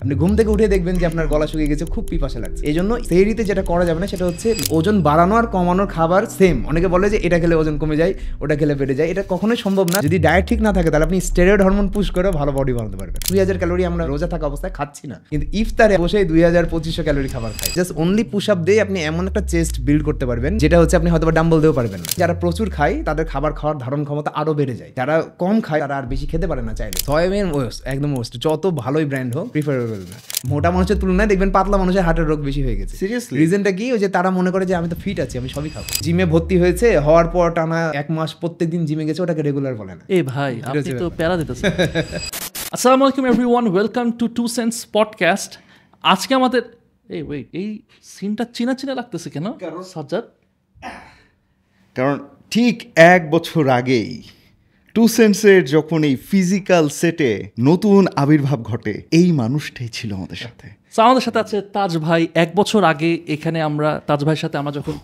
আপনি ঘুম থেকে উঠে দেখবেন যে আপনার গলা শুকিয়ে গেছে, খুব পিপাসা লাগছে। এই জন্য সেহরিতে যেটা করা যাবে না সেটা হচ্ছে ওজন বাড়ানো আর কমানোর খাবার সেম। অনেকে বলে যে এটা খেলে ওজন কমে যায়, ওটা খেলে বেড়ে যায়, এটা কখনোই সম্ভব না। যদি ডায়েট ঠিক না থাকে তাহলে আপনি স্টেরয়েড হরমোন পুশ করে ভালো বডি বানাতে পারবেন। 2000 ক্যালোরি আমরা রোজা থাকা অবস্থায় খাচ্ছি না, কিন্তু ইফতারে বসে 2000-2500 ক্যালোরি খাবার খাই। জাস্ট অনলি পুশ আপ দিয়ে আপনি এমন একটা চেস্ট বিল্ড করতে পারবেন যেটা হচ্ছে আপনি হয়তো ডাম্বল দিয়েও পারবেন না। যারা প্রচুর খায় তাদের খাবার খাওয়ার ধারণ ক্ষমতা আরো বেড়ে যায়, যারা কম খায় তারা আর বেশি খেতে পারে না চাইলে। সয়াবিন ওয়েস্ট একদম ওয়েস্ট, যত ভালোই ব্র্যান্ড হোক প্রিফারেবল না। মোটা মানুষের তুলনায় দেখবেন পাতলা মানুষের হার্টের রোগ বেশি হয়ে গেছে। সিরিয়াসলি রিজনটা কি? ওই যে তারা মনে করে যে আমি তো ফিট আছি, আমি সবই খাবো। জিমে ভর্তি হয়েছে, হওয়ার পর টানা 1 মাস প্রত্যেকদিন জিমে গেছে, ওটাকে রেগুলার বলে না। এই ভাই আপনি তো প্যারা দিতেছেন। আসসালামু আলাইকুম everyone, welcome to 2 sense podcast. আজকে আমাদের এই সিনটা চিনা চিনা লাগতেছে কেন সাজ্জাদ? কারণ ঠিক 1 বছর আগেই 2 সেন্সের যখন এই ফিজিক্যাল সেটে নতুন আবির্ভাব ঘটে, এই মানুষটাই ছিল আমাদের সাথে। আমাদের সাথে আছে তাজ ভাই। 1 বছর আগে এখানে আমরা তাজ ভাইয়ের সাথে আমরা যখন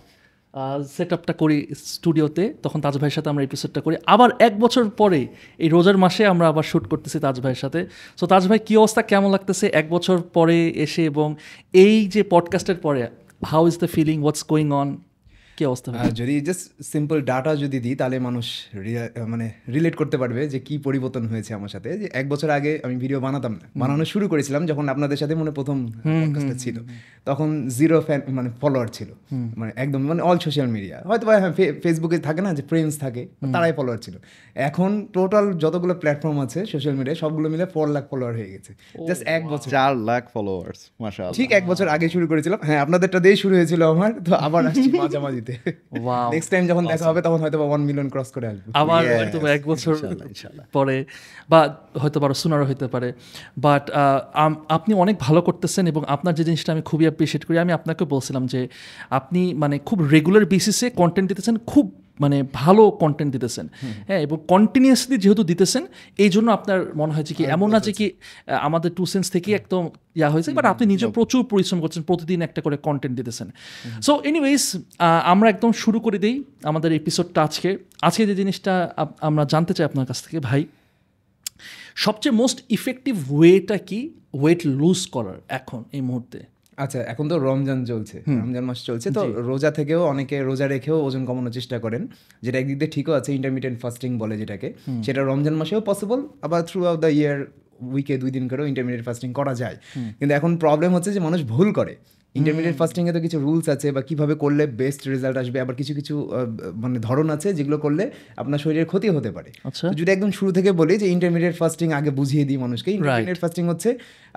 সেট আপটা করি স্টুডিওতে, তখন তাজ ভাইয়ের সাথে আমরা এপিসোডটা করি। আবার 1 বছর পরে এই রোজার মাসে আমরা আবার শ্যুট করতেছি তাজ ভাইয়ের সাথে। সো তাজ ভাই, কী অবস্থা, কেমন লাগতেছে 1 বছর পরে এসে, এবং এই যে পডকাস্টের পরে how is the feeling, what's going on, কী অবস্থা? যদি জাস্ট সিম্পল ডাটা যদি দিই তাহলে মানুষ মানে রিলেট করতে পারবে যে কি পরিবর্তন হয়েছে আমার সাথে। যে 1 বছর আগে আমি ভিডিও বানাতাম না, বানানো শুরু করেছিলাম যখন আপনাদের সাথে প্রথম পডকাস্টটা ছিল, তখন 0 ফ্যান মানে ফলোয়ার ছিল, মানে একদম মানে অল সোশ্যাল মিডিয়া, হয়তো ফেসবুকে থাকে না যে ফ্রেন্ডস থাকে, তারাই ফলোয়ার ছিল। এখন টোটাল যতগুলো প্ল্যাটফর্ম আছে সোশ্যাল মিডিয়া সবগুলো মিলে 4 লাখ ফলোয়ার হয়ে গেছে জাস্ট 1 বছর। 4 লাখ ফলোয়ার্স, মাশাআল্লাহ। ঠিক 1 বছর আগে শুরু করেছিলাম। হ্যাঁ, আপনাদেরটা দিয়ে শুরু হয়েছিল আমার, তো আবার আসছি মাঝামাঝিতে। নেক্সট টাইম যখন দেখা হবে তখন হয়তো 1 মিলিয়ন ক্রস করে আসবে আবার হয়তো 1 বছর পরে, বা হয়তো আরো সুনারও হতে পারে। বাট আপনি অনেক ভালো করতেছেন, এবং আপনার যে জিনিসটা আমি খুবই অ্যাপ্রিশিয়েট করি। আমি আপনাকে বলছিলাম যে আপনি মানে খুব রেগুলার বেসিসে কন্টেন্ট দিতেছেন, খুব মানে ভালো কন্টেন্ট দিতেছেন, হ্যাঁ, এবং কন্টিনিউয়াসলি যেহেতু দিতেছেন, এই জন্য আপনার মনে হয় যে কি এমন না যে কি আমাদের 2 সেন্স থেকে একদম হয়েছে, বাট আপনি নিজে প্রচুর পরিশ্রম করছেন, প্রতিদিন একটা করে কন্টেন্ট দিতেছেন। সো এনিওয়েজ, আমরা একদম শুরু করে দিই আমাদের এপিসোডটা। আজকে যে জিনিসটা আমরা জানতে চাই আপনার কাছ থেকে ভাই, সবচেয়ে মোস্ট ইফেক্টিভ ওয়েটা কি ওয়েট লুজ করার এখন এই মুহূর্তে? আচ্ছা, এখন তো রমজান চলছে, রমজান মাস চলছে, তো রোজা থেকেও অনেকে রোজা রেখেও ওজন কমানোর চেষ্টা করেন, যেটা একদিক দিয়ে ঠিকও আছে, ইন্টারমিডিয়েন্ট ফাস্টিং বলে যেটাকে। সেটা রমজান মাসেও পসিবল, আবার থ্রু আউট দ্য ইয়ার উইকে 2 দিন করেও ইন্টারমিডিয়েট ফাস্টিং করা যায়। কিন্তু এখন প্রবলেম হচ্ছে যে মানুষ ভুল করে। ইন্টারমিডিয়েট ফাস্টিংয়ে তো কিছু রুলস আছে, বা কীভাবে করলে বেস্ট রেজাল্ট আসবে, আবার কিছু কিছু মানে ধরন আছে যেগুলো করলে আপনার শরীরের ক্ষতি হতে পারে। যদি একদম শুরু থেকে বলি যে ইন্টারমিডিয়েট ফাস্টিং আগে বুঝিয়ে দিই মানুষকে। ইন্টারমিডিয়েট ফাস্টিং হচ্ছে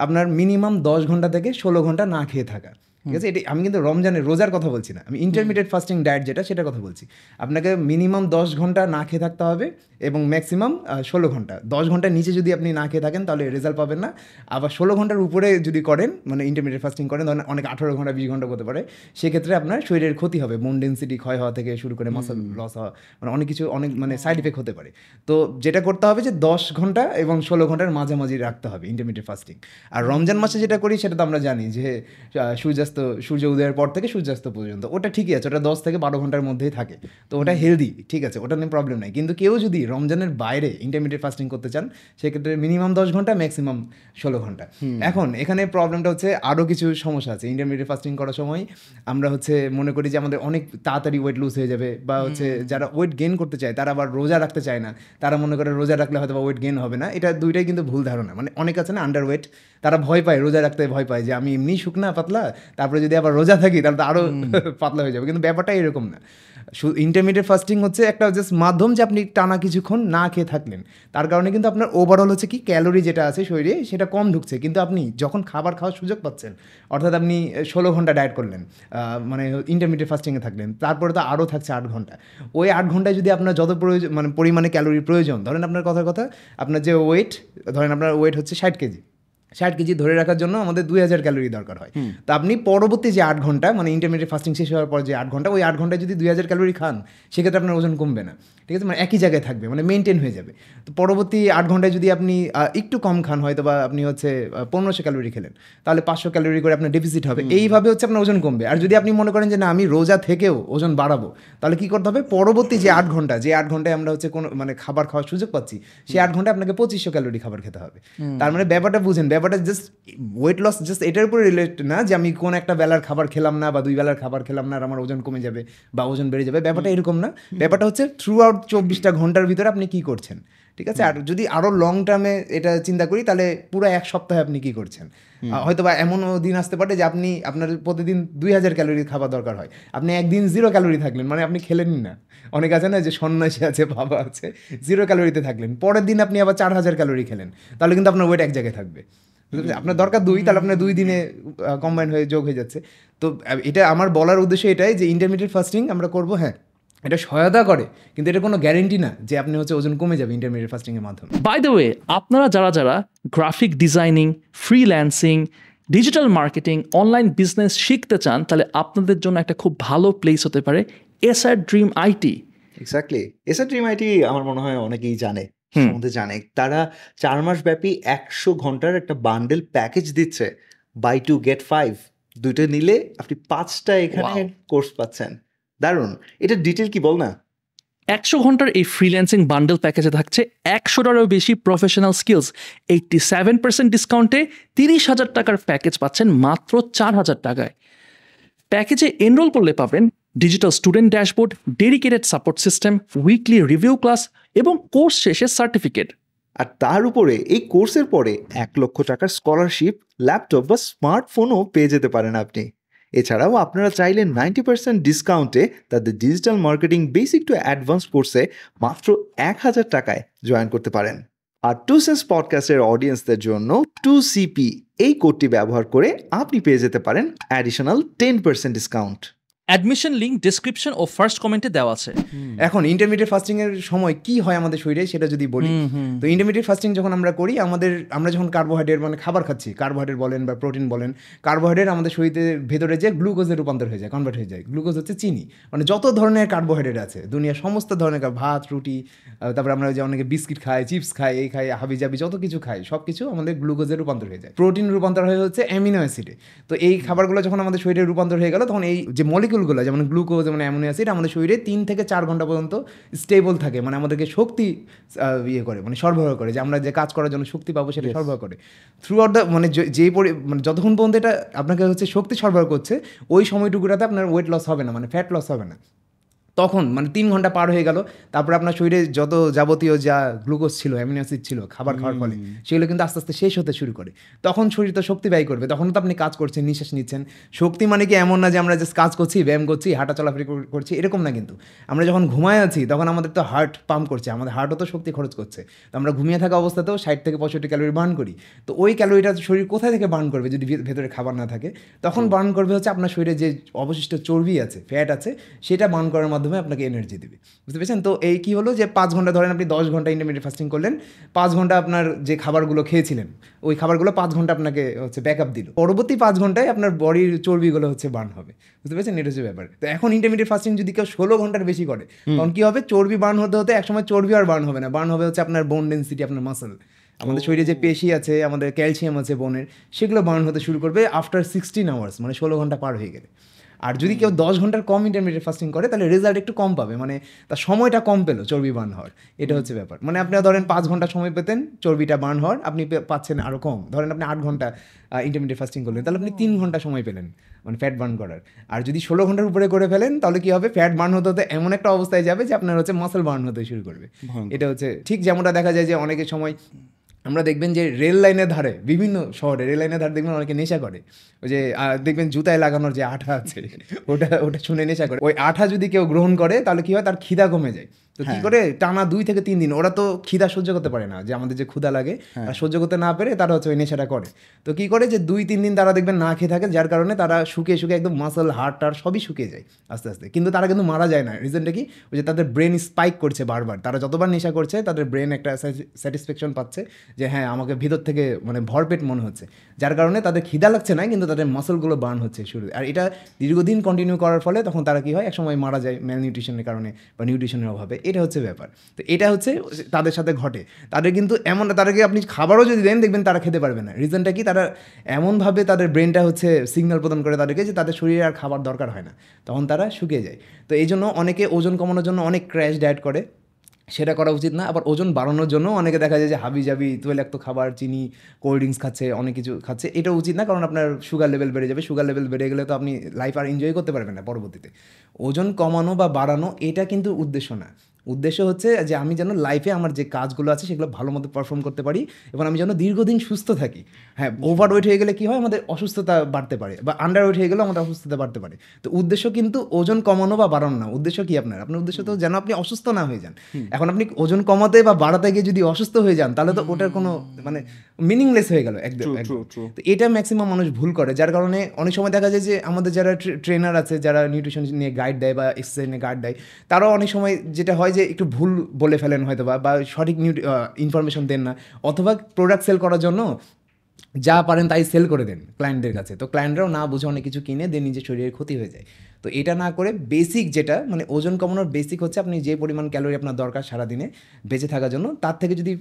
আপনার মিনিমাম 10 ঘন্টা থেকে 16 ঘন্টা না খেয়ে থাকা, ঠিক আছে? এটি আমি কিন্তু রমজানের রোজার কথা বলছি না, আমি ইন্টারমিডিয়েট ফাস্টিং ডায়েট যেটা সেটার কথা বলছি। আপনাকে মিনিমাম 10 ঘন্টা না খেয়ে থাকতে হবে, এবং ম্যাক্সিমাম 16 ঘন্টা। 10 ঘন্টার নিচে যদি আপনি না খেয়ে থাকেন তাহলে রেজাল্ট পাবেন না। আবার 16 ঘন্টার উপরে যদি করেন, মানে ইন্টারমিডিয়েট ফাস্টিং করেন, ধরেন অনেক 18 ঘন্টা 20 ঘন্টা করতে পারে, সেক্ষেত্রে আপনার শরীরের ক্ষতি হবে, বোন ডেন্সিটি ক্ষয় হওয়া থেকে শুরু করে মাসল লস হওয়া, মানে অনেক কিছু, অনেক মানে সাইড ইফেক্ট হতে পারে। তো যেটা করতে হবে যে 10 ঘন্টা এবং 16 ঘন্টার মাঝামাঝি রাখতে হবে ইন্টারমিডিয়েট ফাস্টিং। আর রমজান মাসে যেটা করি সেটা তো আমরা জানি যে সূর্য উদয়ের পর থেকে সূর্যাস্ত পর্যন্ত, ওটা ঠিকই আছে, ওটা 10 থেকে 12 ঘন্টার মধ্যেই থাকে, তো ওটা হেলদি, ঠিক আছে, ওটা নিয়ে প্রবলেম নাই। কিন্তু কেউ যদি রমজানের বাইরে ইন্টারমিডিয়েট ফাস্টিং করতে চান, সেক্ষেত্রে মিনিমাম 10 ঘন্টা, ম্যাক্সিমাম 16 ঘন্টা। এখন এখানে প্রবলেমটা হচ্ছে আরও কিছু সমস্যা আছে। ইন্টারমিডিয়েট ফাস্টিং করার সময় আমরা মনে করি যে আমাদের অনেক তাড়াতাড়ি ওয়েট লুজ হয়ে যাবে, বা যারা ওয়েট গেইন করতে চায় তারা আবার রোজা রাখতে চায় না, তারা মনে করে রোজা রাখলে হয়তো ওয়েট গেইন হবে না। এটা দুইটাই কিন্তু ভুল ধারণা। মানে অনেক আছে না আন্ডার ওয়েট, তারা ভয় পায়, রোজা রাখতে ভয় পায় যে আমি এমনি শুকনা পাতলা, তারপরে যদি আবার রোজা থাকি তাহলে তো আরও পাতলা হয়ে যাবে, কিন্তু ব্যাপারটা এরকম না। ইন্টারমিডিয়েট ফাস্টিং হচ্ছে একটা জাস্ট মাধ্যম যে আপনি টানা কিছুক্ষণ না খেয়ে থাকলেন, তার কারণে কিন্তু আপনার ওভারঅল হচ্ছে কি ক্যালোরি যেটা আছে শরীরে সেটা কম ঢুকছে, কিন্তু আপনি যখন খাবার খাওয়ার সুযোগ পাচ্ছেন, অর্থাৎ আপনি 16 ঘন্টা ডায়েট করলেন, মানে ইন্টারমিডিয়েট ফাস্টিংয়ে থাকলেন, তারপরে তো আরও থাকছে 8 ঘন্টা। ওই 8 ঘন্টায় যদি আপনার যত প্রয়োজন, মানে পরিমাণে ক্যালোরির প্রয়োজন, ধরেন আপনার কথার কথা আপনার যে ওয়েট, ধরেন আপনার ওয়েট হচ্ছে 60 কেজি, 60 কেজি ধরে রাখার জন্য আমাদের 2000 ক্যালোরি দরকার হয়। তো আপনি পরবর্তী যে 8 ঘন্টা, মানে ইন্টারমিডিয়েট ফাস্টিং শেষ হওয়ার পর যে 8 ঘন্টা, ওই 8 ঘন্টায় যদি 2000 ক্যালোরি খান, সেক্ষেত্রে আপনার ওজন কমবে না, ঠিক আছে, মানে একই জায়গায় থাকবে, মানে মেনটেন হয়ে যাবে। তো পরবর্তী 8 ঘন্টায় যদি আপনি একটু কম খান, হয়তো বা আপনি 1500 ক্যালোরি খেলেন, তাহলে 500 ক্যালোরি করে আপনার ডেফিসিট হবে। এইভাবে আপনার ওজন কমবে। আর যদি আপনি মনে করেন যে না আমি রোজা থেকেও ওজন বাড়াবো, তাহলে কি করতে হবে, পরবর্তী যে 8 ঘন্টা, যে 8 ঘন্টায় আমরা কোনো মানে খাবার খাওয়ার সুযোগ পাচ্ছি, সেই 8 ঘন্টায় আপনাকে 2500 ক্যালোরি খাবার খেতে হবে। তার মানে ব্যাপারটা বুঝেন, ব্যাপারটা জাস্ট ওয়েট লস জাস্ট এটার উপরে রিলেট না যে আমি কোন একটা বেলার খাবার খেলাম না বা 2 বেলার খাবার খেলাম না আর আমার ওজন কমে যাবে বা ওজন বেড়ে যাবে, ব্যাপারটা এরকম না। ব্যাপারটা হচ্ছে থ্রু আউট 24টা ঘন্টার ভিতরে আপনি কি করছেন, ঠিক আছে? আর যদি আরও লং টার্মে এটা চিন্তা করি তাহলে পুরো এক সপ্তাহে আপনি কি করছেন। হয়তো বা এমনও দিন আসতে পারে যে আপনি আপনার প্রতিদিন 2000 ক্যালোরি খাবার দরকার হয়, আপনি একদিন 0 ক্যালোরি থাকলেন, মানে আপনি খেলেনই না। অনেক আছে না যে সন্ন্যাসী আছে, বাবা আছে, 0 ক্যালোরিতে থাকলেন, পরের দিন আপনি আবার 4000 ক্যালোরি খেলেন, তাহলে কিন্তু আপনার ওয়েট এক জায়গায় থাকবে। আপনার দরকার 2, তাহলে আপনার 2 দিনে কম্বাইন হয়ে যোগ হয়ে যাচ্ছে। তো এটা আমার বলার উদ্দেশ্য এটাই যে ইন্টারমিডিয়েট ফাস্টিং আমরা করবো, হ্যাঁ এটা সহায়তা করে, কিন্তু এটা কোনো গ্যারেন্টি না যে আপনি হচ্ছে ওজন কমে যাবে ইন্টারমিডিয়েট ফাস্টিংয়ের মাধ্যমে। বাই দ্য ওয়ে, আপনারা যারা graphic designing, freelancing, digital marketing, online business শিখতে চান, তাহলে আপনাদের জন্য একটা খুব ভালো প্লেস হতে পারে SR dream IT. Exactly, SR dream IT আমার মনে হয় অনেকেই জানে, সম্বন্ধে জানে। তারা 4 মাস ব্যাপী 100 ঘন্টার একটা বান্ডেল প্যাকেজ দিচ্ছে, বাই 2 get 5, দুইটা নিলে আপনি 5টা এখানে কোর্স পাচ্ছেন। দারুণ, এটা ডিটেল কি বল না। 100 ঘন্টার এই ফ্রিল্যান্সিং বান্ডেল প্যাকেজে থাকছে 100টারও বেশি প্রফেশনাল স্কিলস, 87% ডিসকাউন্টে 30,000 টাকার প্যাকেজ পাচ্ছেন মাত্র 4,000 টাকায়। প্যাকেজে এনরোল করলে পাবেন digital student dashboard, dedicated support system, weekly review class এবং কোর্স শেষে সার্টিফিকেট। আর তার উপরে এই কোর্সের পরে 1 লক্ষ টাকার স্কলারশিপ, ল্যাপটপ বা স্মার্টফোনও পেয়ে যেতে পারেন আপনি। এছাড়াও আপনারা চাইলে 90% ডিসকাউন্টে তাদের digital marketing basic to advance কোর্সে মাত্র 1000 টাকায় জয়েন করতে পারেন। আর 2 সেন্স পডকাস্টের অডিয়েন্সদের জন্য 2CP এই কোডটি ব্যবহার করে আপনি পেয়ে যেতে পারেন additional 10% discount. Admission link description ও ফার্স্ট কমেন্টে দেওয়া আছে। এখন ইন্টারমিডিয়েট ফাস্টিং এর সময় কি হয় আমাদের শরীরে সেটা যদি বলি, তো ইন্টারমিডিয়েট ফাস্টিং যখন আমরা করি, আমরা যখন কার্বোহাইড্রেট মানে খাবার খাচ্ছি, কার্বোহাইড্রেট বলেন বা প্রোটিন বলেন, কার্বোহাইড্রেট আমাদের শরীরের ভেতরে যে গ্লুকোজে রূপান্তর হয়ে যায়, কনভার্ট হয়ে যায়। গ্লুকোজ হচ্ছে চিনি, মানে যত ধরনের কার্বোহাইড্রেট আছে দুনিয়ার সমস্ত ধরনের ভাত, রুটি, তারপরে আমরা যে অনেকে বিস্কিট খাই, চিপস খাই, এই খাই, হাবি জাবি যত কিছু খাই, সব কিছু আমাদের গ্লুকোজে রূপান্তর হয়ে যায়। প্রোটিন রূপান্তর হয়ে হচ্ছে অ্যামিনো অ্যাসিডে। তো এই খাবারগুলো যখন আমাদের শরীরে রূপান্তর হয়ে গেল, তখন এই যে মলিকুলগুলো যেমন গ্লুকোজ, যেমন অ্যামিনো অ্যাসিড আমাদের শরীরে 3 থেকে 4 ঘন্টা পর্যন্ত স্টেবল থাকে, মানে আমাদেরকে শক্তি করে, মানে সরবরাহ করে, যে আমরা যে কাজ করার জন্য শক্তি পাবো সেটা সরবরাহ করে থ্রু আউট দ্য, মানে মানে যতক্ষণ পর্যন্ত এটা আপনাকে হচ্ছে শক্তি সরবরাহ করছে, ওই সময়টুকুটাতে আপনার ওয়েট লস হবে না, মানে ফ্যাট লস হবে না। তখন মানে 3 ঘন্টা পার হয়ে গেল, তারপর আপনার শরীরে যত যাবতীয় যা গ্লুকোজ ছিল, অ্যামিনো অ্যাসিড ছিল খাবার খাওয়ার ফলে, সেগুলো কিন্তু আস্তে আস্তে শেষ হতে শুরু করে। তখন শরীর তো শক্তি ব্যয় করবে, তখন তো আপনি কাজ করছেন, নিঃশ্বাস নিচ্ছেন। শক্তি মানে কি এমন না যে আমরা জাস্ট কাজ করছি, ব্যায়াম করছি, হাঁটা চলাফেরা করছি, এরকম না। কিন্তু আমরা যখন ঘুমায় আছি তখন আমাদের তো হার্ট পাম্প করছে, আমাদের হার্টও তো শক্তি খরচ করছে। তো আমরা ঘুমিয়ে থাকা অবস্থাতেও 60 থেকে 65 ক্যালোরি বার্ন করি। তো ওই ক্যালোরিটা শরীর কোথায় থেকে বার্ন করবে যদি ভেতরে খাবার না থাকে? তখন বার্ন করবে হচ্ছে আপনার শরীরে যে অবশিষ্ট চর্বি আছে, ফ্যাট আছে, সেটা বার্ন করার মাধ্যমে আপনাকে এনার্জি দিবে, বুঝতে পেরেছেন? তো এই কি হলো যে 5 ঘন্টা ধরেন আপনি 10 ঘন্টা ইন্টারমিডিয়েট ফাস্টিং করলেন, 5 ঘন্টা আপনার যে খাবারগুলো খেয়েছিলেন ওই খাবারগুলো 5 ঘন্টা আপনাকে হচ্ছে ব্যাকআপ দিল, পরবর্তী 5 ঘন্টায় আপনার বডির চর্বিগুলো হচ্ছে বার্ন হবে, বুঝতে পেরেছেন? এটা হচ্ছে ব্যাপার। তো এখন ইন্টারমিডিয়েট ফাস্টিং যদি কেউ 16 ঘন্টার বেশি করে, তখন কি হবে? চর্বি বার্ন হতে হতে একসময় চর্বি আর বার্ন হবে না, বার্ন হবে হচ্ছে আপনার বোন ডেন্সিটি, আপনার মাসল, আমাদের শরীরে যে পেশি আছে, আমাদের ক্যালসিয়াম আছে বোনের, সেগুলো বার্ন হতে শুরু করবে আফটার 16 আওয়ার্স, মানে 16 ঘন্টা পার হয়ে গেলে। আর যদি কেউ 10 ঘন্টার কম ইন্টারমিডিয়েট ফাস্টিং করে, তাহলে রেজাল্ট একটু কম পাবে, মানে তার সময়টা কম পেলো চর্বি বার্ন হওয়ার। এটা হচ্ছে ব্যাপার। মানে আপনি ধরেন 5 ঘন্টা সময় পেতেন চর্বিটা বার্ন হওয়ার, আপনি পাচ্ছেন আরও কম। ধরেন আপনি 8 ঘন্টা ইন্টারমিডিয়েট ফাস্টিং করলেন, তাহলে আপনি 3 ঘন্টা সময় পেলেন মানে ফ্যাট বার্ন করার। আর যদি 16 ঘন্টার উপরে করে ফেলেন, তাহলে কি হবে? ফ্যাট বার্ন হতে হতে এমন একটা অবস্থায় যাবে যে আপনার হচ্ছে মাসল বার্ন হতে শুরু করবে। এটা হচ্ছে ঠিক যেমনটা দেখা যায় যে অনেকের সময় আমরা দেখবেন যে রেল লাইনের ধারে, বিভিন্ন শহরে রেল লাইনের ধারে দেখবেন অনেকে নেশা করে। ওই যে দেখবেন জুতায় লাগানোর যে আঠা আছে, ওটা শুনে নেশা করে। ওই আঠা যদি কেউ গ্রহণ করে, তাহলে কি হয়? তার খিদা কমে যায়। তো কি করে? টানা 2 থেকে 3 দিন ওরা তো খিদা সহ্য করতে পারে না, যে আমাদের যে ক্ষুধা লাগে, আর সহ্য করতে না পেরে তারা হচ্ছে ওই নেশাটা করে। তো কি করে? যে 2-3 দিন তারা দেখবেন না খেয়ে থাকে, যার কারণে তারা শুকিয়ে একদম মাসল, হাড় টার সবই শুকিয়ে যায় আস্তে আস্তে। কিন্তু তারা কিন্তু মারা যায় না। রিজনটা কি? ওই যে তাদের ব্রেন স্পাইক করছে বারবার। তারা যতবার নেশা করছে, তাদের ব্রেন একটা স্যাটিসফ্যাকশন পাচ্ছে যে হ্যাঁ, আমাকে ভিতর থেকে মানে ভরপেট মনে হচ্ছে, যার কারণে তাদের খিদা লাগছে না, কিন্তু তাদের মাসলগুলো বার্ন হচ্ছে শুরু। আর এটা দীর্ঘদিন কন্টিনিউ করার ফলে তখন তারা কি হয়? একসময় মারা যায় ম্যাল নিউট্রিশনের কারণে বা নিউট্রিশনের অভাবে। এটা হচ্ছে ব্যাপার। তো এটা হচ্ছে তাদের সাথে ঘটে। তাদের কিন্তু এমন, তাদেরকে আপনি খাবারও যদি দেন, দেখবেন তারা খেতে পারবে না। রিজনটা কি? তারা এমনভাবে তাদের ব্রেনটা হচ্ছে সিগন্যাল প্রদান করে তাদেরকে যে তাদের শরীরে আর খাবার দরকার হয় না, তখন তারা শুকিয়ে যায়। তো এই জন্য অনেকে ওজন কমানোর জন্য অনেক ক্র্যাশ ডায়েট করে, সেটা করা উচিত না। আবার ওজন বাড়ানোর জন্য অনেকে দেখা যায় যে হাবিজাবি তৈলাক্ত খাবার, চিনি, কোল্ড ড্রিঙ্কস খাচ্ছে, অনেক কিছু খাচ্ছে। এটা উচিত না, কারণ আপনার সুগার লেভেল বেড়ে যাবে। সুগার লেভেল বেড়ে গেলে তো আপনি লাইফ আর এনজয় করতে পারবেন না পরবর্তীতে। ওজন কমানো বা বাড়ানো এটা কিন্তু উদ্দেশ্য না। উদ্দেশ্য হচ্ছে যে আমি যেন লাইফে আমার যে কাজগুলো আছে সেগুলো ভালো মতো পারফর্ম করতে পারি এবং আমি যেন দীর্ঘদিন সুস্থ থাকি। হ্যাঁ, ওভার ওয়েট হয়ে গেলে কী হয়, আমাদের অসুস্থতা বাড়তে পারে, বা আন্ডার ওয়েট হয়ে গেলেও আমাদের অসুস্থতা বাড়তে পারে। তো উদ্দেশ্য কিন্তু ওজন কমানো বা বাড়ানো না। উদ্দেশ্য কি আপনার উদ্দেশ্য তো যেন আপনি অসুস্থ না হয়ে যান। এখন আপনি ওজন কমাতে বা বাড়াতে গিয়ে যদি অসুস্থ হয়ে যান, তাহলে তো ওটার কোনো মানে মিনিংলেস হয়ে গেল একদম। তো এটা ম্যাক্সিমাম মানুষ ভুল করে, যার কারণে অনেক সময় দেখা যায় যে আমাদের যারা ট্রেনার আছে, যারা নিউট্রিশন নিয়ে গাইড দেয় বা এক্সারসাইজ নিয়ে গাইড দেয়, তারাও অনেক সময় যেটা হয় যে একটু ভুল বলে ফেলেন হয়তো, বা সঠিক ইনফরমেশন দেন না, অথবা প্রোডাক্ট সেল করার জন্য যা পারেন তাই সেল করে দেন ক্লায়েন্টদের কাছে। তো ক্লায়েন্টরাও না বুঝে অনেক কিছু কিনে দিয়ে নিজের শরীরের ক্ষতি হয়ে যায়। তো এটা না করে বেসিক যেটা মানে ওজন কমানোর বেসিক হচ্ছে আপনি যে পরিমাণ ক্যালোরি আপনার দরকার সারাদিনে বেঁচে থাকার জন্য, তার থেকে যদি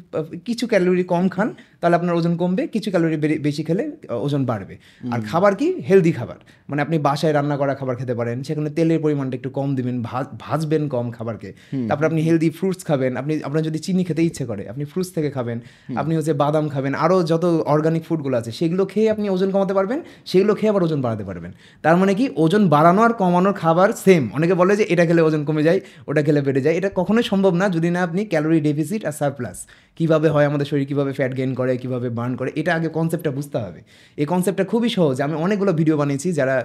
কিছু ক্যালোরি কম খান তাহলে আপনার ওজন কমবে, কিছু ক্যালোরি বেশি খেলে ওজন বাড়বে। আর খাবার কি, হেলদি খাবার, মানে আপনি বাসায় রান্না করা খাবার খেতে পারেন, সেখানে তেলের পরিমাণটা একটু কম দিবেন, ভাজবেন কম খাবারকে। তারপরে আপনি হেলদি ফ্রুটস খাবেন, আপনার যদি চিনি খেতে ইচ্ছে করে আপনি ফ্রুটস থেকে খাবেন, আপনি হচ্ছে বাদাম খাবেন, আরও যত অর্গানিক ফুডগুলো আছে সেগুলো খেয়ে আপনি ওজন কমাতে পারবেন, সেগুলো খেয়ে আবার ওজন বাড়াতে পারবেন। তার মানে কি, ওজন বাড়ানো আর কমানোর খাবার সেম। অনেকে বলে যে এটা খেলে ওজন কমে যায়, ওটা খেলে বেড়ে যায়। এটা কখনোই সম্ভব না যদি না আপনি ক্যালোরি ডেফিসিট আর সারপ্লাস কীভাবে হয়, আমাদের শরীর কীভাবে ফ্যাট গেইন করে, কীভাবে বার্ন করে, এটা আগে কনসেপ্টটা বুঝতে হবে। এই কনসেপ্টটা খুবই সহজ। আমি অনেকগুলো ভিডিও বানিয়েছি, যারা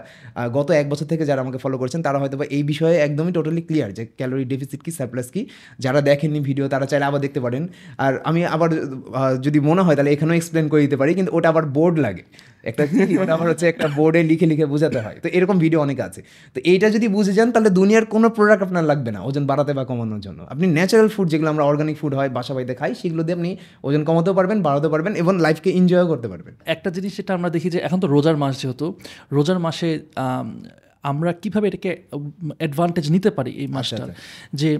গত 1 বছর থেকে যারা আমাকে ফলো করছেন তারা হয়তো বা এই বিষয়ে একদমই টোটালি ক্লিয়ার যে ক্যালোরি ডেফিসিট কি, সারপ্লাস কি। যারা দেখেননি ভিডিও তারা চাইলে আবার দেখতে পারেন। আর আমি আবার যদি মনে হয় তাহলে এখানেও এক্সপ্লেন করে দিতে পারি, কিন্তু ওটা আবার বোর্ড লাগে একটা, ওটা আবার হচ্ছে একটা বোর্ডে লিখে লিখে বোঝাতে হয়। তো এরকম ভিডিও অনেক আছে। তো এইটা যদি বুঝে যান তাহলে দুনিয়ার কোনো প্রোডাক্ট আপনার লাগবে না ওজন বাড়াতে বা কমানোর জন্য। আপনি ন্যাচারাল ফুড, যেগুলো আমরা অর্গানিক ফুড হয় বাসা বাড়িতে খাই, সেগুলো দিয়ে আপনি ওজন কমাতেও পারবেন, বাড়াতেও পারবেন এবং লাইফকে এনজয়ও করতে পারবেন। একটা জিনিস যেটা আমরা দেখি যে এখন তো রোজার মাস, যেহেতু রোজার মাসে আমরা কিভাবে এটাকে অ্যাডভান্টেজ নিতে পারি এই মাসটার, যে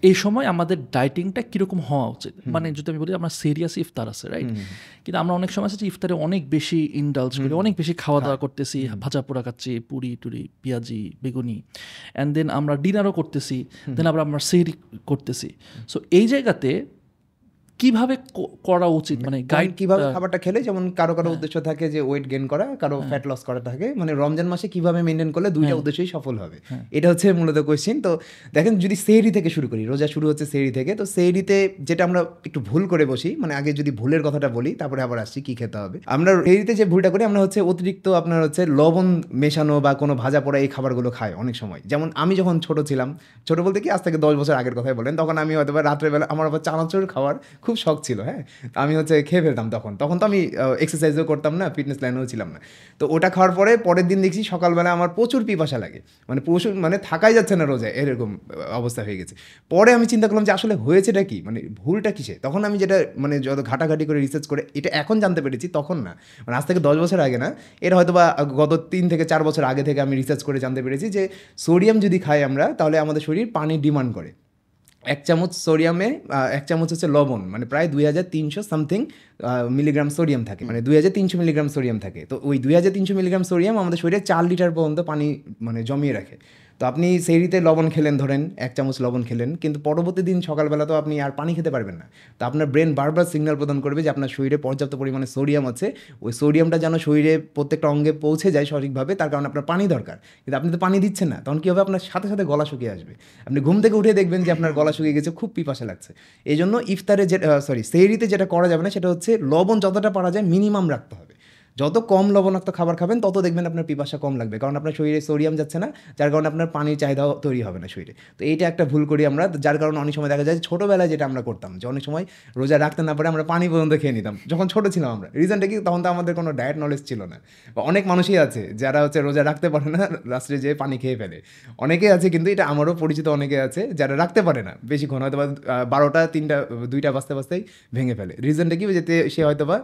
এই সময় আমাদের ডায়েটিংটা কীরকম হওয়া উচিত। মানে যদি আমি বলি আমার সিরিয়াস ইফতার আছে, রাইট, কিন্তু আমরা অনেক সময় আছে ইফতারে অনেক বেশি ইন্ডালজ করি, অনেক বেশি খাওয়া দাওয়া করতেছি, ভাজা পোড়া খাচ্ছি, পুরি টুরি, পেঁয়াজি, বেগুনি, অ্যান্ড দেন আমরা ডিনারও করতেছি, দেন আবার আমরা সেহরি করতেছি। সো এই জায়গাতে কিভাবে করা উচিত, মানে গাইড কিভাবে খাবারটা খেলে, যেমন কারো উদ্দেশ্য থাকে যে ওয়েট গেইন করা, কারো ফ্যাট লস করা থাকে, মানে রমজান মাসে কিভাবে মেনটেন করলে দুইটা উদ্দেশ্যই সফল হবে, এটা হচ্ছে মূলত কোয়েশ্চেন। তো দেখেন, যদি সেহরি থেকে শুরু করি, রোজা শুরু হচ্ছে সেহরি থেকে, তো সেহরিতে যেটা আমরা একটু ভুল করে বসি, মানে আগে যদি ভুলের কথাটা বলি তারপরে আবার আসছি কি খেতে হবে। আমরা সেহরিতে যে ভুলটা করি, আমরা হচ্ছে অতিরিক্ত আপনার হচ্ছে লবণ মেশানো বা কোনো ভাজা পোড়া এই খাবারগুলো খাই অনেক সময়। যেমন আমি যখন ছোট ছিলাম, ছোট বলতে কি আজ থেকে 10 বছর আগের কথাই বলেন, তখন আমি হয়তো রাত্রেবেলা আমার আবার চানাচুর খাওয়ার খুব শখ ছিল। হ্যাঁ, আমি হচ্ছে খেয়ে ফেলতাম। তখন তো আমি এক্সারসাইজও করতাম না, ফিটনেস লাইনেও ছিলাম না। তো ওটা খাওয়ার পরের দিন দেখছি সকালবেলা আমার প্রচুর পিপাসা লাগে, মানে থাকাই যাচ্ছে না রোজায়, এরকম অবস্থা হয়ে গেছে। পরে আমি চিন্তা করলাম যে আসলে হয়েছেটা কি, মানে ভুলটা কিসে। তখন আমি যেটা মানে যত ঘাটাঘাটি করে রিসার্চ করে এটা এখন জানতে পেরেছি, তখন না, মানে আজ থেকে 10 বছর আগে না, এটা হয়তো বা গত 3 থেকে 4 বছর আগে থেকে আমি রিসার্চ করে জানতে পেরেছি যে সোডিয়াম যদি খাই আমরা, তাহলে আমাদের শরীর পানির ডিমান্ড করে। 1 চামচ সোডিয়ামে 1 চামচ হচ্ছে লবণ, মানে প্রায় 2300 সামথিং মিলিগ্রাম সোডিয়াম থাকে, মানে 2300 মিলিগ্রাম সোডিয়াম থাকে। তো ওই 2300 মিলিগ্রাম সোডিয়াম আমাদের শরীরে 4 লিটার পর্যন্ত পানি মানে জমিয়ে রাখে। তো আপনি সেহরিতে লবণ খেলেন, ধরেন 1 চামচ লবণ খেলেন, কিন্তু পরবর্তী দিন সকালবেলা তো আপনি আর পানি খেতে পারবেন না। তো আপনার ব্রেন বারবার সিগন্যাল প্রদান করবে যে আপনার শরীরে পর্যাপ্ত পরিমাণে সোডিয়াম আছে, ওই সোডিয়ামটা যেন শরীরে প্রত্যেকটা অঙ্গে পৌঁছে যায় সঠিকভাবে, তার কারণে আপনার পানি দরকার। কিন্তু আপনি তো পানি দিচ্ছেন না, তখন কী হবে, আপনার সাথে সাথে গলা শুকিয়ে আসবে। আপনি ঘুম থেকে উঠে দেখবেন যে আপনার গলা শুকিয়ে গেছে, খুব পিপাসা লাগছে। এই জন্য ইফতারে সেহরিতে যেটা করা যাবে না, সেটা হচ্ছে লবণ যতটা পারা যায় মিনিমাম রাখতে হবে। যত কম লবণাক্ত খাবার খাবেন তত দেখবেন আপনার পিপাসা কম লাগবে, কারণ আপনার শরীরে সোডিয়াম যাচ্ছে না, যার কারণে আপনার পানির চাহিদাও তৈরি হবে না শরীরে। তো এইটা একটা ভুল করি আমরা, যার কারণে অনেক সময় দেখা যায় ছোটোবেলায় যেটা আমরা করতাম, যে অনেক সময় রোজা রাখতে না পারে আমরা পানি পর্যন্ত খেয়ে নিতাম যখন ছোটো ছিলাম আমরা। রিজনটা কি, তখন তো আমাদের কোনো ডায়েট নলেজ ছিল না। অনেক মানুষই আছে যারা হচ্ছে রোজা রাখতে পারে না, লাস্টে যেয়ে পানি খেয়ে ফেলে। অনেকে আছে, কিন্তু এটা আমারও পরিচিত অনেকে আছে যারা রাখতে পারে না বেশিক্ষণ, হয়তো বা 12টা 3টা 2টা বাজতেই ভেঙে ফেলে। রিজনটা কি, যেতে সে হয়তো বা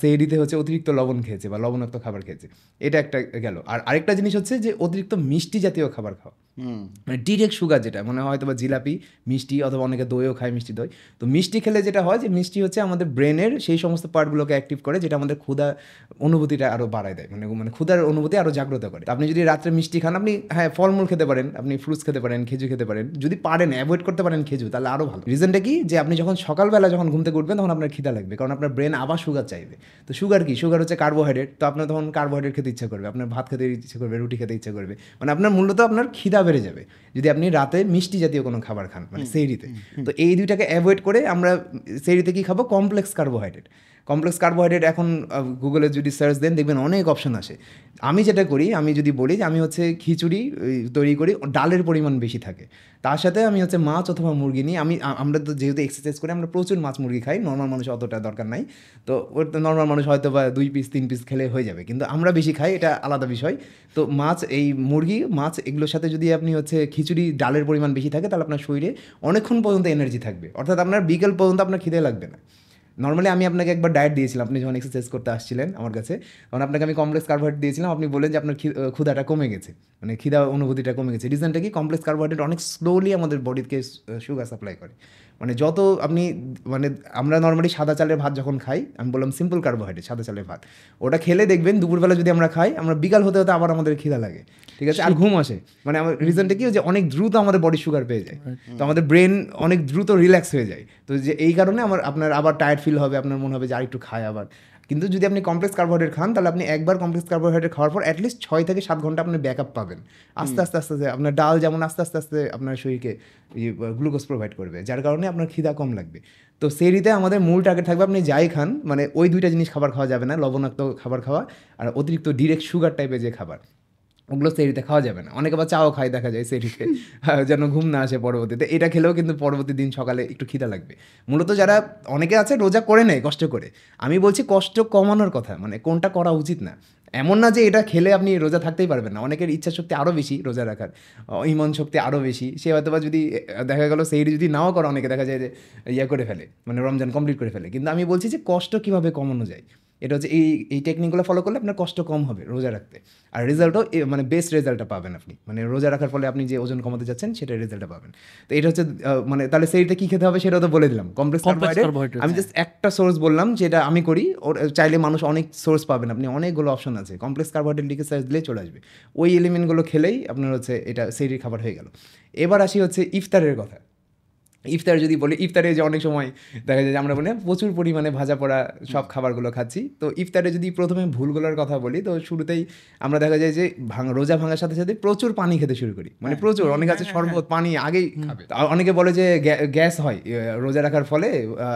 সেহরিতে হচ্ছে অতিরিক্ত লবণ খেয়েছে বা লবণাক্ত খাবার খেয়েছে। এটা একটা গেল। আর আরেকটা জিনিস হচ্ছে যে অতিরিক্ত মিষ্টি জাতীয় খাবার খাওয়া। মানে ডিরেক্ট সুগার, যেটা মানে হয়তো বা জিলাপি মিষ্টি, অথবা অনেকে দইও খায়, মিষ্টি দই। তো মিষ্টি খেলে যেটা হয় যে মিষ্টি হচ্ছে আমাদের ব্রেনের সেই সমস্ত পার্টগুলোকে অ্যাক্টিভ করে, যেটা আমাদের ক্ষুধা অনুভূতিটা আরও বাড়ায় দেয়, মানে ক্ষুধার অনুভূতি আরও জাগ্রত করে। আপনি যদি রাত্রে মিষ্টি খান, আপনি হ্যাঁ ফলমূল খেতে পারেন, আপনি ফ্রুটস খেতে পারেন, খেজুর খেতে পারেন, যদি পারেন অ্যাভয়েড করতে পারেন খেজুর, তাহলে আরও ভালো। রিজনটা কি, যে আপনি যখন সকালবেলা যখন ঘুম থেকে উঠবেন তখন আপনার খিদা লাগবে, কারণ আপনার ব্রেন আবার সুগার চাইবে। তো সুগার কি, সুগার হচ্ছে কার্বোহাইড্রেট, তো আপনার তখন কার্বোহাইড্রেট খেতে ইচ্ছা করবে, আপনার ভাত খেতে ইচ্ছা করবে, রুটি খেতে ইচ্ছা করবে, মানে আপনার মূলত আপনার খিদা বেড়ে যাবে যদি আপনি রাতে মিষ্টি জাতীয় কোনো খাবার খান, মানে সেহরিতে। তো এই দুইটাকে অ্যাভয়েড করে আমরা সেহরিতে কি খাবো, কমপ্লেক্স কার্বোহাইড্রেট। কমপ্লেক্স কার্বোহাইড্রেট এখন গুগলে যদি সার্চ দেন দেখবেন অনেক অপশন আসে। আমি যেটা করি, আমি যদি বলি যে আমি হচ্ছে খিচুড়ি তৈরি করি, ডালের পরিমাণ বেশি থাকে, তার সাথে আমি হচ্ছে মাছ অথবা মুরগি নিই। আমরা তো যেহেতু এক্সারসাইজ করি, আমরা প্রচুর মাছ মুরগি খাই, নর্মাল মানুষ অতটা দরকার নাই। তো ওর তো নর্মাল মানুষ হয়তো বা 2 পিস 3 পিস খেলে হয়ে যাবে, কিন্তু আমরা বেশি খাই, এটা আলাদা বিষয়। তো মাছ, এই মুরগি মাছ এগুলোর সাথে যদি আপনি হচ্ছে খিচুড়ি ডালের পরিমাণ বেশি থাকে, তাহলে আপনার শরীরে অনেকক্ষণ পর্যন্ত এনার্জি থাকবে, অর্থাৎ আপনার বিকেল পর্যন্ত আপনার খিদে লাগবে না। নর্মালি আমি আপনাকে একবার ডায়েট দিয়েছিলাম, আপনি যখন এক্সারসাইজ করতে আসছিলেন আমার কাছে, তখন আপনাকে আমি কমপ্লেক্স কার্বোহাইড্রেট দিয়েছিলাম, আপনি বললেন যে আপনার ক্ষুধাটা কমে গেছে, মানে খিদা অনুভূতিটা কমে গেছে। রিজনটা কি, কমপ্লেক্স কার্বোহাইড্রেট অনেক স্লোলি আমাদের বডিকে সুগার সাপ্লাই করে। মানে যত আপনি, মানে আমরা নর্মালি সাদা চালের ভাত যখন খাই, আমি বললাম সিম্পল কার্বোহাইড্রেট, সাদা চালের ভাত, ওটা খেলে দেখবেন দুপুরবেলা যদি আমরা খাই, আমরা বিকাল হতে হতে আবার আমাদের খিদা লাগে, ঠিক আছে, আর ঘুম আসে। মানে আমার রিজনটা কি, যে অনেক দ্রুত আমাদের বডি সুগার পেয়ে যায়, তো আমাদের ব্রেন অনেক দ্রুত রিল্যাক্স হয়ে যায়। তো যে এই কারণে আপনার আবার টায়ার্ড ফিল হবে, আপনার মনে হবে যে আর একটু খায় আবার। কিন্তু যদি আপনি কমপ্লেক্স কার্বোহাইড্রেট খান, তাহলে আপনি একবার কমপ্লেক্স কার্বোহাইড্রেট খাওয়ার পর অ্যাটলিস্ট 6 থেকে 7 ঘন্টা আপনি ব্যাকআপ পাবেন। আস্তে আস্তে আস্তে আস্তে আপনার ডাল যেমন আস্তে আস্তে আস্তে আপনার শরীরকে গ্লুকোজ প্রোভাইড করবে, যার কারণে আপনার খিদা কম লাগবে। তো সেরিতে আমাদের মূল টার্গেট থাকবে, আপনি যাই খান, মানে ওই দুইটা জিনিস খাবার খাওয়া যাবে না, লবণাক্ত খাবার খাওয়া আর অতিরিক্ত ডিরেক্ট সুগার টাইপের যে খাবার, ওগুলো সেরিতে খাওয়া যাবে না। অনেকে আবার চাও খায় দেখা যায় সেরিতে, যেন ঘুম না আসে পরবর্তীতে। এটা খেলেও কিন্তু পরবর্তী দিন সকালে একটু খিদা লাগবে। মূলত যারা অনেকে আছে রোজা করে নেয় কষ্ট করে, আমি বলছি কষ্ট কমানোর কথা, মানে কোনটা করা উচিত না। এমন না যে এটা খেলে আপনি রোজা থাকতেই পারবেন না, অনেকের ইচ্ছা শক্তি আরও বেশি রোজা রাখার, ইমন শক্তি আরও বেশি, সে হয়তো বা যদি দেখা গেলো সেহরি যদি নাও করে, অনেকে দেখা যায় যে ইয়ে করে ফেলে, মানে রমজান কমপ্লিট করে ফেলে। কিন্তু আমি বলছি যে কষ্ট কীভাবে কমানো যায়, এটা হচ্ছে এই টেকনিকগুলো ফলো করলে আপনার কষ্ট কম হবে রোজা রাখতে, আর রেজাল্টও মানে বেস্ট রেজাল্টটা পাবেন আপনি, মানে রোজা রাখার ফলে আপনি যে ওজন কমাতে যাচ্ছেন সেটা রেজাল্টটা পাবেন। তো এটা হচ্ছে মানে তাহলে সেইটা কী খেতে হবে সেটাও তো বলে দিলাম, কমপ্লেক্স কার্বোহাইড্রেট। আমি জাস্ট একটা সোর্স বললাম যেটা আমি করি, ওর চাইলে মানুষ অনেক সোর্স পাবেন, আপনি অনেকগুলো অপশন আছে, কমপ্লেক্স কার্বোহাইড্রেট লিখে সার্চ দিলেই চলে আসবে। ওই এলিমেন্টগুলো খেলেই আপনার হচ্ছে এটা সেহরির খাবার হয়ে গেল। এবার আসি হচ্ছে ইফতারের কথা। ইফতার যদি বলি, ইফতারে যে অনেক সময় দেখা যায় যে আমরা বলি প্রচুর পরিমাণে ভাজা পোড়া সব খাবারগুলো খাচ্ছি। তো ইফতারে যদি প্রথমে ভুলগুলোর কথা বলি, তো শুরুতেই আমরা দেখা যায় যে রোজা ভাঙার সাথে সাথে প্রচুর পানি খেতে শুরু করি, মানে প্রচুর, অনেক আছে শরবত পানি আগেই খাবে। অনেকে বলে যে গ্যাস হয় রোজা রাখার ফলে,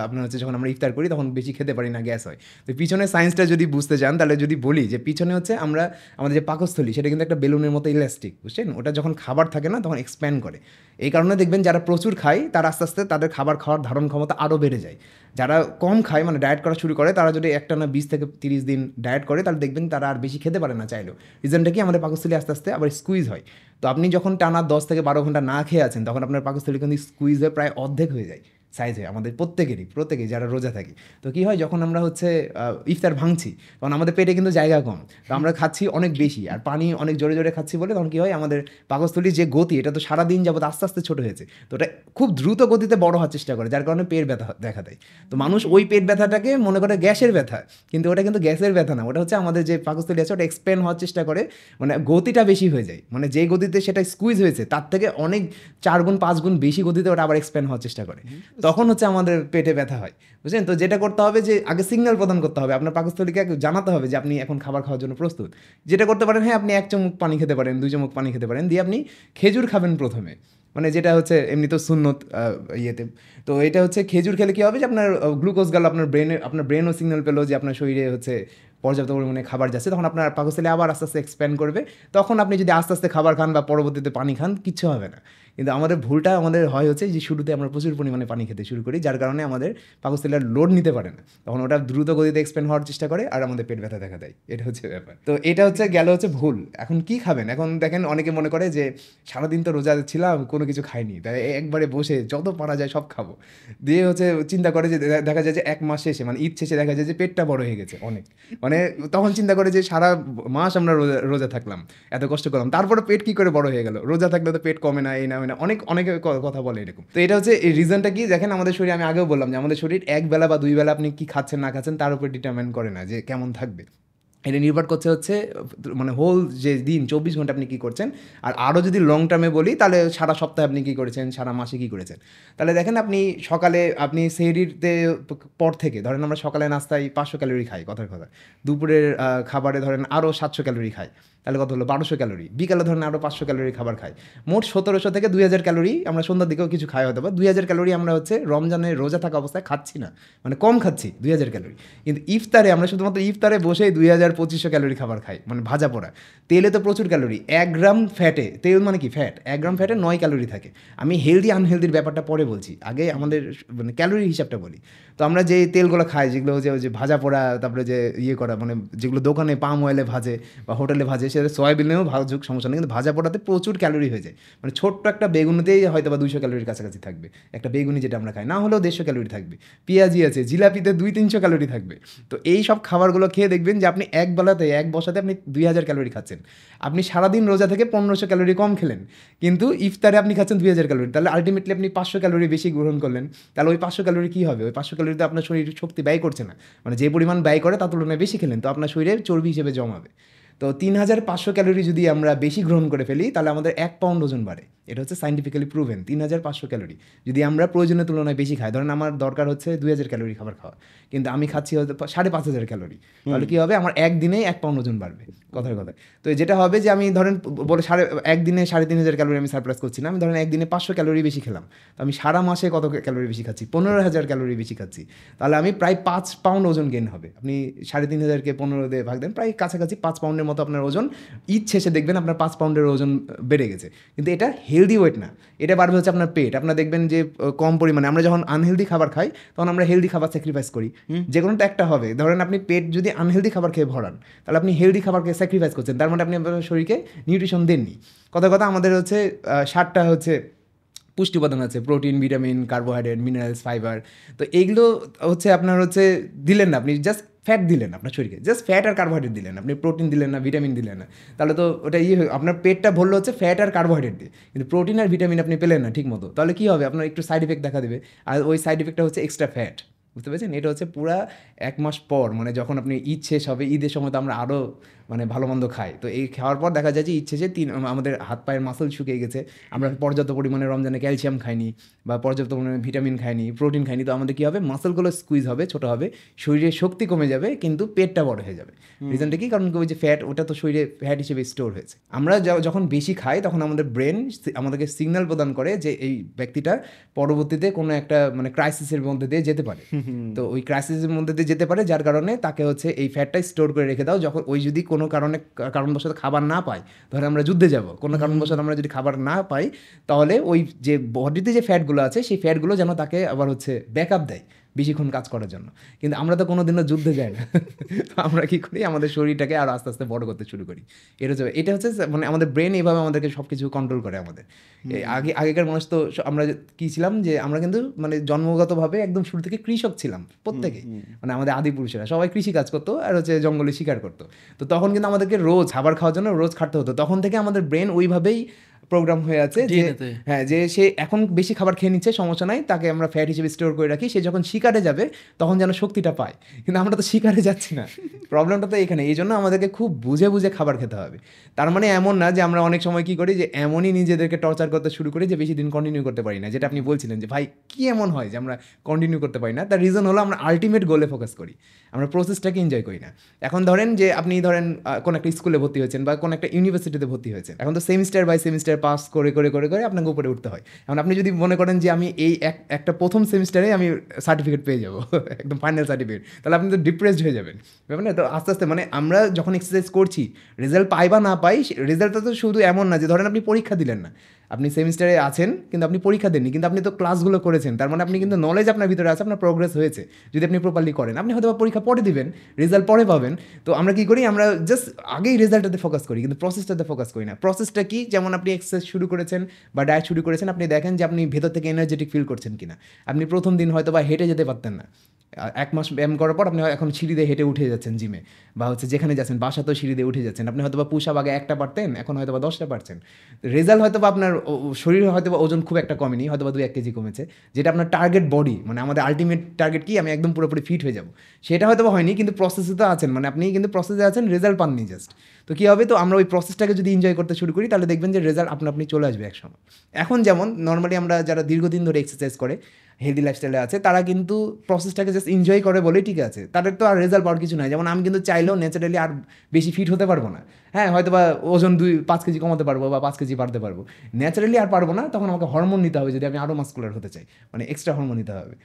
আপনার হচ্ছে যখন আমরা ইফতার করি তখন বেশি খেতে পারি না, গ্যাস হয়। তো পিছনে সায়েন্সটা যদি বুঝতে চান, তাহলে যদি বলি যে পিছনে হচ্ছে আমাদের যে পাকস্থলী, সেটা কিন্তু একটা বেলুনের মতো ইলাস্টিক, বুঝছেন, ওটা যখন খাবার থাকে না তখন এক্সপ্যান্ড করে। এই কারণে দেখবেন যারা প্রচুর খায় তারা আস্তে আস্তে তাদের খাবার খাওয়ার ধারণ ক্ষমতা আরও বেড়ে যায়। যারা কম খায়, মানে ডায়েট করা শুরু করে, তারা যদি একটানা 20 থেকে 30 দিন ডায়েট করে, তাহলে দেখবেন তারা আর বেশি খেতে পারে না চাইলেও। রিজনটা কি, আমাদের পাকস্থলী আস্তে আস্তে আবার স্কুইজ হয়। তো আপনি যখন টানা 10 থেকে 12 ঘন্টা না খেয়ে আছেন, তখন আপনার পাকস্থলী কিন্তু স্কুইজ হয়ে প্রায় অর্ধেক হয়ে যায় সাইজ হয়, আমাদের প্রত্যেকেই যারা রোজা থাকি। তো কী হয়, যখন আমরা হচ্ছে ইফতার ভাঙছি, তখন আমাদের পেটে কিন্তু জায়গা কম, তো আমরা খাচ্ছি অনেক বেশি, আর পানি অনেক জোরে জোরে খাচ্ছি বলে তখন কী হয়, আমাদের পাকস্থলীর যে গতি, এটা তো সারাদিন যাবত আস্তে আস্তে ছোটো হয়েছে, তো ওটা খুব দ্রুত গতিতে বড় হওয়ার চেষ্টা করে, যার কারণে পেট ব্যথা দেখা দেয়। তো মানুষ ওই পেট ব্যথাটাকে মনে করে গ্যাসের ব্যথা, কিন্তু ওটা কিন্তু গ্যাসের ব্যথা না, ওটা হচ্ছে আমাদের যে পাকস্থলী আছে ওটা এক্সপ্যান্ড হওয়ার চেষ্টা করে, মানে গতিটা বেশি হয়ে যায়, মানে যে গতিতে সেটা স্কুইজ হয়েছে তার থেকে অনেক 4 গুণ 5 গুণ বেশি গতিতে ওটা আবার এক্সপ্যান্ড হওয়ার চেষ্টা করে, তখন হচ্ছে আমাদের পেটে ব্যথা হয়, বুঝলেন। তো যেটা করতে হবে যে আগে সিগন্যাল প্রদান করতে হবে, আপনার পাকস্থলীকে জানাতে হবে যে আপনি এখন খাবার খাওয়ার জন্য প্রস্তুত। যেটা করতে পারেন, হ্যাঁ আপনি 1 চামচ পানি খেতে পারেন, 2 চামচ পানি খেতে পারেন, দিয়ে আপনি খেজুর খাবেন প্রথমে, মানে যেটা হচ্ছে এমনি তো সুন্নত ইয়েতে। তো এটা হচ্ছে খেজুর খেলে কী হবে যে আপনার গ্লুকোজ গেল, আপনার ব্রেনও সিগন্যাল পেলো যে আপনার শরীরে হচ্ছে পর্যাপ্ত পরিমাণে খাবার যাচ্ছে, তখন আপনার পাকস্থলী আবার আস্তে আস্তে এক্সপ্যান্ড করবে। তখন আপনি যদি আস্তে আস্তে খাবার খান বা পরবর্তীতে পানি খান, কিচ্ছু হবে না। কিন্তু আমাদের ভুলটা আমাদের হয় হচ্ছে যে শুরুতে আমরা প্রচুর পরিমাণে পানি খেতে শুরু করি, যার কারণে আমাদের পাকস্থলীর লোড নিতে পারে না, তখন ওটা দ্রুত গতিতে এক্সপ্যান্ড হওয়ার চেষ্টা করে আর আমাদের পেট ব্যথা দেখা দেয়। এটা হচ্ছে ব্যাপার। তো এটা হচ্ছে গেল হচ্ছে ভুল। এখন কি খাবেন? এখন দেখেন অনেকে মনে করে যে সারাদিন তো রোজা ছিলাম, কোনো কিছু খাইনি, তাই একবারে বসে যত পারা যায় সব খাবো, দিয়ে হচ্ছে চিন্তা করে যে দেখা যায় যে 1 মাস শেষে মানে ঈদ শেষে দেখা যায় যে পেটটা বড় হয়ে গেছে অনেক, মানে তখন চিন্তা করে যে সারা মাস আমরা রোজা থাকলাম, এত কষ্ট করলাম, তারপরে পেট কি করে বড় হয়ে গেল? রোজা থাকলে তো পেট কমে না, এই না ওই না, অনেকে কথা বলে এরকম। তো এটা হচ্ছে এই রিজনটা কি, দেখেন আমাদের শরীর, আমি আগেও বললাম যে আমাদের শরীর 1 বেলা বা 2 বেলা আপনি কি খাচ্ছেন না খাচ্ছেন তার উপর ডিটারমাইন করে না যে কেমন থাকবে। এটা নির্ভর করছে হচ্ছে মানে হোল যে দিন 24 ঘন্টা আপনি কী করছেন। আর আরও যদি লং টার্মে বলি তাহলে সারা সপ্তাহে আপনি কী করেছেন, সারা মাসে কী করেছেন। তাহলে দেখেন আপনি সকালে আপনি সেহরিতে পর থেকে ধরেন আমরা সকালে নাস্তায় 500 ক্যালোরি খাই, কথার কথা, দুপুরের খাবারে ধরেন আরও 700 ক্যালোরি খাই, তাহলে কত হলো 1200 ক্যালোরি। বিকালে ধরেন আরও 500 ক্যালোরি খাবার খাই, মোট 1700 থেকে 2000 ক্যালোরি। আমরা সন্ধ্যার দিকেও কিছু খাই হয়তো বা 2000 ক্যালোরি আমরা হচ্ছে রমজানের রোজা থাকা অবস্থায় খাচ্ছি না, মানে কম খাচ্ছি 2000 ক্যালোরি। কিন্তু ইফতারে আমরা শুধুমাত্র ইফতারে বসেই 2500 ক্যালোরি খাবার খাই, মানে ভাজা পোড়া। তেলে তো প্রচুর ক্যালোরি, 1 গ্রাম ফ্যাটে, তেল মানে কি ফ্যাট, 1 গ্রাম ফ্যাটে 9 ক্যালোরি থাকে। আমি হেলদি আনহেলদির ব্যাপারটা পরে বলছি, আগে আমাদের মানে ক্যালোরি হিসাবটা বলি। তো আমরা যে তেলগুলো খাই, যেগুলো যে ভাজা পোড়া, তারপরে যে ইয়ে করা, মানে যেগুলো দোকানে পাম অয়েলে ভাজে বা হোটেলে ভাজে, সেটা সয়াবিনেও ভাজুক সমস্যা নেই, কিন্তু ভাজা পোড়াতে প্রচুর ক্যালোরি হয়ে যায়। মানে ছোট্ট একটা বেগুনিতেই হয়তো বা 200 ক্যালোরির কাছাকাছি থাকবে, একটা বেগুনি যেটা আমরা খাই, না হলেও 150 ক্যালোরি থাকবে। পেঁয়াজি আছে, জিলাপিতে 200-300 ক্যালোরি থাকবে। তো এই সব খাবারগুলো খেয়ে দেখবেন যে আপনি এক বেলাতে এক বসাতে আপনি 2000 ক্যালোরি খাচ্ছেন। আপনি সারাদিন রোজা থেকে 1500 ক্যালোরি কম খেলেন, কিন্তু ইফতারে আপনি খাচ্ছেন 2000 ক্যালোরি, তাহলে আলটিমেটলি আপনি 500 ক্যালোরি বেশি গ্রহণ করলেন। তাহলে ওই 500 ক্যালোরি কী হবে? ওই 500 ক্যালোরিতে আপনার শরীর শক্তি ব্যয় করছে না, মানে যে পরিমাণ ব্যয় করে তার তুলনায় বেশি খেলেন, তো আপনার শরীরে চর্বি হিসেবে জমাবে। তো 3500 ক্যালোরি যদি আমরা বেশি গ্রহণ করে ফেলি তাহলে আমাদের 1 পাউন্ড ওজন বাড়ে। এটা হচ্ছে সাইন্টিফিক্যালি প্রুভেন। 3500 ক্যালোরি যদি আমরা প্রয়োজনের তুলনায় বেশি খাই, ধরেন আমার দরকার হচ্ছে 2000 ক্যালোরি খাবার খাওয়া, কিন্তু আমি খাচ্ছি হয়তো 5500 ক্যালোরি, তাহলে কী হবে? আমার একদিনেই 1 পাউন্ড ওজন বাড়বে, কথার কথা। তো যেটা হবে যে আমি ধরেন বলে একদিনে 3500 ক্যালোরি আমি সারপ্লাস করছি না, আমি ধরেন একদিনে 500 ক্যালোরি বেশি খেলাম, তো আমি সারা মাসে কত ক্যালোরি বেশি খাচ্ছি? 15000 ক্যালোরি বেশি খাচ্ছি, তাহলে আমি প্রায় 5 পাউন্ড ওজন গেইন হবে। আপনি 3500কে 15 দিয়ে ভাগ দেন, প্রায় কাছাকাছি 5 পাউন্ডের মতো আপনার ওজন। ঈদ শেষে দেখবেন আপনার 5 পাউন্ডের ওজন বেড়ে গেছে, কিন্তু এটা হেলদি ওয়েট না, এটা বাড়বে হচ্ছে আপনার পেট। আপনার দেখবেন যে কম পরিমাণে আমরা যখন আনহেলদি খাবার খাই তখন আমরা হেলদি খাবার স্যাক্রিফাইস করি, যে কোনো তো একটা হবে। ধরেন আপনি পেট যদি আনহেলদি খাবার খেয়ে ভরান, তাহলে আপনি হেলদি খাবারকে স্যাক্রিফাইস করছেন, তার মানে আপনি আপনার শরীরকে নিউট্রিশন দেননি। কথা আমাদের হচ্ছে 7টা হচ্ছে পুষ্টি উপাদান আছে, protein, vitamin, carbohydrate, minerals, fibre. তো এইগুলো হচ্ছে আপনার হচ্ছে দিলেন না, আপনি জাস্ট ফ্যাট দিলেন আপনার শরীরকে, জাস্ট ফ্যাট আর কার্বোহাইড্রেট দিলেন, আপনি প্রোটিন দিলেন না, ভিটামিন দিলেন না, তাহলে তো ওটা আপনার পেটটা ভরলো হচ্ছে ফ্যাট আর কার্বোহাইড্রেট দিয়ে, কিন্তু প্রোটিন আর ভিটামিন আপনি পেলেন না ঠিক মতো, তাহলে কী হবে? আপনার একটু সাইড ইফেক্ট দেখা দেবে, আর ওই সাইড ইফেক্টটা হচ্ছে এক্সট্রা ফ্যাট। বুঝতে পেরেছেন? এটা হচ্ছে পুরা 1 মাস পর, মানে যখন আপনি ঈদ শেষ হবে, ঈদের সময় তো আমরা আরও মানে ভালো মন্দ খাই, তো এই খাওয়ার পর দেখা যায় যে ঈদ শেষে আমাদের হাত পায়ের মাসল শুকিয়ে গেছে, আমরা পর্যাপ্ত পরিমাণে রমজানে ক্যালসিয়াম খাইনি বা পর্যাপ্ত পরিমাণে ভিটামিন খাইনি, প্রোটিন খাইনি, তো আমাদের কী হবে? মাসলগুলো স্কুইজ হবে, ছোটো হবে, শরীরের শক্তি কমে যাবে, কিন্তু পেটটা বড় হয়ে যাবে। রিজনটা কি? কারণ ওই যে ফ্যাট, ওটা তো শরীরে ফ্যাট হিসেবে স্টোর হয়েছে। আমরা যখন বেশি খাই তখন আমাদের ব্রেন আমাদেরকে সিগন্যাল প্রদান করে যে এই ব্যক্তিটা পরবর্তীতে কোনো একটা মানে ক্রাইসিসের মধ্যে দিয়ে যেতে পারে। তো ওই ক্রাইসিসের মধ্যে দিয়ে যেতে পারে, যার কারণে তাকে হচ্ছে এই ফ্যাটটা স্টোর করে রেখে দাও, যখন ওই যদি কোনো কারণবশত খাবার না পাই, ধরে আমরা যুদ্ধে যাব, কোনো কারণবশত আমরা যদি খাবার না পাই, তাহলে ওই যে বডিতে যে ফ্যাটগুলো আছে সেই ফ্যাটগুলো যেন তাকে আবার হচ্ছে ব্যাকআপ দেয় বেশিক্ষণ কাজ করার জন্য। কিন্তু আমরা তো কোনো দিনও যুদ্ধে যাই না, তো আমরা কী করি? আমাদের শরীরটাকে আরও আস্তে আস্তে বড় করতে শুরু করি। এটা হচ্ছে মানে আমাদের ব্রেন এইভাবে আমাদেরকে সব কিছু কন্ট্রোল করে আমাদের। আগেকার মানুষ তো আমরা কী ছিলাম যে আমরা কিন্তু মানে জন্মগতভাবে একদম শুরু থেকে কৃষক ছিলাম প্রত্যেকে, মানে আমাদের আদি পুরুষেরা সবাই কৃষি কাজ করতো আর হচ্ছে জঙ্গলে শিকার করতো। তো তখন কিন্তু আমাদেরকে রোজ খাবার খাওয়ার জন্য রোজ খাটতে হতো, তখন থেকে আমাদের ব্রেন ওইভাবেই প্রোগ্রাম হয়ে আছে যে হ্যাঁ, যে সে এখন বেশি খাবার খেয়ে নিচ্ছে, সমস্যা নাই, তাকে আমরা ফ্যাট হিসেবে স্টোর করে রাখি, সে যখন শিকারে যাবে তখন যেন শক্তিটা পায়। কিন্তু আমরা তো শিকারে যাচ্ছি না, প্রবলেমটা তো এখানে। এই জন্য আমাদেরকে খুব বুঝে বুঝে খাবার খেতে হবে। তার মানে এমন না যে আমরা অনেক সময় কী করি যে এমনই নিজেদেরকে টর্চার করতে শুরু করি যে বেশি দিন কন্টিনিউ করতে পারি না, যেটা আপনি বলছিলেন যে ভাই কী এমন হয় যে আমরা কন্টিনিউ করতে পারি না। তার রিজন হলো আমরা আলটিমেট গোলে ফোকাস করি, আমরা প্রসেসটাকে এনজয় করি না। এখন ধরেন যে আপনি ধরেন কোনো একটা স্কুলে ভর্তি হয়েছেন বা কোনো একটা ইউনিভার্সিটিতে ভর্তি হয়েছেন, এখন তো সেমিস্টার বাই সেমিস্টার পাস করে করে করে করে আপনাকে উপরে উঠতে হয়। এখন আপনি যদি মনে করেন যে আমি এই একটা প্রথম সেমিস্টারে আমি সার্টিফিকেট পেয়ে যাবো একদম ফাইনাল সার্টিফিকেট, তাহলে আপনি তো ডিপ্রেসড হয়ে যাবেন, ব্যাপার না? তো আস্তে আস্তে মানে আমরা যখন এক্সারসাইজ করছি, রেজাল্ট পাই বা না পাই, রেজাল্টটা তো শুধু এমন না যে ধরেন আপনি পরীক্ষা দিলেন না, আপনি সেমিস্টারে আছেন কিন্তু আপনি পরীক্ষা দেননি, কিন্তু আপনি তো ক্লাসগুলো করেছেন, তার মানে আপনি কিন্তু নলেজ আপনার ভিতরে আছে, আপনার প্রোগ্রেস হয়েছে যদি আপনি প্রপারলি করেন। আপনি হয়তো পরীক্ষা পরে দিবেন, রেজাল্ট পরে পাবেন। তো আমরা কি করি, আমরা জাস্ট আগেই রেজাল্টটাতে ফোকাস করি কিন্তু প্রসেসটাতে ফোকাস করি না। প্রসেসটা কি, যেমন আপনি এক্সারসাইজ শুরু করেছেন বা ডায়েট শুরু করেছেন, আপনি দেখেন যে আপনি ভেতর থেকে এনার্জেটিক ফিল করছেন কিনা। আপনি প্রথম দিন হয়তো বা হেঁটে যেতে পারতেন না, 1 মাস ব্যায়াম করার পর আপনি এখন সিঁড়ি দিয়ে হেঁটে উঠে যাচ্ছেন জিমে, বা হচ্ছে যেখানে যাচ্ছেন বাসাতেও সিঁড়ি দিয়ে উঠে যাচ্ছেন। আপনি হয়তো বা পুশ আপ আগে 1টা পারতেন, এখন হয়তো বা 10টা পারছেন। রেজাল্ট হয়তো বা আপনার শরীরে হয়তো বা ওজন খুব একটা কমেনি, হয়তো বা 2-1 কেজি কমেছে, যেটা আপনার টার্গেট বডি, মানে আমাদের আলটিমেট টার্গেট কি, আমি একদম পুরোপুরি ফিট হয়ে যাব, সেটা হয়তো বা হয়নি, কিন্তু প্রসেসে তো আছেন, মানে আপনি কিন্তু প্রসেসে আছেন, রেজাল্ট পাননি জাস্ট। তো কী হবে, তো আমরা ওই প্রসেসটাকে যদি এনজয় করতে শুরু করি তাহলে দেখবেন যে রেজাল্ট আপনি চলে আসবে একসময়। এখন যেমন নর্মালি আমরা যারা দীর্ঘদিন ধরে এক্সারসাইজ করে হেলদি লাইফস্টাইলে আছে, তারা কিন্তু প্রসেসটাকে জাস্ট এনজয় করে বলেই ঠিক আছে, তাদের তো আর রেজাল্ট পাওয়ার কিছু নাই। যেমন আমি কিন্তু চাইলেও ন্যাচারালি আর বেশি ফিট হতে পারবো না, হ্যাঁ হয়তো বা ওজন 5 কেজি কমাতে পারবো বা 5 কেজি বাড়তে পারবো, ন্যাচারালি আর পারবো না, তখন আমাকে হরমোন নিতে হবে যদি আমি আরও মাস্কুলার হতে চাই, মানে এক্সট্রা হরমোন নিতে হবে।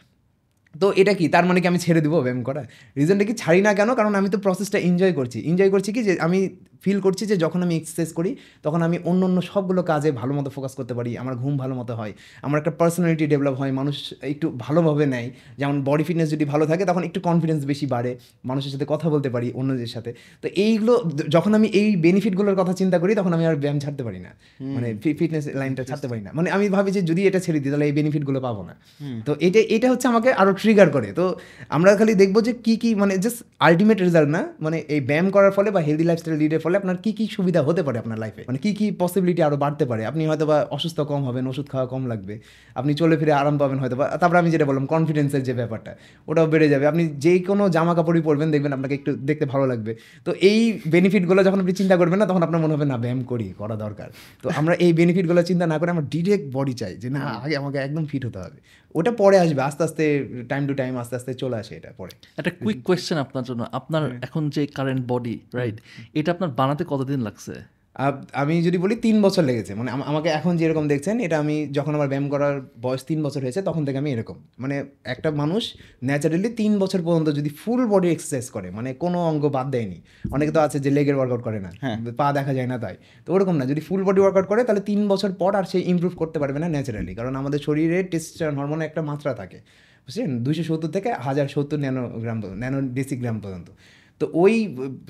তো এটা কি, তার মানে কি আমি ছেড়ে দেবো ব্যায়াম করা? রিজনটা কি, ছাড়ি না কেন, কারণ আমি তো প্রসেসটা এনজয় করছি কি, যে আমি ফিল করছি যে যখন আমি এক্সারসাইজ করি তখন আমি অন্য সবগুলো কাজে ভালো মতো ফোকাস করতে পারি, আমার ঘুম ভালো মতো হয়, আমার একটা পার্সোনালিটি ডেভেলপ হয়, মানুষ একটু ভালোভাবে নেয়। যেমন বডি ফিটনেস যদি ভালো থাকে তখন একটু কনফিডেন্স বেশি বাড়ে, মানুষের সাথে কথা বলতে পারি অন্যদের সাথে। তো এইগুলো যখন আমি এই বেনিফিটগুলোর কথা চিন্তা করি তখন আমি আর ব্যায়াম ছাড়তে পারি না, মানে ফিটনেস লাইনটা ছাড়তে পারি না। মানে আমি ভাবি যে যদি এটা ছেড়ে দিই তাহলে এই বেনিফিটগুলো পাবো না। তো এটা হচ্ছে আমাকে আরও ট্রিগার করে। তো আমরা খালি দেখবো যে কী মানে জাস্ট আলটিমেট রেজাল্ট না, মানে এই ব্যায়াম করার ফলে বা হেলদি লাইফস্টাইল লিডের ফলে আপনার কী সুবিধা হতে পারে আপনার লাইফে, মানে কী পসিবিলিটি আরও বাড়তে পারে। আপনি হয়তো বা অসুস্থ কম হবেন, ওষুধ খাওয়া কম লাগবে, আপনি চলে ফিরে আরাম পাবেন হয়তো বা। তারপর আমি যেটা বললাম কনফিডেন্সের যে ব্যাপারটা, ওটাও বেড়ে যাবে। আপনি যে কোনো জামা কাপড়ই পরবেন দেখবেন আপনাকে একটু দেখতে ভালো লাগবে। তো এই বেনিফিটগুলো যখন আপনি চিন্তা করবেন না, তখন আপনার মনে হবে না ব্যায়াম করা দরকার। তো আমরা এই বেনিফিটগুলো চিন্তা না করে আমরা ডিরেক্ট বডি চাই যে না আগে আমাকে একদম ফিট হতে হবে, ওটা পরে আসবে আস্তে আস্তে, টাইম টু টাইম আস্তে আস্তে চলে আসে এটা পরে। একটা কুইক কোয়েশ্চেন আপনার জন্য, আপনার এখন যে কারেন্ট বডি রাইট, এটা আপনার বানাতে কতদিন লাগছে? আমি যদি বলি 3 বছর লেগেছে, মানে আমাকে এখন যেরকম দেখছেন, এটা আমি যখন আমার ব্যায়াম করার বয়স 3 বছর হয়েছে তখন থেকে আমি এরকম, মানে একটা মানুষ ন্যাচারালি 3 বছর পর্যন্ত যদি ফুল বডি এক্সারসাইজ করে, মানে কোনো অঙ্গ বাদ দেয়নি, অনেকে তো আছে যে লেগের ওয়ার্কআউট করে না, পা দেখা যায় না তাই, তো ওরকম না, যদি ফুল বডি ওয়ার্কআউট করে তাহলে 3 বছর পর আর সে ইমপ্রুভ করতে পারবে না ন্যাচারালি, কারণ আমাদের শরীরে টেস্টোস্টেরন হরমোনের একটা মাত্রা থাকে, বুঝছেন, 270 থেকে 1070 ন্যানো ডেসিগ্রাম পর্যন্ত। তো ওই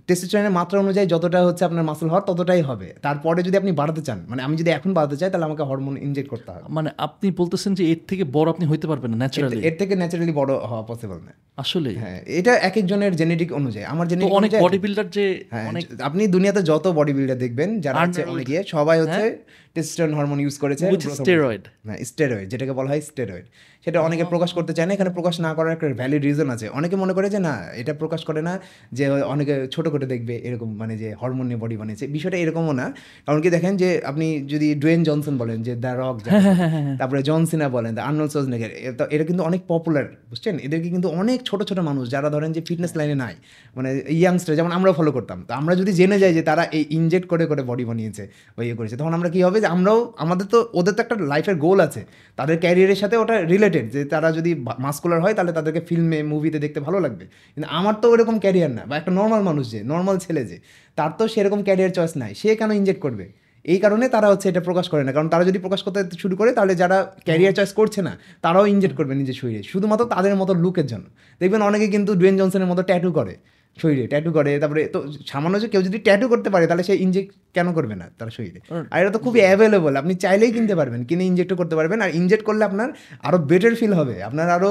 টেস্টোস্টেরনের মাত্রা অনুযায়ী যতটা হচ্ছে আপনার মাসল হওয়ার ততটাই হবে। তারপরে যদি আপনি বাড়াতে চান, মানে আমি যদি এখন বাড়াতে চাই তাহলে আমাকে হরমোন ইনজেক্ট করতে হবে। মানে আপনি বলতেছেন যে এর থেকে বড় আপনি হইতে পারবেন না ন্যাচারালি? এর থেকে ন্যাচারালি বড় হওয়া পসিবল না আসলে। হ্যাঁ, এটা এক একজনের জেনেটিক অনুযায়ী। আমার জেনেটিক অনেক বডি বিল্ডার যে অনেক, আপনি দুনিয়াতে যত বডি বিল্ডার দেখবেন যারা হচ্ছে অনেকে সবাই হচ্ছে টেস্টোস্টেরন হরমোন ইউজ করেছে, স্টেরয়েড, হ্যাঁ স্টেরয়েড যেটাকে বলা হয় স্টেরয়েড। সেটা অনেকে প্রকাশ করতে চায় না, এখানে প্রকাশ না করার একটা ভ্যালিড রিজন আছে। অনেকে মনে করে যে না এটা প্রকাশ করে না, যে অনেকে ছোট করে দেখবে এরকম, মানে যে হরমোন নিয়ে বডি বানিয়েছে, বিষয়টা এরকমও না। কারণ কি দেখেন যে আপনি যদি ডুয়েন জনসন বলেন, যে দ্য রক, তারপরে জন সিনা বলেন, দ্য আর্নল্ড শোয়ার্জনেগার, এটা কিন্তু অনেক পপুলার, বুঝছেন, এদেরকে কিন্তু অনেক ছোট ছোট মানুষ যারা ধরেন যে ফিটনেস লাইনে নাই, মানে ইয়াংস্টার যেমন আমরাও ফলো করতাম, তো আমরা যদি জেনে যাই যে তারা এই ইনজেক্ট করে করে বডি বানিয়েছে বা ইয়ে করেছে, তখন আমরা কী হবে যে আমরাও, আমাদের তো ওদের তো একটা লাইফের গোল আছে, তাদের ক্যারিয়ারের সাথে ওটা রিলেটেড, যে তারা যদি মাস্কুলার হয় তাহলে তাদেরকে ফিল্মে মুভিতে দেখতে ভালো লাগবে। কিন্তু আমার তো ওরকম ক্যারিয়ার না, বা একটা নর্মাল মানুষ, যে নর্মাল ছেলে, যে তার তো সেরকম ক্যারিয়ার চয়েস নাই, সে কেন ইনজেক্ট করবে? এই কারণে তারা হচ্ছে এটা প্রকাশ করে না, কারণ তারা যদি প্রকাশ করতে শুরু করে তাহলে যারা ক্যারিয়ার চয়েস করছে না তারাও ইনজেক্ট করবে নিজের শরীরে, শুধুমাত্র তাদের মতো লুকের জন্য। দেখবেন অনেকে কিন্তু ডুয়েন জনসনের মতো ট্যাটু করে, শরীরে ট্যাটু করে, তারপরে তো সামান্য যে কেউ যদি ট্যাটু করতে পারে তাহলে সে ইনজেক্ট কেন করবে না তার শরীরে? আর এটা তো খুবই অ্যাভেলেবল, আপনি চাইলেই কিনতে পারবেন, কিনে ইনজেক্টও করতে পারবেন। আর ইনজেক্ট করলে আপনার আরও বেটার ফিল হবে, আপনার আরও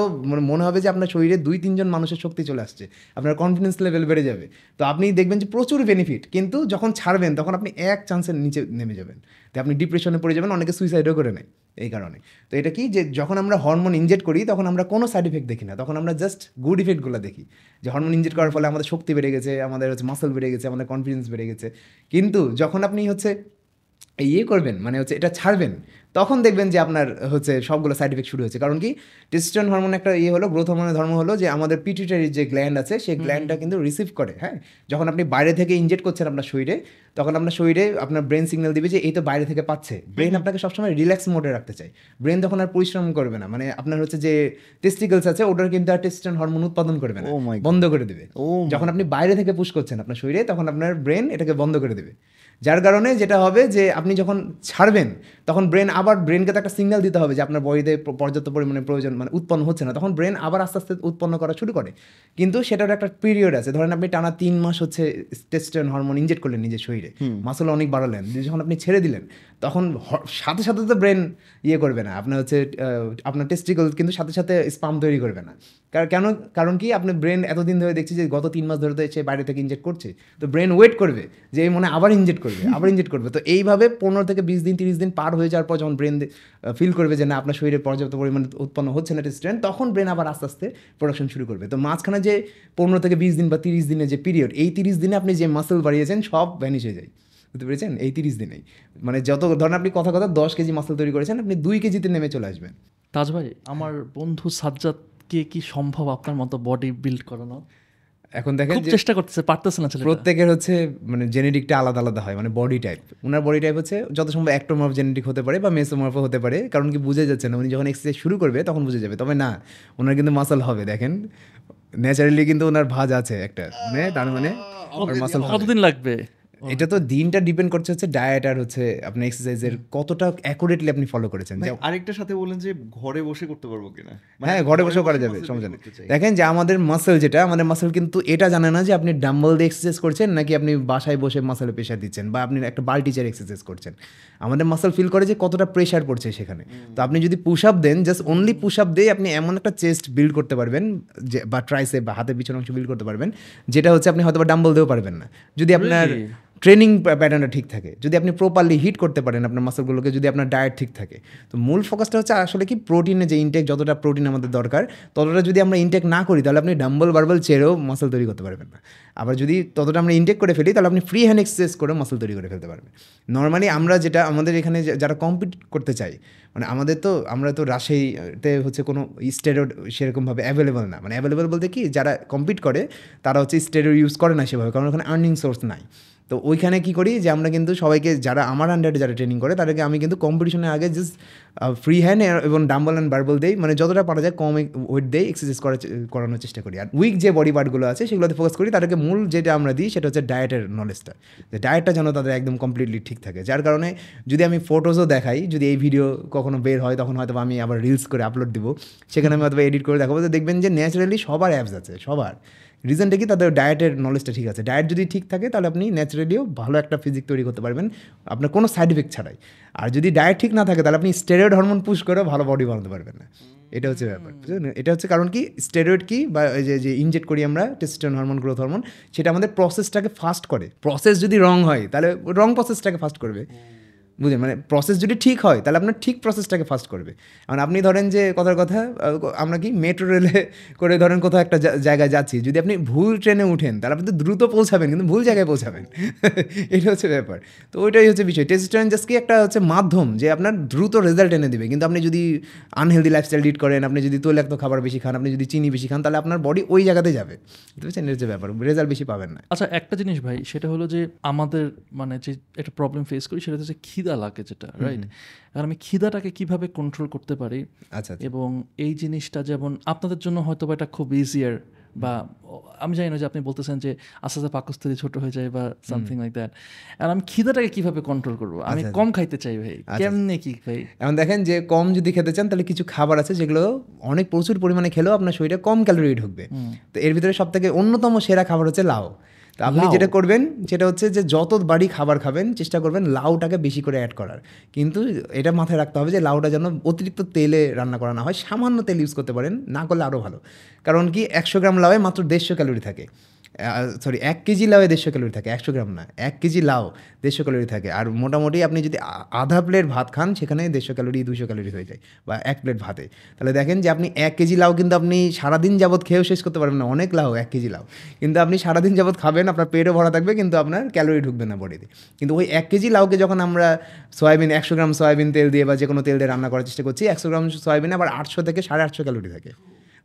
মনে হবে যে আপনার শরীরে 2-3 জন মানুষের শক্তি চলে আসছে, আপনার কনফিডেন্স লেভেল বেড়ে যাবে। তো আপনি দেখবেন যে প্রচুর বেনিফিট, কিন্তু যখন ছাড়বেন তখন আপনি এক চান্সের নিচে নেমে যাবেন, তো আপনি ডিপ্রেশনে পড়ে যাবেন, অনেকে সুইসাইডও করে নেয় এই কারণে। তো এটা কি, যে যখন আমরা হরমোন ইনজেক্ট করি তখন আমরা কোনো সাইড ইফেক্ট দেখি না, তখন আমরা জাস্ট গুড ইফেক্টগুলো দেখি, যে হরমোন ইনজেক্ট করার ফলে আমাদের শক্তি বেড়ে গেছে, আমাদের হচ্ছে মাসল বেড়ে গেছে, আমাদের কনফিডেন্স বেড়ে গেছে। কিন্তু যখন আপনি হচ্ছে ইয়ে করবেন, মানে হচ্ছে এটা ছাড়বেন, তখন দেখবেন যে আপনার হচ্ছে সবগুলো সাইড ইফেক্ট শুরু হয়েছে। কারণ কি, টেস্টোস্টেরন হরমোন একটা ইয়ে হলো, গ্রোথ হরমোনের ধর্ম হলো যে আমাদের পিটুইটারি যে গ্ল্যান্ড আছে সেই গ্ল্যান্ডটা কিন্তু রিসিভ করে, হ্যাঁ, যখন আপনি বাইরে থেকে ইনজেক্ট করছেন আপনার শরীরে, তখন আপনার শরীরে আপনার ব্রেন সিগন্যাল দিবে যে এই তো বাইরে থেকে পাচ্ছে। ব্রেন আপনাকে সবসময় রিল্যাক্স মোডে রাখতে চায়, ব্রেন তখন আর পরিশ্রম করবে না, মানে আপনার হচ্ছে যে টেস্টিকলস আছে ওটার কিন্তু আর টেস্টোস্টেরন হরমোন উৎপাদন করবে না, বন্ধ করে দেবে। যখন আপনি বাইরে থেকে পুশ করছেন আপনার শরীরে, তখন আপনার ব্রেন এটাকে বন্ধ করে দেবে, যার কারণে যেটা হবে যে আপনি যখন ছাড়বেন তখন ব্রেনকে তো একটা সিগন্যাল দিতে হবে যে আপনার বডিতে পর্যাপ্ত পরিমাণে প্রয়োজন মানে উৎপন্ন হচ্ছে না, তখন ব্রেন আবার আস্তে আস্তে উৎপন্ন করা শুরু করে। কিন্তু সেটার একটা পিরিয়ড আছে, ধরেন আপনি টানা 3 মাস হচ্ছে টেস্টোস্টেরন হরমোন ইনজেক্ট করলেন নিজের শরীরে, মাসল অনেক বাড়ালেন, যখন আপনি ছেড়ে দিলেন তখন সাথে সাথে তো ব্রেন করবে না, আপনার হচ্ছে আপনার টেস্টিকল কিন্তু সাথে সাথে স্পাম তৈরি করবে না। কারণ কি আপনি ব্রেন এতদিন ধরে দেখছি যে গত 3 মাস ধরে তো সে বাইরে থেকে ইনজেক্ট করছে, তো ব্রেন ওয়েট করবে যে এই মনে আবার ইনজেক্ট করবে। তো এইভাবে 15 থেকে 20 দিন 30 দিন পার হয়ে যাওয়ার পর যখন ব্রেন ফিল করবে যে না আপনার শরীরে পর্যাপ্ত পরিমাণে উৎপন্ন হচ্ছে না টেস্টোস্টেরন, তখন ব্রেন আবার আস্তে আস্তে প্রোডাকশন শুরু করবে। তো মাঝখানে যে 15 থেকে 20 দিন বা 30 দিনের যে পিরিয়ড, এই 30 দিনে আপনি যে মাসল বাড়িয়েছেন সব ভ্যানিশ হয়ে যায়, বুঝতে পেরেছেন? এই 30 দিনেই মানে যত ধরেন আপনি কথা 10 কেজি মাসল তৈরি করেছেন, আপনি 2 কেজিতে নেমে চলে আসবেন। তাজ ভাই, আমার বন্ধু সাজ্জাদকে কি সম্ভব আপনার মতো বডি বিল্ড করানো? এখন দেখেন খুব চেষ্টা পারতেছে না ছেলেটা। প্রত্যেকের হচ্ছে মানে জেনেটিকটা আলাদা আলাদা হয়, মানে বডি টাইপ, ওনার বডি টাইপ হচ্ছে যত সম্ভব অ্যাক্টোমর্ফ জেনেটিক হতে পারে বা মেসোমর্ফ হতে পারে, কারণ কি বুঝে যাচ্ছে না, উনি যখন এক্সারসাইজ শুরু করবে তখন বুঝে যাবে। তবে না, ওনার কিন্তু মাসল হবে, দেখেন ন্যাচারালি কিন্তু ওনার ভাঁজ আছে একটা, মানে তার মানে মাসল কতদিন লাগবে? এটা তো দিনটা ডিপেন্ড করছে হচ্ছে ডায়েট আর হচ্ছে আপনার এক্সারসাইজের কতটা অ্যাকুরেটলি আপনি ফলো করেছেন। আরেকটার সাথে বলেন যে ঘরে বসে করতে পারবো কিনা? হ্যাঁ, ঘরে বসেও করা যাবে, সমস্যা নেই। দেখেন যে আমাদের মাসল কিন্তু এটা জানে না যে আপনি ডাম্বল দিয়ে এক্সারসাইজ করছেন নাকি আপনি বাসায় বসে মাসলে প্রেশার দিচ্ছেন বা আপনি একটা বাল্টি চেয়ার এক্সারসাইজ করছেন। আমাদের মাসল ফিল করে যে কতটা প্রেশার পড়ছে সেখানে। তো আপনি যদি পুশ আপ দেন, জাস্ট অনলি পুশ আপ দিয়ে আপনি এমন একটা চেস্ট বিল্ড করতে পারবেন যে বা ট্রাইসেপ বা হাতের পিছনের অংশ বিল্ড করতে পারবেন, যেটা হচ্ছে আপনি হয়তো বা ডাম্বল দিয়েও পারবেন না যদি আপনার ট্রেনিং প্যাটার্নটা ঠিক থাকে, যদি আপনি প্রপারলি হিট করতে পারেন আপনার মাসলগুলোকে, যদি আপনার ডায়েট ঠিক থাকে। তো মূল ফোকাসটা হচ্ছে আসলে কি প্রোটিনের যে ইনটেক, যতটা প্রোটিন আমাদের দরকার ততটা যদি আমরা ইনটেক না করি তাহলে আপনি ডাম্বল বারবল চেয়েও মাসল তৈরি করতে পারবেন না। আবার যদি ততটা আমরা ইনটেক করে ফেলি তাহলে আপনি ফ্রি হ্যান্ড এক্সারসাইজ করে মাসল তৈরি করে ফেলতে পারবেন। নর্মালি আমরা যেটা আমাদের এখানে যারা কম্পিট করতে চাই, মানে আমরা তো রাজশাহীতে হচ্ছে কোনো স্টেরয়েড সেরকমভাবে অ্যাভেলেবল না, মানে অ্যাভেলেবল বলতে কি যারা কম্পিট করে তারা হচ্ছে স্টেরয়েড ইউজ করে না সেভাবে, কারণ ওখানে আর্নিং সোর্স নাই। তো ওইখানে কী করি যে আমরা কিন্তু সবাইকে যারা আমার আন্ডারে যারা ট্রেনিং করে তাদেরকে আমি কিন্তু কম্পিটিশনের আগে জাস্ট ফ্রি হ্যান্ড এবং ডাম্বল অ্যান্ড বারবল দেই, মানে যতটা পারা যায় কম ওয়েট দেই এক্সারসাইজ করানোর চেষ্টা করি। আর উইক যে বডি পার্টগুলো আছে সেগুলোতে ফোকাস করি। তাদেরকে মূল যেটা আমরা দিই সেটা হচ্ছে ডায়েটের নলেজটা, যে ডায়েটটা যেন তাদের একদম কমপ্লিটলি ঠিক থাকে। যার কারণে যদি আমি ফটোজও দেখাই, যদি এই ভিডিও কখনো বের হয় তখন হয়তো আমি আবার রিলস করে আপলোড দিব, সেখানে আমি হয়তো এডিট করে দেখাবো, তো দেখবেন যে ন্যাচারালি সবার অ্যাপস আছে সবার। রিজনটা কি? তাদের ডায়েটের নলেজটা ঠিক আছে। ডায়েট যদি ঠিক থাকে তাহলে আপনি ন্যাচারালিও ভালো একটা ফিজিক তৈরি করতে পারবেন আপনার কোনো সাইড ইফেক্ট ছাড়াই। আর যদি ডায়েট ঠিক না থাকে তাহলে আপনি স্টেরয়েড হরমোন পুশ করেও ভালো বডি বানাতে পারবেন না। এটা হচ্ছে ব্যাপার, বুঝলেন? এটা হচ্ছে কারণ কি, স্টেরয়েড কি বা যে ইনজেক্ট করি আমরা টেস্টোস্টেরন হরমোন, গ্রোথ হরমোন, সেটা আমাদের প্রসেসটাকে ফাস্ট করে। প্রসেস যদি রং হয় তাহলে রং প্রসেসটাকে ফাস্ট করবে, বুঝলেন? মানে প্রসেস যদি ঠিক হয় তাহলে আপনার ঠিক প্রসেসটাকে ফাস্ট করবে। কারণ আপনি ধরেন যে কথার কথা আমরা কি মেট্রো রেলে করে ধরেন কোথাও একটা জায়গায় যাচ্ছি, যদি আপনি ভুল ট্রেনে উঠেন তাহলে আপনি তো দ্রুত পৌঁছাবেন কিন্তু ভুল জায়গায় পৌঁছাবেন। এটা হচ্ছে ব্যাপার। তো ওইটাই হচ্ছে বিষয়। টেস্টোস্টেরন জাস্ট কি একটা হচ্ছে মাধ্যম যে আপনার দ্রুত রেজাল্ট এনে দেবে, কিন্তু আপনি যদি আনহেলদি লাইফস্টাইল লিড করেন, আপনি যদি তৈলাক্ত খাবার বেশি খান, আপনি যদি চিনি বেশি খান, তাহলে আপনার বডি ওই জায়গাতে যাবে, বুঝতে পারছেন? এটা হচ্ছে ব্যাপার, রেজাল্ট বেশি পাবেন না। আচ্ছা, একটা জিনিস ভাই, সেটা হলো যে আমাদের মানে যে একটা প্রবলেম ফেস করি সেটা হচ্ছে খিদা লাগে, যেটা রাইট। আর আমি খিদাটাকে কিভাবে কন্ট্রোল করতে পারি, আচ্ছা, এবং এই জিনিসটা যেমন আপনাদের জন্য হয়তো বা এটা খুব ইজিয়ার, বা আমি জানি না যে আপনি বলতেছেন যে আস্তে আস্তে পাকস্থলী ছোট হয়ে যায় বা সামথিং লাইক দ্যাট, আর আমি খিদাটাকে কিভাবে কন্ট্রোল করবো? আমি কম খাইতে চাই ভাই, কেমনে কি ভাই? এখন দেখেন যে কম যদি খেতে চান তাহলে কিছু খাবার আছে যেগুলো অনেক প্রচুর পরিমাণে খেলেও আপনার শরীরে কম ক্যালোরি ঢুকবে। তো এর ভিতরে সব থেকে অন্যতম সেরা খাবার হচ্ছে লাউ। তো আপনি যেটা করবেন সেটা হচ্ছে যে যত বাড়ি খাবার খাবেন চেষ্টা করবেন লাউটাকে বেশি করে অ্যাড করার, কিন্তু এটা মাথায় রাখতে হবে যে লাউটা যেন অতিরিক্ত তেলে রান্না করা না হয়। সামান্য তেল ইউজ করতে পারেন, না করলে আরও ভালো। কারণ কি 100 গ্রাম লাউয়ে মাত্র 150 ক্যালোরি থাকে, 1 কেজি লাউয়ে 150 ক্যালোরি থাকে, 100 গ্রাম না, 1 কেজি লাউ 150 ক্যালোরি থাকে। আর মোটামুটি আপনি যদি আধা প্লেট ভাত খান সেখানে 150 ক্যালোরি 200 ক্যালোরি হয়ে যায়, বা 1 প্লেট ভাতে। তাহলে দেখেন যে আপনি 1 কেজি লাউ কিন্তু আপনি সারাদিন যাবৎ খেয়েও শেষ করতে পারবেন না, অনেক লাউ 1 কেজি লাউ, কিন্তু আপনি সারাদিন যাবৎ খাবেন, আপনার পেটও ভরা থাকবে কিন্তু আপনার ক্যালোরি ঢুকবে না বডিতে। কিন্তু ওই 1 কেজি লাউকে যখন আমরা সয়াবিন 100 গ্রাম সয়াবিন তেল দিয়ে বা যে কোনো তেল দিয়ে রান্না করার চেষ্টা করছি, 100 গ্রাম সয়াবিনে আবার 800 থেকে 850 ক্যালোরি থাকে।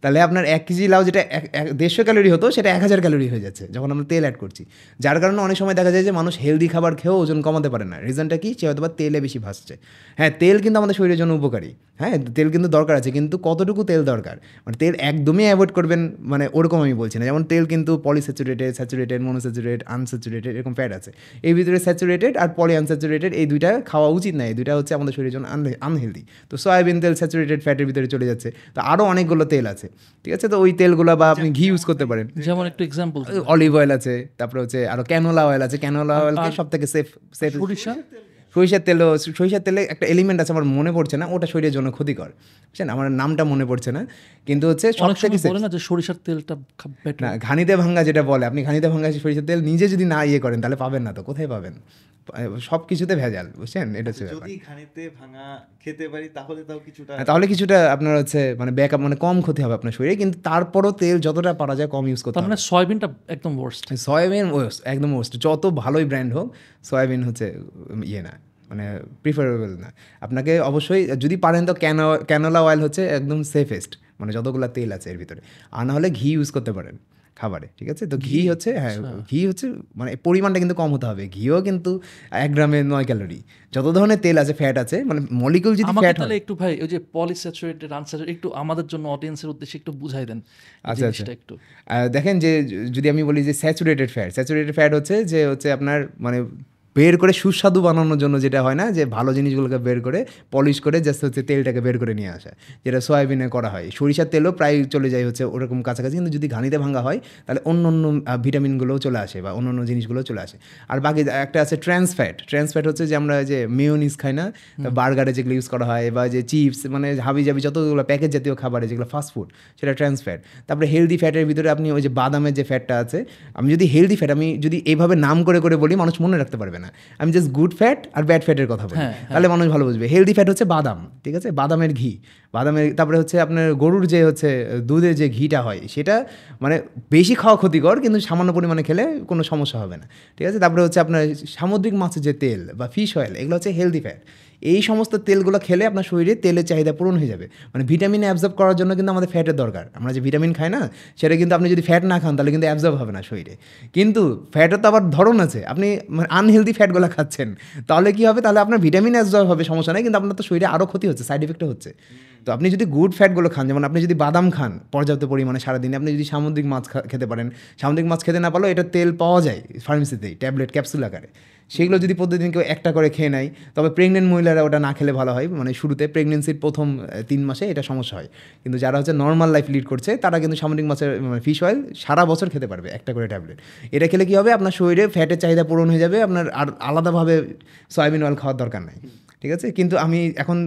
তাহলে আপনার 1 কেজি লাউ যেটা 150 ক্যালোরি হতো সেটা 1000 ক্যালোরি হয়ে যাচ্ছে যখন আমরা তেল অ্যাড করছি। যার কারণে অনেক সময় দেখা যায় যে মানুষ হেলদি খাবার খেয়েও ওজন কমাতে পারে না। রিজনটা কি? সে হয়তো বা তেলে বেশি ভাসছে। হ্যাঁ, তেল কিন্তু আমাদের শরীরের জন্য উপকারী, হ্যাঁ, তেল কিন্তু দরকার আছে, কিন্তু কতটুকু তেল দরকার, মানে তেল একদমই অ্যাভয়েড করবেন মানে ওরকম আমি বলছি না। যেমন তেল কিন্তু পলিস্যাচুরেটেড, স্যাচুরেটেড, মনোস্যাচুরেটেড, আনস্যাচুরেটেড এরকম ফ্যাট আছে। এই ভিতরে স্যাচুরেটেড আর পলি আনস্যাচুরেটেড এই দুইটা খাওয়া উচিত না, এই দুইটা হচ্ছে আমাদের শরীরের জন্য আনহেলদি। তো সয়াবিন তেল স্যাচুরেটেড ফ্যাটের ভিতরে চলে যাচ্ছে। তো আরও অনেকগুলো তেল আছে, ঠিক আছে। তো ওই তেলগুলো বা আপনি ঘি ইউজ করতে পারেন, যেমন একটু এক্সাম্পল অলিভ অয়েল আছে, তারপরে হচ্ছে আরও ক্যানোলা অয়েল আছে। ক্যানোলা অয়েলকে সব থেকে সেফ সরিষার তেলে একটা এলিমেন্ট আছে আমার মনে পড়ছে না, ওটা শরীরের জন্য ক্ষতিকর, বুঝছেন, আমার নামটা মনে পড়ছে না, কিন্তু হচ্ছে সব থেকে বলে না যে সরিষার তেলটা না, ঘানিতে ভাঙ্গা যেটা বলে, আপনি ঘানিতে ভাঙ্গা সরিষার তেল নিজে যদি না ইয়ে করেন তাহলে পাবেন না। তো কোথায় পাবেন? সব কিছুতে ভেজাল, বুঝছেন, এটা হচ্ছে ব্যাপার। যদি খানিতে ভাঙা খেতে পারি তাহলে তাও কিছুটা তাহলে কিছুটা আপনার হচ্ছে মানে ব্যাকআপ মানে কম ক্ষতি হবে আপনার শরীরে, কিন্তু তারপরও তেল যতটা পারা যায় কম ইউজ করতে তার হবে। মানে সয়াবিনটা একদম ওয়ার্স্ট। সয়াবিন একদম ওয়ার্স্ট, যত ভালোই ব্র্যান্ড হোক সয়াবিন হচ্ছে ইয়ে না, মানে প্রিফারেবল না। আপনাকে অবশ্যই যদি পারেন তো ক্যানোলা অয়েল হচ্ছে একদম সেফেস্ট, মানে যতগুলো তেল আছে এর ভিতরে। আর না হলে ঘি ইউজ করতে পারেন খাবারে, ঠিক আছে। তো ঘি হচ্ছে, হ্যাঁ ঘি হচ্ছে মানে পরিমাণটা কিন্তু কম হতে হবে। ঘিও কিন্তু 1 গ্রামে 9 ক্যালোরি। যত ধরনের তেল আছে, ফ্যাট আছে, মানে মলিকুল যদি আমাকে ফ্যাট তাহলে হয়। একটু ভাই ওই যে পলিস্যাচুরেটেড আনস্যাচুরেটেড একটু আমাদের জন্য অডিয়েন্সের উদ্দেশ্যে একটু বুঝাই দেন আচ্ছা জিনিসটা একটু। দেখেন যে যদি আমি বলি যে স্যাচুরেটেড ফ্যাট হচ্ছে যে হচ্ছে আপনার মানে বের করে সুস্বাদু বানানোর জন্য যেটা হয় না, যে ভালো জিনিসগুলোকে বের করে পলিশ করে জাস্ট হচ্ছে তেলটাকে বের করে নিয়ে আসা, যেটা সয়াবিনে করা হয়। সরিষার তেলও প্রায় চলে যায় হচ্ছে ওরকম কাছাকাছি, কিন্তু যদি ঘানিতে ভাঙা হয় তাহলে অন্য অন্য ভিটামিনগুলোও চলে আসে বা অন্য অন্য জিনিসগুলোও চলে আসে। আর বাকি একটা আছে ট্রান্স ফ্যাট হচ্ছে যে আমরা যে মেয়োনিজ খাই না, বার্গারে যেগুলো ইউজ করা হয়, বা যে চিপস মানে হাবি জাবি যতগুলো প্যাকেজ জাতীয় খাবারে যেগুলো ফাস্ট ফুড, সেটা ট্রান্স ফ্যাট। তারপরে হেলদি ফ্যাটের ভিতরে আপনি ওই যে বাদামের যে ফ্যাটটা আছে, আমি যদি হেলদি ফ্যাট আমি যদি এইভাবে নাম করে করে বলি মানুষ মনে রাখতে পারবে না। আমি জাস্ট গুড ফ্যাট আর ব্যাড ফ্যাটের কথা বলি, তাহলে মানুষ ভালো বুঝবে। হেলদি ফ্যাট হচ্ছে বাদাম, ঠিক আছে, বাদামের ঘি, তারপরে হচ্ছে আপনার গরুর যে হচ্ছে দুধের যে ঘিটা হয় সেটা মানে বেশি খাওয়া ক্ষতিকর, কিন্তু সামান্য পরিমাণে খেলে কোনো সমস্যা হবে না, ঠিক আছে। তারপরে হচ্ছে আপনার সামুদ্রিক মাছের যে তেল বা ফিশ অয়েল, এগুলো হচ্ছে হেলদি ফ্যাট। এই সমস্ত তেলগুলো খেলে আপনার শরীরে তেলের চাহিদা পূরণ হয়ে যাবে। মানে ভিটামিন অ্যাবজর্ব করার জন্য কিন্তু আমাদের ফ্যাটের দরকার। আমরা যে ভিটামিন খাই না, সেটা কিন্তু আপনি যদি ফ্যাট না খান তাহলে কিন্তু অ্যাবজর্ব হবে না শরীরে। কিন্তু ফ্যাটের তো আবার ধরন আছে, আপনি মানে আনহেলদি ফ্যাটগুলো খাচ্ছেন, তাহলে কী হবে, তাহলে আপনার ভিটামিন অ্যাবজর্ব হবে, সমস্যা নেই, কিন্তু আপনার তো শরীরে আরও ক্ষতি হচ্ছে, সাইড এফেক্টও হচ্ছে। তো আপনি যদি গুড ফ্যাটগুলো খান, যেমন আপনি যদি বাদাম খান পর্যাপ্ত পরিমাণে সারাদিনে, আপনি যদি সামুদ্রিক মাছ খেতে পারেন, সামুদ্রিক মাছ খেতে না পারলেও এটা তেল পাওয়া যায় ফার্মেসিতেই ট্যাবলেট ক্যাপসুল আকারে, সেগুলো যদি প্রতিদিন কেউ একটা করে খেয়ে নেয়, তবে প্রেগনেন্ট মহিলারা ওটা না খেলে ভালো হয়। মানে শুরুতে প্রেগনেন্সির প্রথম 3 মাসে এটা সমস্যা হয়, কিন্তু যারা হচ্ছে নর্মাল লাইফ লিড করছে তারা কিন্তু সামুদ্রিক মাছের মানে ফিশ অয়েল সারা বছর খেতে পারবে একটা করে ট্যাবলেট। এটা খেলে কী হবে, আপনার শরীরে ফ্যাটের চাহিদা পূরণ হয়ে যাবে, আপনার আর আলাদাভাবে সয়াবিন অয়েল খাওয়ার দরকার নাই, ঠিক আছে। কিন্তু আমি এখন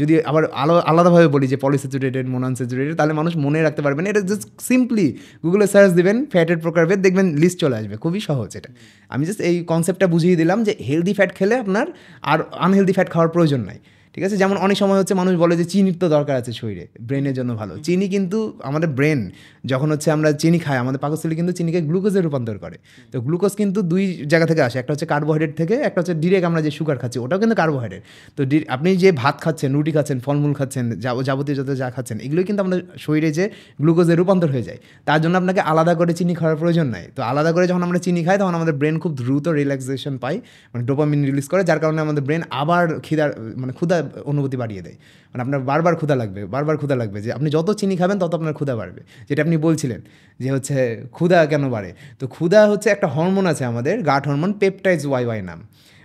যদি আবার আলাদাভাবে বলি যে পলিস্যাচুরেটেড, মোনোআনস্যাচুরেটেড, তাহলে মানুষ মনে রাখতে পারবেন। এটা জাস্ট সিম্পলি গুগলে সার্চ দিবেন ফ্যাটের প্রকারভেদ, দেখবেন লিস্ট চলে আসবে, খুবই সহজ এটা। আমি জাস্ট এই কনসেপ্টটা বুঝিয়ে দিলাম যে হেলদি ফ্যাট খেলে আপনার আর আনহেলদি ফ্যাট খাওয়ার প্রয়োজন নাই, ঠিক আছে। যেমন অনেক সময় হচ্ছে মানুষ বলে যে চিনির তো দরকার আছে শরীরে, ব্রেনের জন্য ভালো। চিনি কিন্তু আমাদের ব্রেন যখন হচ্ছে আমরা চিনি খাই, আমাদের পাকস্থলী কিন্তু চিনিকে গ্লুকোজে রূপান্তর করে। তো গ্লুকোজ কিন্তু 2 জায়গা থেকে আসে, একটা হচ্ছে কার্বোহাইড্রেট থেকে, একটা হচ্ছে ডিরেক্ট আমরা যে সুগার খাচ্ছি ওটাও কিন্তু কার্বোহাইড্রেট। তো আপনি যে ভাত খাচ্ছেন, রুটি খাচ্ছেন, ফলমূল খাচ্ছেন, যাবতীয় যত যা খাচ্ছেন, এগুলোই কিন্তু আমাদের শরীরে যে গ্লুকোজে রূপান্তর হয়ে যায়। তার জন্য আপনাকে আলাদা করে চিনি খাওয়ার প্রয়োজন নাই। তো আলাদা করে যখন আমরা চিনি খাই, তখন আমাদের ব্রেন খুব দ্রুত রিল্যাক্সেশন পায়, মানে ডোপামিন রিলিজ করে, যার কারণে আমাদের ব্রেন আবার ক্ষুধা অনুভূতি বাড়িয়ে দেয়। মানে আপনার বারবার ক্ষুধা লাগবে, যে আপনি যত চিনি খাবেন তত আপনার ক্ষুধা বাড়বে। যেটা আপনি বলছিলেন যে হচ্ছে ক্ষুধা কেন বাড়ে, তো ক্ষুধা হচ্ছে একটা হরমোন আছে আমাদের, গাট হরমোন, পেপটাইজ ওয়াই নাম।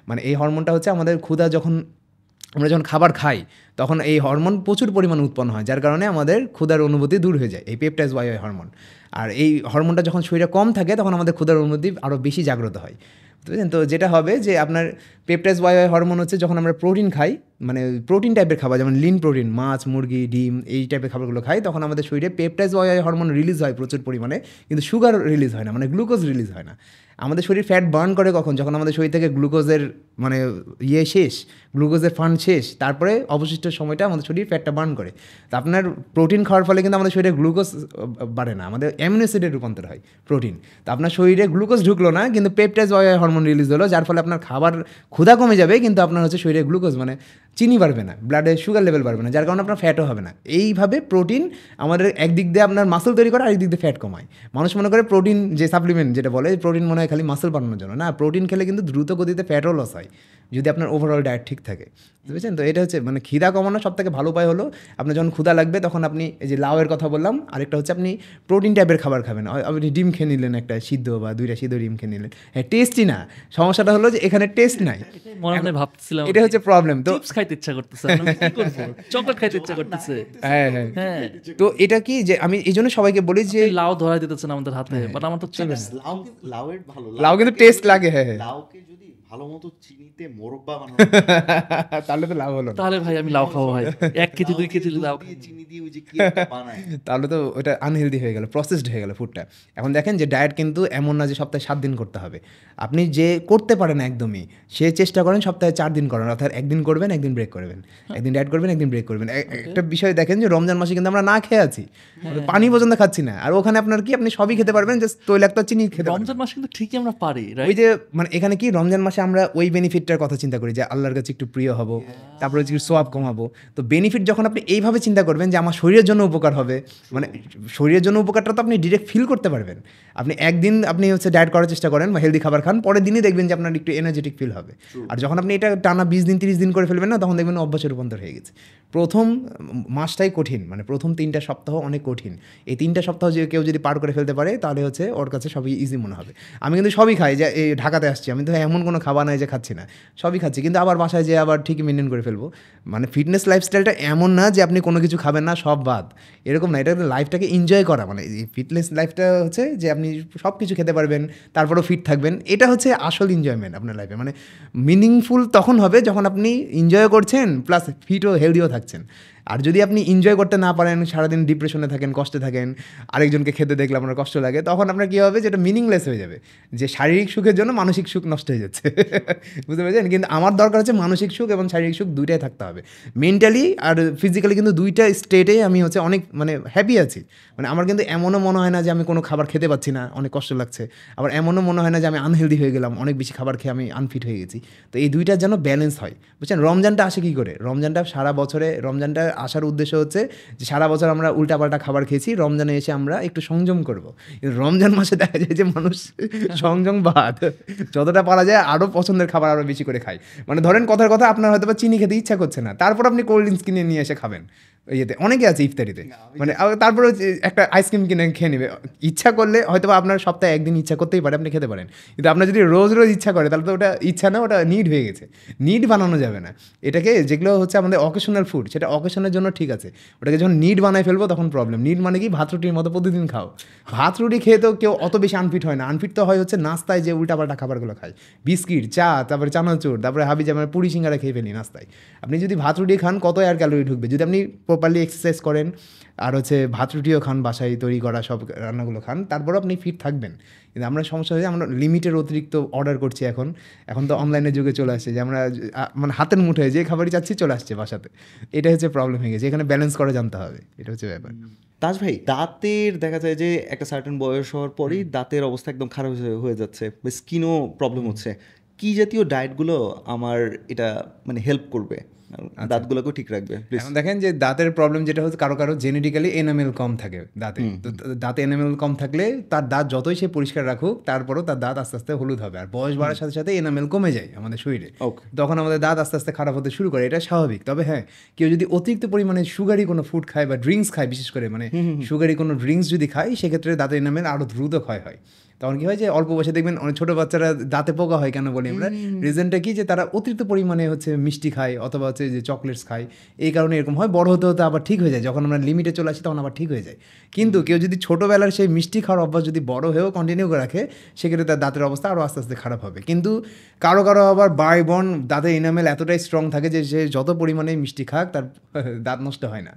মানে এই হরমোনটা হচ্ছে আমাদের ক্ষুধা আমরা যখন খাবার খাই তখন এই হরমোন প্রচুর পরিমাণে উৎপন্ন হয়, যার কারণে আমাদের ক্ষুধার অনুভূতি দূর হয়ে যায়, এই পেপটাইজ ওয়াই হরমোন। আর এই হরমোনটা যখন শরীরে কম থাকে তখন আমাদের ক্ষুধার অনুভূতি আরও বেশি জাগ্রত হয়, বুঝলেন। তো যেটা হবে যে আপনার পেপটাইজ ওয়াই হরমোন হচ্ছে যখন আমরা প্রোটিন খাই, মানে প্রোটিন টাইপের খাবার, যেমন লিন প্রোটিন, মাছ, মুরগি, ডিম, এই টাইপের খাবারগুলো খাই, তখন আমাদের শরীরে পেপটাইজ ওয়াই হরমোন রিলিজ হয় প্রচুর পরিমাণে, কিন্তু সুগার রিলিজ হয় না, মানে গ্লুকোজ রিলিজ হয় না। আমাদের শরীর ফ্যাট বার্ন করে কখন, যখন আমাদের শরীর থেকে গ্লুকোজের মানে শেষ, গ্লুকোজের ফান্ড শেষ, তারপরে অবশিষ্ট সময়টা আমাদের শরীর ফ্যাটটা বার্ন করে। তো আপনার প্রোটিন খাওয়ার ফলে কিন্তু আমাদের শরীরে গ্লুকোজ বাড়ে না, আমাদের অ্যামিনো অ্যাসিডে রূপান্তর হয় প্রোটিন। তো আপনার শরীরে গ্লুকোজ ঢুকলো না, কিন্তু পেপটাইজ ওয়াই হরমোন রিলিজ হলো, যার ফলে আপনার খাবার ক্ষুধা কমে যাবে, কিন্তু আপনার হচ্ছে শরীরে গ্লুকোজ মানে চিনি বাড়বে না, ব্লাডে সুগার লেভেল বাড়বে না, যার কারণে আপনার ফ্যাটও হবে না। এইভাবে প্রোটিন আমাদের একদিক দিয়ে আপনার মাসল তৈরি করে, আরেক দিক দিয়ে ফ্যাট কমায়। মানুষ মনে করে প্রোটিন যে সাপ্লিমেন্ট যেটা বলে, প্রোটিন মনে হয় খালি মাসল বানানোর জন্য, না, প্রোটিন খেলে কিন্তু দ্রুত গতিতে ফ্যাটও লস হয়, যদি আপনার ওভারঅল ডায়েট ঠিক থাকে, বুঝতে পেরেছেন? তো এটা হচ্ছে মানে খিদা কমানোর সব থেকে ভালো উপায় হলো আপনার যখন ক্ষুধা লাগবে তখন আপনি এই যে লাউয়ের কথা বললাম, আরেকটা হচ্ছে আপনি প্রোটিন টাইপের খাবার খাবেন। আপনি ডিম খেয়ে নিলেন একটা সিদ্ধ বা 2টা সিদ্ধ ডিম খেয়ে নিলেন, হ্যাঁ টেস্টই না, সমস্যাটা হলো যে এখানে টেস্ট নাই, মনে মনে ভাবছিলাম এটা হচ্ছে প্রবলেম। তো চিপস খাইতে ইচ্ছা করতেছে, চকলেট খাইতে ইচ্ছা করতেছে। হ্যাঁ হ্যাঁ, হ্যাঁ, তো এটা কি যে আমি এই জন্য সবাইকে বলি যে আপনি লাউ ধরাই দিতেছেন আমাদের হাতে, বাট আমার তো চিপস। লাউয়ের ভালো, লাউ কিন্তু টেস্ট লাগে, হ্যাঁ হ্যাঁ। লাউকে যদি ভালো মতো চিনিতে মোরব্বা বানানো তাহলে তো লাভ হলো না। তাহলে ভাই আমি লাউ খাবো ভাই, 1 কেজি 2 কেজি লাউ দিয়ে চিনি দিয়ে ওই যে কি একটা বানায়, তাহলে তো ওটা আনহেলদি হয়ে গেল, প্রসেসড হয়ে গেল ফুডটা। এখন দেখেন যে ডায়েট কিন্তু এমন না যে সপ্তাহে 7 দিন করতে হবে। আপনি যে করতে পারেন একদমই, সে চেষ্টা করেন সপ্তাহে 4 দিন করেন, অর্থাৎ একদিন করবেন একদিন ব্রেক করবেন, একদিন ডায়েট করবেন একদিন ব্রেক করবেন। একটা বিষয় দেখেন যে রমজান মাসে কিন্তু আমরা না খেয়ে আছি, পানি পর্যন্ত খাচ্ছি না, আর ওখানে আপনার কি আপনি সবই খেতে পারবেন, জাস্ট তৈলাক্ত চিনি খেতে পারবেন। রমজান মাসে কিন্তু ঠিকই আমরা পারি, ওই যে মানে এখানে কি রমজান মাসে আমরা ওই বেনিফিটটার কথা চিন্তা করি যে আল্লাহর কাছে একটু প্রিয় হব, তারপরে হচ্ছে সোয়াব কমাবো। তো বেনিফিট যখন আপনি এইভাবে চিন্তা করবেন যে আমার শরীরের জন্য উপকার হবে, মানে শরীরের জন্য উপকারটা তো আপনি ডিরেক্ট ফিল করতে পারবেন। আপনি একদিন আপনি হচ্ছে ডায়েট করার চেষ্টা করেন বা হেলদি খাবার খান, পরের দিনই দেখবেন যে আপনার একটু এনার্জেটিক ফিল হবে। আর যখন আপনি এটা টানা 20 দিন 30 দিন করে ফেলবেন না, তখন দেখবেন অভ্যাসে রূপান্তর হয়ে গেছে। প্রথম মাসটাই কঠিন, মানে প্রথম 3টা সপ্তাহ অনেক কঠিন। এই 3টা সপ্তাহ যে কেউ যদি পার করে ফেলতে পারে তাহলে হচ্ছে ওর কাছে সবই ইজি মনে হবে। আমি কিন্তু সবই খাই, যে এই ঢাকাতে আসছি আমি তো এমন কোনো খাবার নাই যে খাচ্ছি না, সবই খাচ্ছি, কিন্তু আবার বাসায় যেয়ে আবার ঠিকই মেনটেন করে ফেলবো। মানে ফিটনেস লাইফস্টাইলটা এমন না যে আপনি কোনো কিছু খাবেন না সব বাদ, এরকম না। এটা লাইফটাকে এনজয় করা, মানে এই ফিটনেস লাইফটা হচ্ছে যে আপনি সব কিছু খেতে পারবেন তারপরেও ফিট থাকবেন, এটা হচ্ছে আসল এনজয়মেন্ট আপনার লাইফে। মানে মিনিংফুল তখন হবে যখন আপনি এনজয় করছেন প্লাস ফিটও হেলদিও থাকছেন। আর যদি আপনি এনজয় করতে না পারেন, সারাদিন ডিপ্রেশনে থাকেন, কষ্টে থাকেন, আরেকজনকে খেতে দেখলে আপনার কষ্ট লাগে, তখন আপনার কী হবে, যেটা মিনিংলেস হয়ে যাবে, যে শারীরিক সুখের জন্য মানসিক সুখ নষ্ট হয়ে যাচ্ছে। বুঝতে পেরেছেন? কিন্তু আমার দরকার হচ্ছে মানসিক সুখ এবং শারীরিক সুখ দুইটাই থাকতে হবে, মেন্টালি আর ফিজিক্যালি, কিন্তু দুইটা স্টেটেই আমি হচ্ছে অনেক মানে হ্যাপি আছি। মানে আমার কিন্তু এমনও মনে হয় না যে আমি কোনো খাবার খেতে পাচ্ছি না, অনেক কষ্ট লাগছে, আবার এমনও মনে হয় না যে আমি আনহেলদি হয়ে গেলাম, অনেক বেশি খাবার খেয়ে আমি আনফিট হয়ে গেছি। তো এই দুইটার যেন ব্যালেন্স হয়, বুঝছেন? রমজানটা আসে কী করে? রমজানটা সারা বছরে, রমজানটা আসার উদ্দেশ্য হচ্ছে যে সারা বছর আমরা উল্টাপাল্টা খাবার খেয়েছি, রমজানে এসে আমরা একটু সংযম করব। রমজান মাসে দেখা যায় যে মানুষ সংযম বাদ, যতটা পারা যায় আরও পছন্দের খাবার আরও বেশি করে খায়। মানে ধরেন কথার কথা, আপনার হয়তো বা চিনি খেতে ইচ্ছা করছে না, তারপর আপনি কোল্ড ড্রিঙ্কস কিনে নিয়ে এসে খাবেন। ইয়েতে অনেকে আছে ইফতারিতে, মানে তারপরে একটা আইসক্রিম কিনে খেয়ে নেবে। ইচ্ছা করলে হয়তো বা আপনার সপ্তাহে একদিন ইচ্ছা করতেই পারে, আপনি খেতে পারেন, কিন্তু আপনার যদি রোজ রোজ ইচ্ছা করে তাহলে তো ওটা ইচ্ছা না, ওটা নিড হয়ে গেছে। নিড বানানো যাবে না এটাকে, যেগুলো হচ্ছে আমাদের অকেশনাল ফুড সেটা অকেশনের জন্য ঠিক আছে, ওটাকে যখন নিড বানাই ফেলবো তখন প্রবলেম। নিড মানে কি, ভাত রুটির মতো প্রতিদিন খাও। ভাত রুটি খেয়ে তো কেউ অত বেশি আনফিট হয় না, আনফিট তো হয় হচ্ছে নাস্তায় যে উল্টাপাল্টা খাবারগুলো খায়, বিস্কিট, চা, তারপরে চানাচুর, তারপরে হাবি জামার পুরি সিঙ্গারা খেয়ে ফেলি নাস্তায়। আপনি যদি ভাত রুটি খান কত আর ক্যালোরি ঢুকবে, যদি আপনি প্রপারলি এক্সারসাইজ করেন আর হচ্ছে ভাত রুটিও খান, বাসায় তৈরি করা সব রান্নাগুলো খান, তারপরও আপনি ফিট থাকবেন। কিন্তু আমরা সমস্যা হয়েছে আমরা লিমিটের অতিরিক্ত অর্ডার করছি। এখন তো অনলাইনের যুগে চলে আসছে যে আমরা মানে হাতের মুঠোয় যে খাবারই চাচ্ছি চলে আসছে বাসাতে, এটা হচ্ছে প্রবলেম হয়ে গেছে। এখানে ব্যালেন্স করা জানতে হবে, এটা হচ্ছে ব্যাপার। তাজ ভাই, দাঁতের দেখা যায় যে একটা সার্টেন বয়স হওয়ার পরেই দাঁতের অবস্থা একদম খারাপ হয়ে যাচ্ছে, বা স্কিনও প্রবলেম হচ্ছে। কি জাতীয় ডায়েটগুলো আমার এটা মানে হেল্প করবে, দাঁতগুলোকেও ঠিক রাখবে? এখন দেখেন যে দাঁতের প্রবলেম যেটা হচ্ছে, কারো কারো জেনেটিক্যালি এনামেল কম থাকে দাঁতে, তো দাঁতে এনামেল কম থাকলে তার দাঁত যতই সে পরিষ্কার রাখুক তারপরও তার দাঁত আস্তে আস্তে হলুদ হবে, আর বয়স বাড়ার সাথে সাথে এনামেল কমে যায় আমাদের শরীরে, তখন আমাদের দাঁত আস্তে আস্তে খারাপ হতে শুরু করে, এটা স্বাভাবিক। তবে হ্যাঁ, কেউ যদি অতিরিক্ত পরিমাণে সুগারি কোনো ফুড খায় বা ড্রিঙ্কস খায়, বিশেষ করে মানে সুগারি কোনো ড্রিঙ্কস যদি খায়, সেক্ষেত্রে দাঁতের এনামেল আরও দ্রুত ক্ষয় হয়। তখন কী হয় যে অল্প বয়সে দেখবেন অনেক ছোটো বাচ্চারা দাঁতে পোকা হয়, কেন বলি আমরা? রিজনটা কি, যে তারা অতিরিক্ত পরিমাণে হচ্ছে মিষ্টি খায় অথবা হচ্ছে যে চকলেটস খায়, এই কারণে এরকম হয়। বড় হতে হতে আবার ঠিক হয়ে যায়, যখন আমরা লিমিটে চলে আসি তখন আবার ঠিক হয়ে যায়। কিন্তু কেউ যদি ছোটোবেলার সেই মিষ্টি খাওয়ার অভ্যাস যদি বড় হয়েও কন্টিনিউ করে রাখে, সেক্ষেত্রে তার দাঁতের অবস্থা আরও আস্তে আস্তে খারাপ হবে। কিন্তু কারো কারো আবার বাই বন দাঁতের এনামেল এতটাই স্ট্রং থাকে যে সে যত পরিমাণে মিষ্টি খাক তার দাঁত নষ্ট হয় না।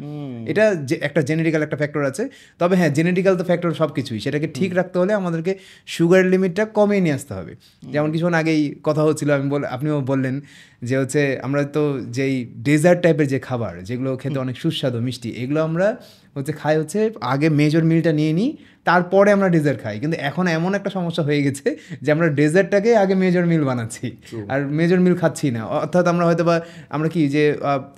এটা যে একটা জেনেটিক্যাল একটা ফ্যাক্টর আছে। তবে হ্যাঁ, জেনেটিক্যাল তো ফ্যাক্টর সব কিছুই, সেটাকে ঠিক রাখতে হলে আমাদেরকে সুগার লিমিটটা কমিয়ে নিয়ে আসতে হবে। যেমন কিছুক্ষণ আগেই কথা হচ্ছিল, আপনিও বললেন যে হচ্ছে আমরা তো যেই ডেজার্ট টাইপের যে খাবার যেগুলো খেতে অনেক সুস্বাদু মিষ্টি, এগুলো আমরা হচ্ছে খাই হচ্ছে আগে মেজর মিলটা নিয়ে নিই, তারপরে আমরা ডেজার্ট খাই। কিন্তু এখন এমন একটা সমস্যা হয়ে গেছে যে আমরা ডেজার্টটাকে আগে মেজর মিল বানাচ্ছি আর মেজর মিল খাচ্ছি না। অর্থাৎ আমরা হয়তো বা আমরা কি যে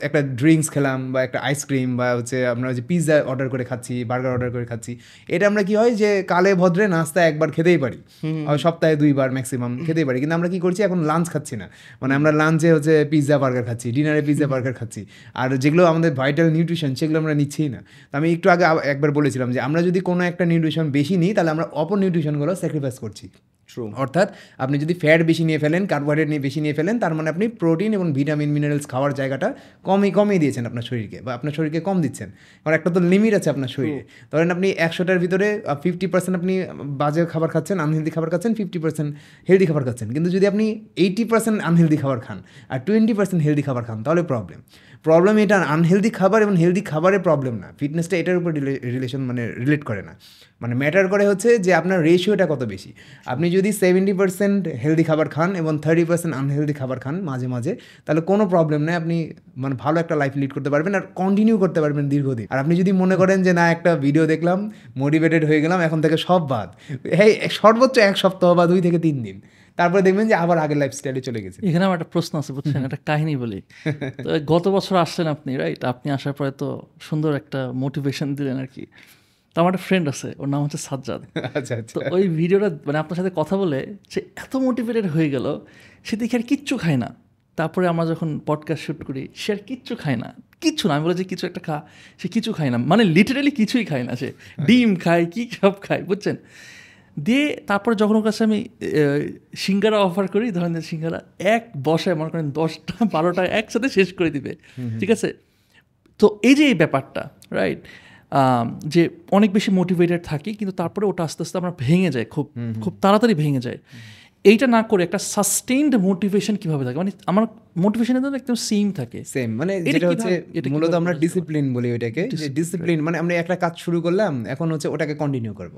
একটা ড্রিঙ্কস খেলাম বা একটা আইসক্রিম বা হচ্ছে আমরা যে পিৎজা অর্ডার করে খাচ্ছি, বার্গার অর্ডার করে খাচ্ছি, এটা আমরা কি হয় যে কালে ভদ্রে নাস্তা একবার খেতেই পারি, সপ্তাহে 2 বার ম্যাক্সিমাম খেতেই পারি। কিন্তু আমরা কি করছি এখন লাঞ্চ খাচ্ছি না, মানে আমরা লাঞ্চে হচ্ছে পিৎজা বার্গার খাচ্ছি, ডিনারে পিৎজা বার্গার খাচ্ছি, আর যেগুলো আমাদের ভাইটাল নিউট্রিশন সেগুলো আমরা নিচ্ছিই না। তো আমি একটু আগে একবার বলেছিলাম যে আমরা যদি কোনো একটা নিউট্রিশন বেশি নিই তাহলে আমরা অপর নিউট্রিশনগুলো স্যাক্রিফাইস করছি। অর্থাৎ আপনি যদি ফ্যাট বেশি নিয়ে ফেলেন, কার্বোহাইড্রেট নিয়ে বেশি নিয়ে ফেলেন, তার মানে আপনি প্রোটিন এবং ভিটামিন মিনারেলস খাওয়ার জায়গাটা কমই দিয়েছেন আপনার শরীরকে, বা আপনার শরীরকে কম দিচ্ছেন। কারণ একটা তো লিমিট আছে আপনার শরীরে। ধরেন আপনি 100টার ভিতরে 50% আপনি বাজে খাবার খাচ্ছেন, আনহেলদি খাবার খাচ্ছেন, 50% হেলদি খাবার খাচ্ছেন। কিন্তু যদি আপনি 80% আনহেলদি খাবার খান আর 20% হেলদি খাবার খান তাহলে প্রবলেম এটা আনহেলদি খাবার এবং হেলদি খাবারের প্রবলেম না, ফিটনেসটা এটার উপর রিলেট করে না। মানে ম্যাটার করে হচ্ছে যে আপনার রেশিওটা কত বেশি। আপনি যদি 70% হেলদি খাবার খান এবং 30% আনহেলদি খাবার খান মাঝে মাঝে, তাহলে কোনো প্রবলেম নেই, আপনি মানে ভালো একটা লাইফ লিড করতে পারবেন আর কন্টিনিউ করতে পারবেন দীর্ঘদিন। আর আপনি যদি মনে করেন যে না একটা ভিডিও দেখলাম মোটিভেটেড হয়ে গেলাম, এখন থেকে সব বাদ, এই সর্বোচ্চ 1 সপ্তাহ বা 2 থেকে 3 দিন, তারপরে দেখবেন যে আবার আগের লাইফস্টাইলে চলে গেছে। এখানে আমার একটা প্রশ্ন আছে, বুঝছেন, একটা কাহিনী বলি। তো গত বছর আসছেন আপনি, রাইট? আপনি আসার পরে তো সুন্দর একটা মোটিভেশন দিলেন আর কি। তো আমার একটা ফ্রেন্ড আছে, ওর নাম হচ্ছে সাজ্জাদ। আচ্ছা। তো ওই ভিডিওটা মানে আপনার সাথে কথা বলে সে এত মোটিভেটেড হয়ে গেল, সে দেখে আর কিচ্ছু খায় না। তারপরে আমরা যখন পডকাস্ট শ্যুট করি সে আর কিচ্ছু খায় না, কিচ্ছু না। আমি বলে যে কিছু একটা খা, সে কিছু খায় না, মানে লিটারেলি কিছুই খায় না। সে ডিম খায়, কি সব খায়, বুঝছেন। দিয়ে তারপরে যখন ওর কাছে আমি সিঙ্গারা অফার করি, ধরেন সিঙ্গারা এক বসায় মনে করেন 10টা 12টা একসাথে শেষ করে দিবে, ঠিক আছে। তো এই যে এই ব্যাপারটা, রাইট, যে অনেক বেশি মোটিভেটেড থাকি কিন্তু তারপরে ওটা আস্তে আস্তে আমরা ভেঙে যায়, খুব তাড়াতাড়ি ভেঙে যায়। এইটা না করে একটা সাস্টেইনড মোটিভেশন কিভাবে থাকে, মানে আমার মোটিভেশনের জন্য একদম সেম মানে যেটা হচ্ছে মূলত আমরা ডিসিপ্লিন বলি ওইটাকে, যে ডিসিপ্লিন মানে আমরা একটা কাজ শুরু করলাম, এখন হচ্ছে ওটাকে কন্টিনিউ করব।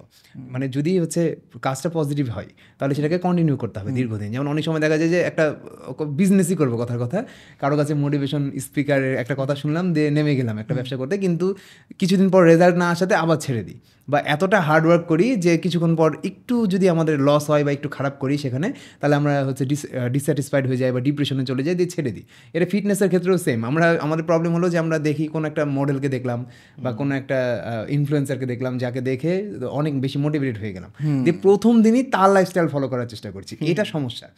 মানে যদি হচ্ছে কাজটা পজিটিভ হয় তাহলে সেটাকে কন্টিনিউ করতে হবে দীর্ঘদিন। যেমন অনেক সময় দেখা যায় যে একটা বিজনেসই করবো, কথার কথা, কারো কাছে মোটিভেশন স্পিকারের একটা কথা শুনলাম দিয়ে নেমে গেলাম একটা ব্যবসা করতে, কিন্তু কিছুদিন পর রেজাল্ট না আসাতে আবার ছেড়ে দিই, বা এতটা হার্ড ওয়ার্ক করি যে কিছুক্ষণ পর একটু যদি আমাদের লস হয় বা একটু খারাপ করি সেখানে, তাহলে আমরা হচ্ছে ডিসস্যাটিসফাইড হয়ে যাই বা ডিপ্রেশনে চলে যাই, দিয়ে ছেড়ে দিই। এটা ফিটনেসের ক্ষেত্রেও সেম। আমাদের প্রবলেম হলো যে আমরা দেখি কোনো একটা মডেলকে দেখলাম বা কোনো একটা ইনফ্লুয়েন্সারকে দেখলাম, যাকে দেখে অনেক বেশি মোটিভেটেড হয়ে গেলাম, দিয়ে প্রথম দিনই তার লাইফস্টাইল ফলো করার চেষ্টা করছি। এটা সমস্যা।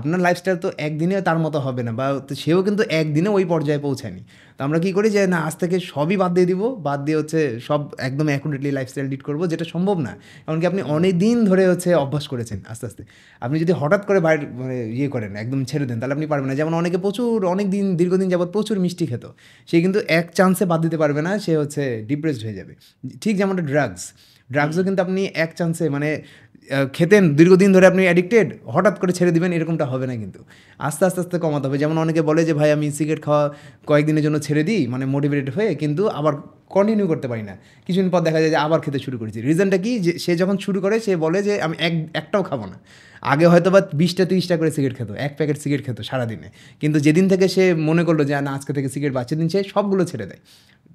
আপনার লাইফস্টাইল তো একদিনে তার মতো হবে না, বা সেও কিন্তু একদিনে ওই পর্যায়ে পৌঁছায়নি। তো আমরা কী করি যে না আজ থেকে সবই বাদ দিয়ে দিব, বাদ দিয়ে হচ্ছে সব একদম অ্যাকুরেটলি লাইফস্টাইল লিড করবো, যেটা সম্ভব না। এমনকি আপনি অনেক দিন ধরে হচ্ছে অভ্যাস করেছেন, আস্তে আস্তে আপনি যদি হঠাৎ করে বাইরে মানে করেন, একদম ছেড়ে দেন, তাহলে আপনি পারবেন না। যেমন অনেকে দীর্ঘদিন যাবত প্রচুর মিষ্টি খেত, সে কিন্তু এক চান্সে বাদ দিতে পারবে না, সে হচ্ছে ডিপ্রেসড হয়ে যাবে। ঠিক যেমন ড্রাগসও কিন্তু আপনি এক চান্সে মানে খেতেন দীর্ঘদিন ধরে, আপনি অ্যাডিক্টেড, হঠাৎ করে ছেড়ে দিবেন এরকমটা হবে না, কিন্তু আস্তে আস্তে কমাতে হবে। যেমন অনেকে বলে যে ভাই আমি সিগারেট খাওয়া কয়েকদিনের জন্য ছেড়ে দিই, মানে মোটিভেটেড হয়ে, কিন্তু আবার কন্টিনিউ করতে পারি না। কিছুদিন পর দেখা যায় যে আবার খেতে শুরু করেছি। রিজনটা কি, যে সে যখন শুরু করে সে বলে যে আমি একটাও খাবো না। আগে হয়তো বা 20-30টা করে সিগারেট খেত, 1 প্যাকেট সিগারেট খেত সারাদিনে, কিন্তু যেদিন থেকে সে মনে করলো যে না আজকে থেকে সিগারেট বাঁচে দিন, সে সবগুলো ছেড়ে দেয়।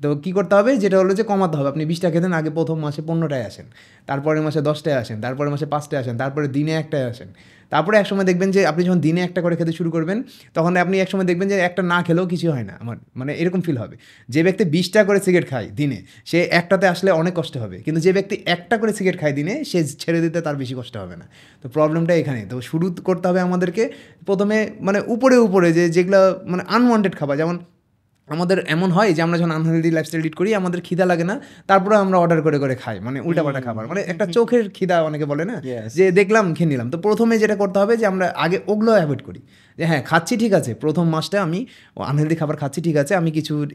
তো কী করতে হবে, যেটা হলো যে কমাতে হবে। আপনি 20টা খেতেন, আগে প্রথম মাসে 15টায় আসেন, তারপরের মাসে 10টায় আসেন, তারপরের মাসে 5টায় আসেন, তারপরে দিনে 1টায় আসেন। তারপরে একসময় দেখবেন যে আপনি যখন দিনে 1টা করে খেতে শুরু করবেন, তখন আপনি একসময় দেখবেন যে একটা না খেলেও কিছু হয় না, আমার মানে এরকম ফিল হবে। যে ব্যক্তি 20টা করে সিগারেট খায় দিনে, সে 1টাতে আসলে অনেক কষ্ট হবে, কিন্তু যে ব্যক্তি 1টা করে সিগারেট খায় দিনে, সে ছেড়ে দিতে তার বেশি কষ্ট হবে না। তো প্রবলেমটা এখানে। তো শুরু করতে হবে আমাদেরকে প্রথমে মানে উপরে যেগুলো মানে আনওয়ান্টেড খাবার। যেমন আমাদের এমন হয় যে আমরা যখন আনহেলদি লাইফস্টাইল লিড করি, আমাদের খিদা লাগে না, তারপরে আমরা অর্ডার করে খাই, মানে উল্টাপাল্টা খাবার, মানে একটা চোখের খিদা অনেকে বলে না, যে দেখলাম খেয়ে নিলাম। তো প্রথমে যেটা করতে হবে যে আমরা আগে ওগুলো অ্যাভয়েড করি, যে হ্যাঁ খাচ্ছি ঠিক আছে, প্রথম মাসটা আমি আনহেলদি খাবার খাচ্ছি ঠিক আছে, আমি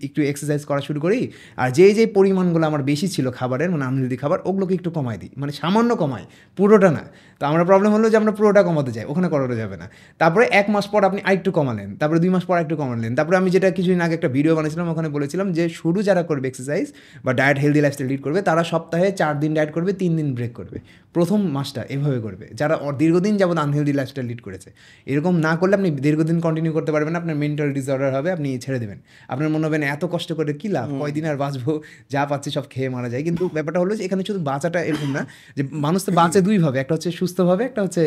একটু এক্সারসাইজ করা শুরু করি, আর যে পরিমাণগুলো আমার বেশি ছিল খাবারের, মানে আনহেলদি খাবার, ওগুলোকে একটু কমাই দিই, মানে সামান্য কমাই, পুরোটা না। তো আমরা প্রবলেম হলো যে আমরা পুরোটা কমাতে যাই, ওখানে করানো যাবে না। তারপরে 1 মাস পর আপনি আরেকটু কমালেন, তারপরে 2 মাস পর একটু কমালেন, তারপরে আমি যেটা কিছুদিন আগে একটা ভিডিও বানিয়েছিলাম, ওখানে বলেছিলাম যে শুরু যারা করবে এক্সারসাইজ বা ডায়েট হেলদি লাইফস্টাইল লিড করবে, তারা সপ্তাহে 4 দিন ডায়েট করবে, 3 দিন ব্রেক করবে। প্রথম মাসটা এভাবে করবে যারা দীর্ঘদিন যাবত আনহেলদি লাইফস্টাইল লিড করেছে। এরকম না করলে আপনি দীর্ঘদিন কন্টিনিউ করতে পারবেন না, আপনার মেন্টাল ডিসঅর্ডার হবে, আপনি ছেড়ে দেবেন। আপনার মনে হবে এত কষ্ট করে কী লাভ, কয়দিন আর বাঁচবো, যা পাচ্ছি সব খেয়ে মারা যায়। কিন্তু ব্যাপারটা হলো যে এখানে শুধু বাঁচাটা এরকম না, যে মানুষ তো বাঁচে দুইভাবে, একটা হচ্ছে সুস্থভাবে, একটা হচ্ছে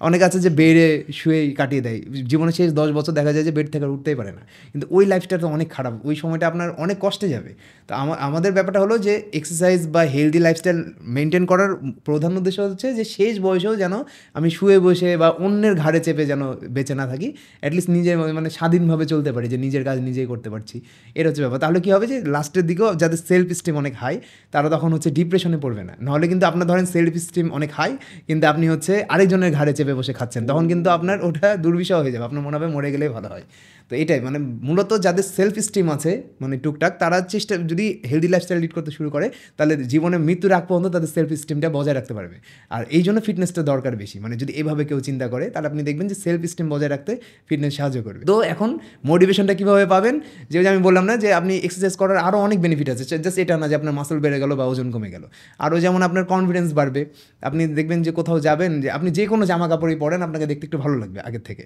অনেক আছে যে বেডে শুয়েই কাটিয়ে দেয় জীবনে শেষ 10 বছর, দেখা যায় যে বেড থেকে উঠতেই পারে না। কিন্তু ওই লাইফটা তো অনেক খারাপ, ওই সময়টা আপনার অনেক কষ্টে যাবে। তো আমাদের ব্যাপারটা হলো যে এক্সারসাইজ বা হেলদি লাইফস্টাইল মেনটেন করার প্রধান উদ্দেশ্য হচ্ছে যে শেষ বয়সেও যেন আমি শুয়ে বসে বা অন্যের ঘাড়ে চেপে যেন বেঁচে না থাকি, অ্যাটলিস্ট নিজে মানে স্বাধীনভাবে চলতে পারি, যে নিজের কাজ নিজেই করতে পারছি। এর হচ্ছে ব্যাপার। তাহলে কী হবে যে লাস্টের দিকেও যাদের সেলফ স্টিম অনেক হাই, তারা তখন হচ্ছে ডিপ্রেশনে পড়বে না। নাহলে কিন্তু আপনার ধরেন সেলফ স্টিম অনেক হাই, কিন্তু আপনি হচ্ছে আরেকজনের ঘাড়ে চেপে বসে খাচ্ছেন, তখন কিন্তু আপনার ওটা দুর্বিষহ হয়ে যাবে, আপনার মনে হবে মরে গেলেই ভালো হয়। তো এটাই মানে মূলত যাদের সেলফ স্টিম আছে মানে টুকটাক, তারা চেষ্টা যদি হেলদি লাইফস্টাইল লিড করতে শুরু করে, তাহলে জীবনে মৃত্যুর আগ পর্যন্ত তাদের সেলফ স্টিমটা বজায় রাখতে পারবে। আর এই জন্য ফিটনেসটা দরকার বেশি, মানে যদি এভাবে কেউ চিন্তা করে তাহলে আপনি দেখবেন যে সেলফ স্টিম বজায় রাখতে ফিটনেস সাহায্য করবে। তো এখন মোটিভেশনটা কীভাবে পাবেন, যে আমি বললাম না যে আপনি এক্সারসাইজ করার আরও অনেক বেনিফিট আছে, জাস্ট এটা না যে আপনার মাসল বেড়ে গেল বা ওজন কমে গেল। আরও যেমন আপনার কনফিডেন্স বাড়বে, আপনি দেখবেন যে কোথাও যাবেন, যে আপনি যে কোনো জামা কাপড়ই পরেন আপনাকে দেখতে একটু ভালো লাগবে আগের থেকে।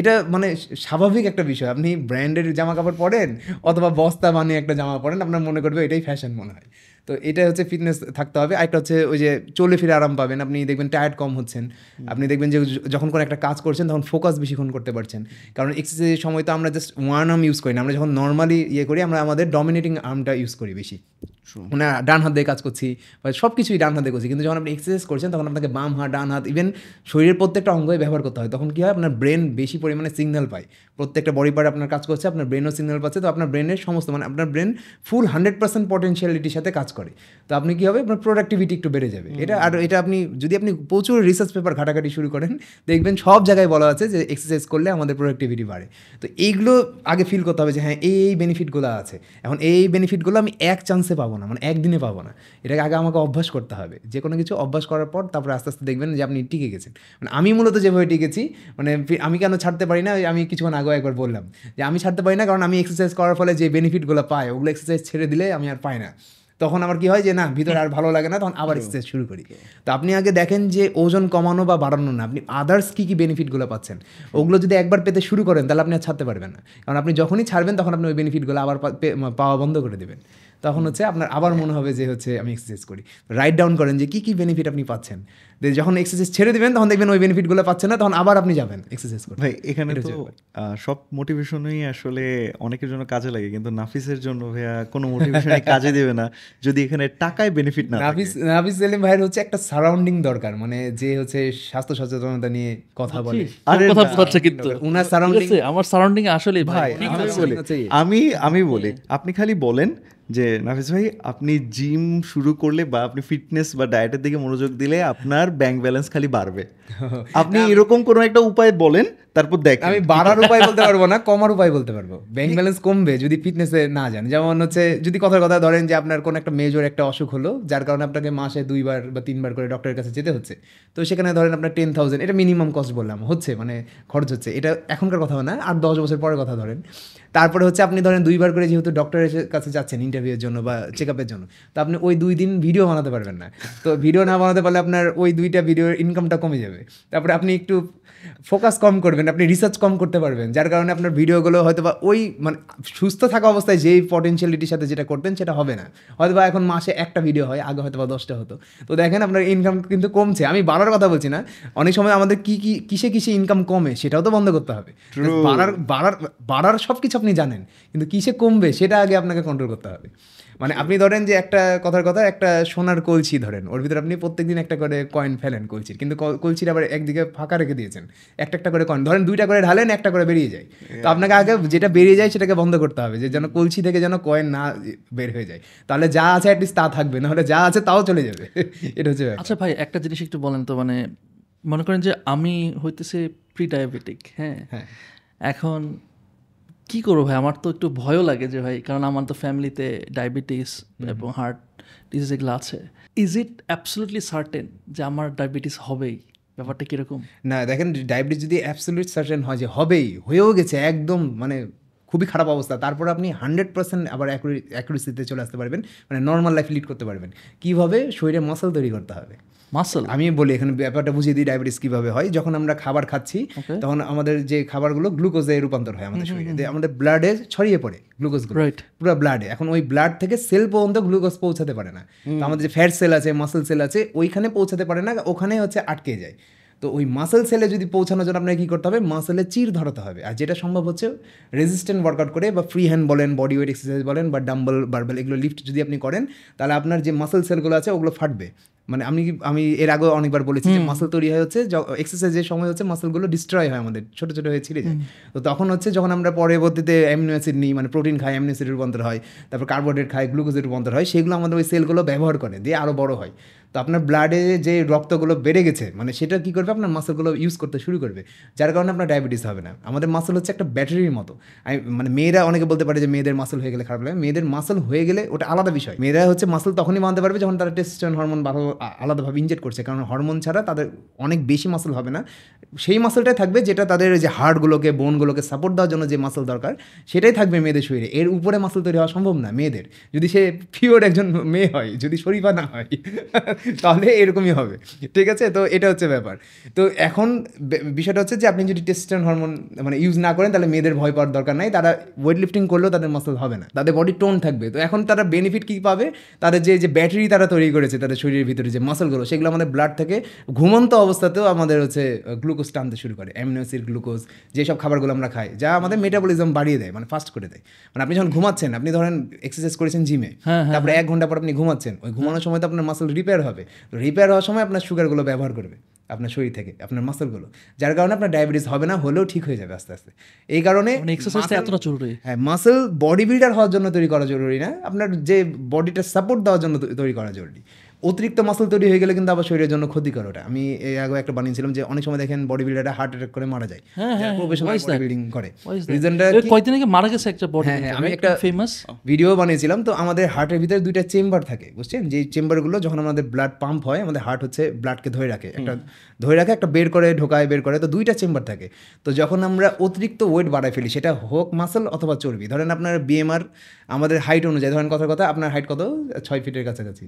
এটা মানে স্বাভাবিক একটা বিষয়, আপনি ব্র্যান্ডের জামা কাপড় পরেন অথবা বস্তা বানিয়ে একটা জামা পরেন, আপনার মনে করবে এটাই ফ্যাশন মনে হয়। তো এটা হচ্ছে ফিটনেস থাকতে হবে। আরেকটা হচ্ছে ওই যে চলে ফিরে আরাম পাবেন, আপনি দেখবেন টায়ার্ড কম হচ্ছেন, আপনি দেখবেন যে যখন কোনো একটা কাজ করছেন তখন ফোকাস বেশিক্ষণ করতে পারছেন। কারণ এক্সারসাইজের সময় তো আমরা জাস্ট ওয়ান আর্ম ইউজ করি না, আমরা যখন নর্মালি করি আমরা আমাদের ডমিনেটিং আর্মটা ইউজ করি বেশি, মানে ডান হাত দিয়ে কাজ করছি বা সব কিছুই ডান হাতে করছি। কিন্তু যখন আপনি এক্সারসাইজ করছেন তখন আপনাকে বাম হাত, ডান হাত, ইভেন শরীরের প্রত্যেকটা অঙ্গই ব্যবহার করতে হয়। তখন কী হয়, আপনার ব্রেন বেশি পরিমাণে সিগন্যাল পায়, প্রত্যেকটা বডি পার্ট আপনার কাজ করছে, আপনার ব্রেনও সিগন্যাল পাচ্ছে। তো আপনার ব্রেনের সমস্ত মানে আপনার ব্রেন ফুল 100% পটেনশিয়ালিটির সাথে কাজ করে। তো আপনি কী হবে, আপনার প্রোডাক্টিভিটি একটু বেড়ে যাবে। এটা আপনি যদি প্রচুর রিসার্চ পেপার ঘাটাঘাটি শুরু করেন, দেখবেন সব জায়গায় বলা আছে যে এক্সারসাইজ করলে আমাদের প্রোডাক্টিভিটি বাড়ে। তো এইগুলো আগে ফিল করতে হবে যে হ্যাঁ এই বেনিফিটগুলো আছে। এখন এই বেনিফিটগুলো আমি এক চান্সে পাবো না, মানে একদিনে পাবো না, এটাকে আগে আমাকে অভ্যাস করতে হবে। যে কোনো কিছু অভ্যাস করার পর তারপরে আস্তে আস্তে দেখবেন যে আপনি টিকে গেছেন। মানে আমি মূলত যেভাবে টিকেছি, মানে আমি কেন ছাড়তে পারি না, আমি কিছুক্ষণ আগেও একবার বললাম যে আমি ছাড়তে পারি না কারণ আমি এক্সারসাইজ করার ফলে যে বেনিফিটগুলো পাই ওগুলো এক্সারসাইজ ছেড়ে দিলে আমি আর পাই না। তখন আমার কী হয় যে না, ভিতরে আর ভালো লাগে না, তখন আবার এক্সারসাইজ শুরু করি। তো আপনি আগে দেখেন যে ওজন কমানো বা বাড়ানো না, আপনি আদার্স কী কী বেনিফিটগুলো পাচ্ছেন, ওগুলো যদি একবার পেতে শুরু করেন তাহলে আপনি আর ছাড়তে পারবেন না। কারণ আপনি যখনই ছাড়বেন তখন আপনি ওই বেনিফিটগুলো আবার পাওয়া বন্ধ করে দেবেন। তখন হচ্ছে আপনার আবার মনে হবে যে হচ্ছে আমি এক্সারসাইজ করি। রাইট ডাউন করেন যে কী কী বেনিফিট আপনি পাচ্ছেন, যখন এক্সারসাইজ ছেড়ে দেবেন তখন দেখবেন ওই বেনিফিটগুলো পাচ্ছেন না, তখন আবার আপনি যাবেন এক্সারসাইজ করতে। ভাই এখানে তো সব মোটিভেশনই আসলে অনেকের জন্য কাজে লাগে, কিন্তু নাফিসের জন্য ভাইয়া কোনো মোটিভেশনই কাজে দেবে না যদি এখানে টাকায় বেনিফিট না থাকে। নাফিস সেলিম ভাইয়ের হচ্ছে একটা সারাউন্ডিং দরকার, মানে যে হচ্ছে স্বাস্থ্য সচেতনতা নিয়ে কথা বলে। কথা বোঝাচ্ছে কিন্তু উনার সারাউন্ডিং, আমার সারাউন্ডিং আসলে ভাই আমি বলি, আপনি খালি বলেন যে নাফিস ভাই আপনি জিম শুরু করলে বা আপনি ফিটনেস বা ডায়েটের দিকে মনোযোগ দিলে আপনার ব্যাংক ব্যালেন্স খালি বাড়বে। আপনি এরকম কোনো একটা উপায় বলেন, তারপর দেখ। আমি বাড়ার উপায় বলতে পারবো না, কমার উপায় বলতে পারবো। ব্যাংক ব্যালেন্স কমবে যদি ফিটনেসে না যান। যেমন হচ্ছে যদি কথার কথা ধরেন যে আপনার কোনো একটা মেজর একটা অসুখ হলো, যার কারণে আপনাকে মাসে 2বার বা 3বার করে ডক্টরের কাছে যেতে হচ্ছে, তো সেখানে ধরেন আপনার 10,000, এটা মিনিমাম কস্ট বললাম, হচ্ছে মানে খরচ হচ্ছে, এটা এখনকার কথা না, আর 10 বছর পরের কথা ধরেন। তারপরে হচ্ছে আপনি ধরেন 2বার করে যেহেতু ডক্টরের কাছে যাচ্ছেন ইন্টারভিউয়ের জন্য বা চেক আপের জন্য, তো আপনি ওই 2 দিন ভিডিও বানাতে পারবেন না। তো ভিডিও না বানাতে পারলে আপনার ওই 2টা ভিডিওর ইনকামটা কমে যাবে। তারপরে আপনি একটু ফোকাস কম করবেন, আপনি রিসার্চ কম করতে পারবেন, যার কারণে আপনার ভিডিওগুলো হয়তো বা ওই মানে সুস্থ থাকা অবস্থায় যেই পটেনশিয়ালিটির সাথে যেটা করতেন সেটা হবে না। হয়তো বা এখন মাসে একটা ভিডিও হয়, আগে হয়তো বা 10টা হতো। তো দেখেন আপনার ইনকাম কিন্তু কমছে। আমি বাড়ার কথা বলছি না, অনেক সময় আমাদের কিসে ইনকাম কমে সেটাও তো বন্ধ করতে হবে। বাড়ার সব কিছু আপনি জানেন, কিন্তু কিসে কমবে সেটা আগে আপনাকে কন্ট্রোল করতে হবে। মানে আপনি ধরেন যে একটা কথার কথা, একটা সোনার কলসি ধরেন, ওর ভিতরে আপনি প্রত্যেকদিন একটা করে কয়েন ফেলেন কলসির, কিন্তু কলসির আবার একদিকে ফাঁকা রেখে দিয়েছেন, একটা করে কয়েন ধরেন 2টা করে ঢালেন, একটা করে বেরিয়ে যায়। তো আপনাকে আগে যেটা বেরিয়ে যায় সেটাকে বন্ধ করতে হবে, যে যেন কলসি থেকে যেন কয়েন না বের হয়ে যায়, তাহলে যা আছে অ্যাটলিস্ট তা থাকবে, নাহলে যা আছে তাও চলে যাবে। এটা হচ্ছে। আচ্ছা ভাই, একটা জিনিস একটু বলেন তো, মানে মনে করেন যে আমি হইতেছে প্রি ডায়াবেটিক, হ্যাঁ, এখন কি করবো ভাই? আমার তো একটু ভয়ও লাগে যে ভাই, কারণ আমার তো ফ্যামিলিতে ডায়াবেটিস এবং হার্ট ডিজিজ এগুলো আছে। ইজ ইট অ্যাবসলিউটলি সার্টেন যে আমার ডায়াবেটিস হবেই? ব্যাপারটা কীরকম? না দেখেন, ডায়াবেটিস যদি অ্যাবসলিউট সার্টেন হয় যে হবেই, হয়েও গেছে একদম মানে খুবই খারাপ অবস্থা, তারপর আপনি 100% আবার অ্যাকুরেসিতে চলে আসতে পারবেন, মানে নর্মাল লাইফ লিড করতে পারবেন। কীভাবে? শরীরে মাসল তৈরি করতে হবে। মাসল আমি বলি এখানে ব্যাপারটা বুঝিয়ে দিই ডায়াবেটিস কিভাবে হয়। যখন আমরা খাবার খাচ্ছি তখন আমাদের যে খাবারগুলো গ্লুকোজে রূপান্তর হয় আমাদের শরীরে, আমাদের ব্লাডে ছড়িয়ে পড়ে গ্লুকোজগুলো রাইট পুরো ব্লাডে। এখন ওই ব্লাড থেকে সেল পর্যন্ত গ্লুকোজ পৌঁছাতে পারে না। তো আমাদের যে ফ্যাট সেল আছে, মাসল সেল আছে, ওইখানে পৌঁছাতে পারে না, ওখানে হচ্ছে আটকে যায়। তো ওই মাসল সেলে যদি পৌঁছানোর জন্য আপনাকে কী করতে হবে, মাসেলে চির ধরাতে হবে। আর যেটা সম্ভব হচ্ছে রেজিস্ট্যান্ট ওয়ার্কআউট করে, বা ফ্রি হ্যান্ড বলেন, বডি ওয়েট এক্সারসাইজ বলেন, বা ডাম্বল বারবেল এগুলো লিফট যদি আপনি করেন, তাহলে আপনার যে মাসল সেলগুলো আছে ওগুলো ফাটবে। মানে আমি এর আগেও অনেকবার বলেছি যে মাসল তৈরি হয় হচ্ছে এক্সারসাইজের সময় হচ্ছে মাসলগুলো ডিস্ট্রয় হয় আমাদের, ছোটো ছোটো হয়ে ছিঁড়ে যায়। তো তখন হচ্ছে যখন আমরা পরবর্তীতে অ্যামিনো অ্যাসিড নিই, মানে প্রোটিন খাই, অ্যামিনো অ্যাসিডের রূপান্তর হয়, তারপর কার্বোহাইড্রেট খাই, গ্লুকোজের রূপান্তর হয়, সেগুলো আমাদের ওই সেলগুলো ব্যবহার করে দিয়ে আরও বড় হয়। তো আপনার ব্লাডে যে রক্তগুলো বেড়ে গেছে, মানে সেটা কী করবে, আপনার মাসলগুলো ইউজ করতে শুরু করবে, যার কারণে আপনার ডায়াবেটিস হবে না। আমাদের মাসল হচ্ছে একটা ব্যাটারির মতো। মানে মেয়েরা অনেকে বলতে পারে যে মেয়েদের মাসল হয়ে গেলে খারাপ লাগে, মেয়েদের মাসল হয়ে গেলে ওটা আলাদা বিষয়। মেয়েরা হচ্ছে মাসল তখনই বানাতে পারবে যখন তারা টেস্টোস্টেরন হরমোন ভালো আলাদাভাবে ইনজেক্ট করছে, কারণ হরমোন ছাড়া তাদের অনেক বেশি মাসল হবে না। সেই মাসলটাই থাকবে যেটা তাদের যে হার্টগুলোকে, বোনগুলোকে সাপোর্ট দেওয়ার জন্য যে মাসল দরকার, সেটাই থাকবে মেয়েদের শরীরে। এর উপরে মাসল তৈরি হওয়া সম্ভব না মেয়েদের, যদি সে পিওর একজন মেয়ে হয়, যদি শরীফা না হয় তাহলে এরকমই হবে, ঠিক আছে? তো এটা হচ্ছে ব্যাপার। তো এখন বিষয়টা হচ্ছে যে আপনি যদি টেস্টোস্টেরন হরমোন মানে ইউজ না করেন, তাহলে মেয়েদের ভয় পাওয়ার দরকার নাই, তারা ওয়েট লিফটিং করলেও তাদের মাসল হবে না, তাদের বডি টোন থাকবে। তো এখন তারা বেনিফিট কী পাবে, তাদের যে ব্যাটারি তারা তৈরি করেছে তাদের শরীরের ভিতরে যে মাসলগুলো, সেগুলো আমাদের ব্লাড থেকে ঘুমন্ত অবস্থাতেও আমাদের হচ্ছে গ্লুকোজ টানতে শুরু করে, অ্যামিনো অ্যাসিড, গ্লুকোজ, যেসব খাবারগুলো আমরা খাই, যা আমাদের মেটাবলিজম বাড়িয়ে দেয়, মানে ফাস্ট করে দেয়। মানে আপনি যখন ঘুমাচ্ছেন, আপনি ধরেন এক্সারসাইজ করেছেন জিমে, তারপরে 1 ঘন্টা পর আপনি ঘুমাচ্ছেন, ওই ঘুমানোর সময় তো আপনার মাসল রিপেয়ার হবে, তো রিপেয়ার হওয়ার সময় আপনার সুগারগুলো ব্যবহার করবে আপনার শরীর থেকে, আপনার মাসলগুলো, যার কারণে আপনার ডায়াবেটিস হবে না, হলেও ঠিক হয়ে যাবে আস্তে আস্তে। এই কারণে এক্সারসাইজটা এতটা জরুরি। হ্যাঁ, মাসল বডি বিল্ডার হওয়ার জন্য তৈরি করা জরুরি না, আপনার যে বডিটা সাপোর্ট দেওয়ার জন্য তৈরি করা জরুরি। অতিরিক্ত মাসল তৈরি হয়ে গেলে কিন্তু আবার শরীরের জন্য ক্ষতিকর। ওটা আমি এর আগে একটা বানিয়েছিলাম যে অনেক সময় দেখেন বডি বিল্ডাররা হার্ট অ্যাটাক করে মারা যায়, প্রফেশনাল বডি বিল্ডিং করে। রিজনটা কয়েকদিন আগে মারা গেছে একটা বডি। হ্যাঁ, আমি একটা ফেমাস ভিডিও বানিয়েছিলাম। তো আমাদের হার্টের ভিতরে 2টা চেম্বার থাকে, বুঝছেন? যে চেম্বারগুলো যখন আমাদের ব্লাড পাম্প হয়, আমাদের হার্ট হচ্ছে ব্লাডকে ধরে রাখে, একটা বের করে ঢোকায়, বের করে, তো 2টা চেম্বার থাকে। তো যখন আমরা অতিরিক্ত ওয়েট বাড়ায় ফেলি, সেটা হোক মাসল অথবা চর্বি, ধরেন আপনার বিএমআর আমাদের হাইট অনুযায়ী, ধরেন কথা আপনার হাইট কত, 6 ফিটের কাছাকাছি,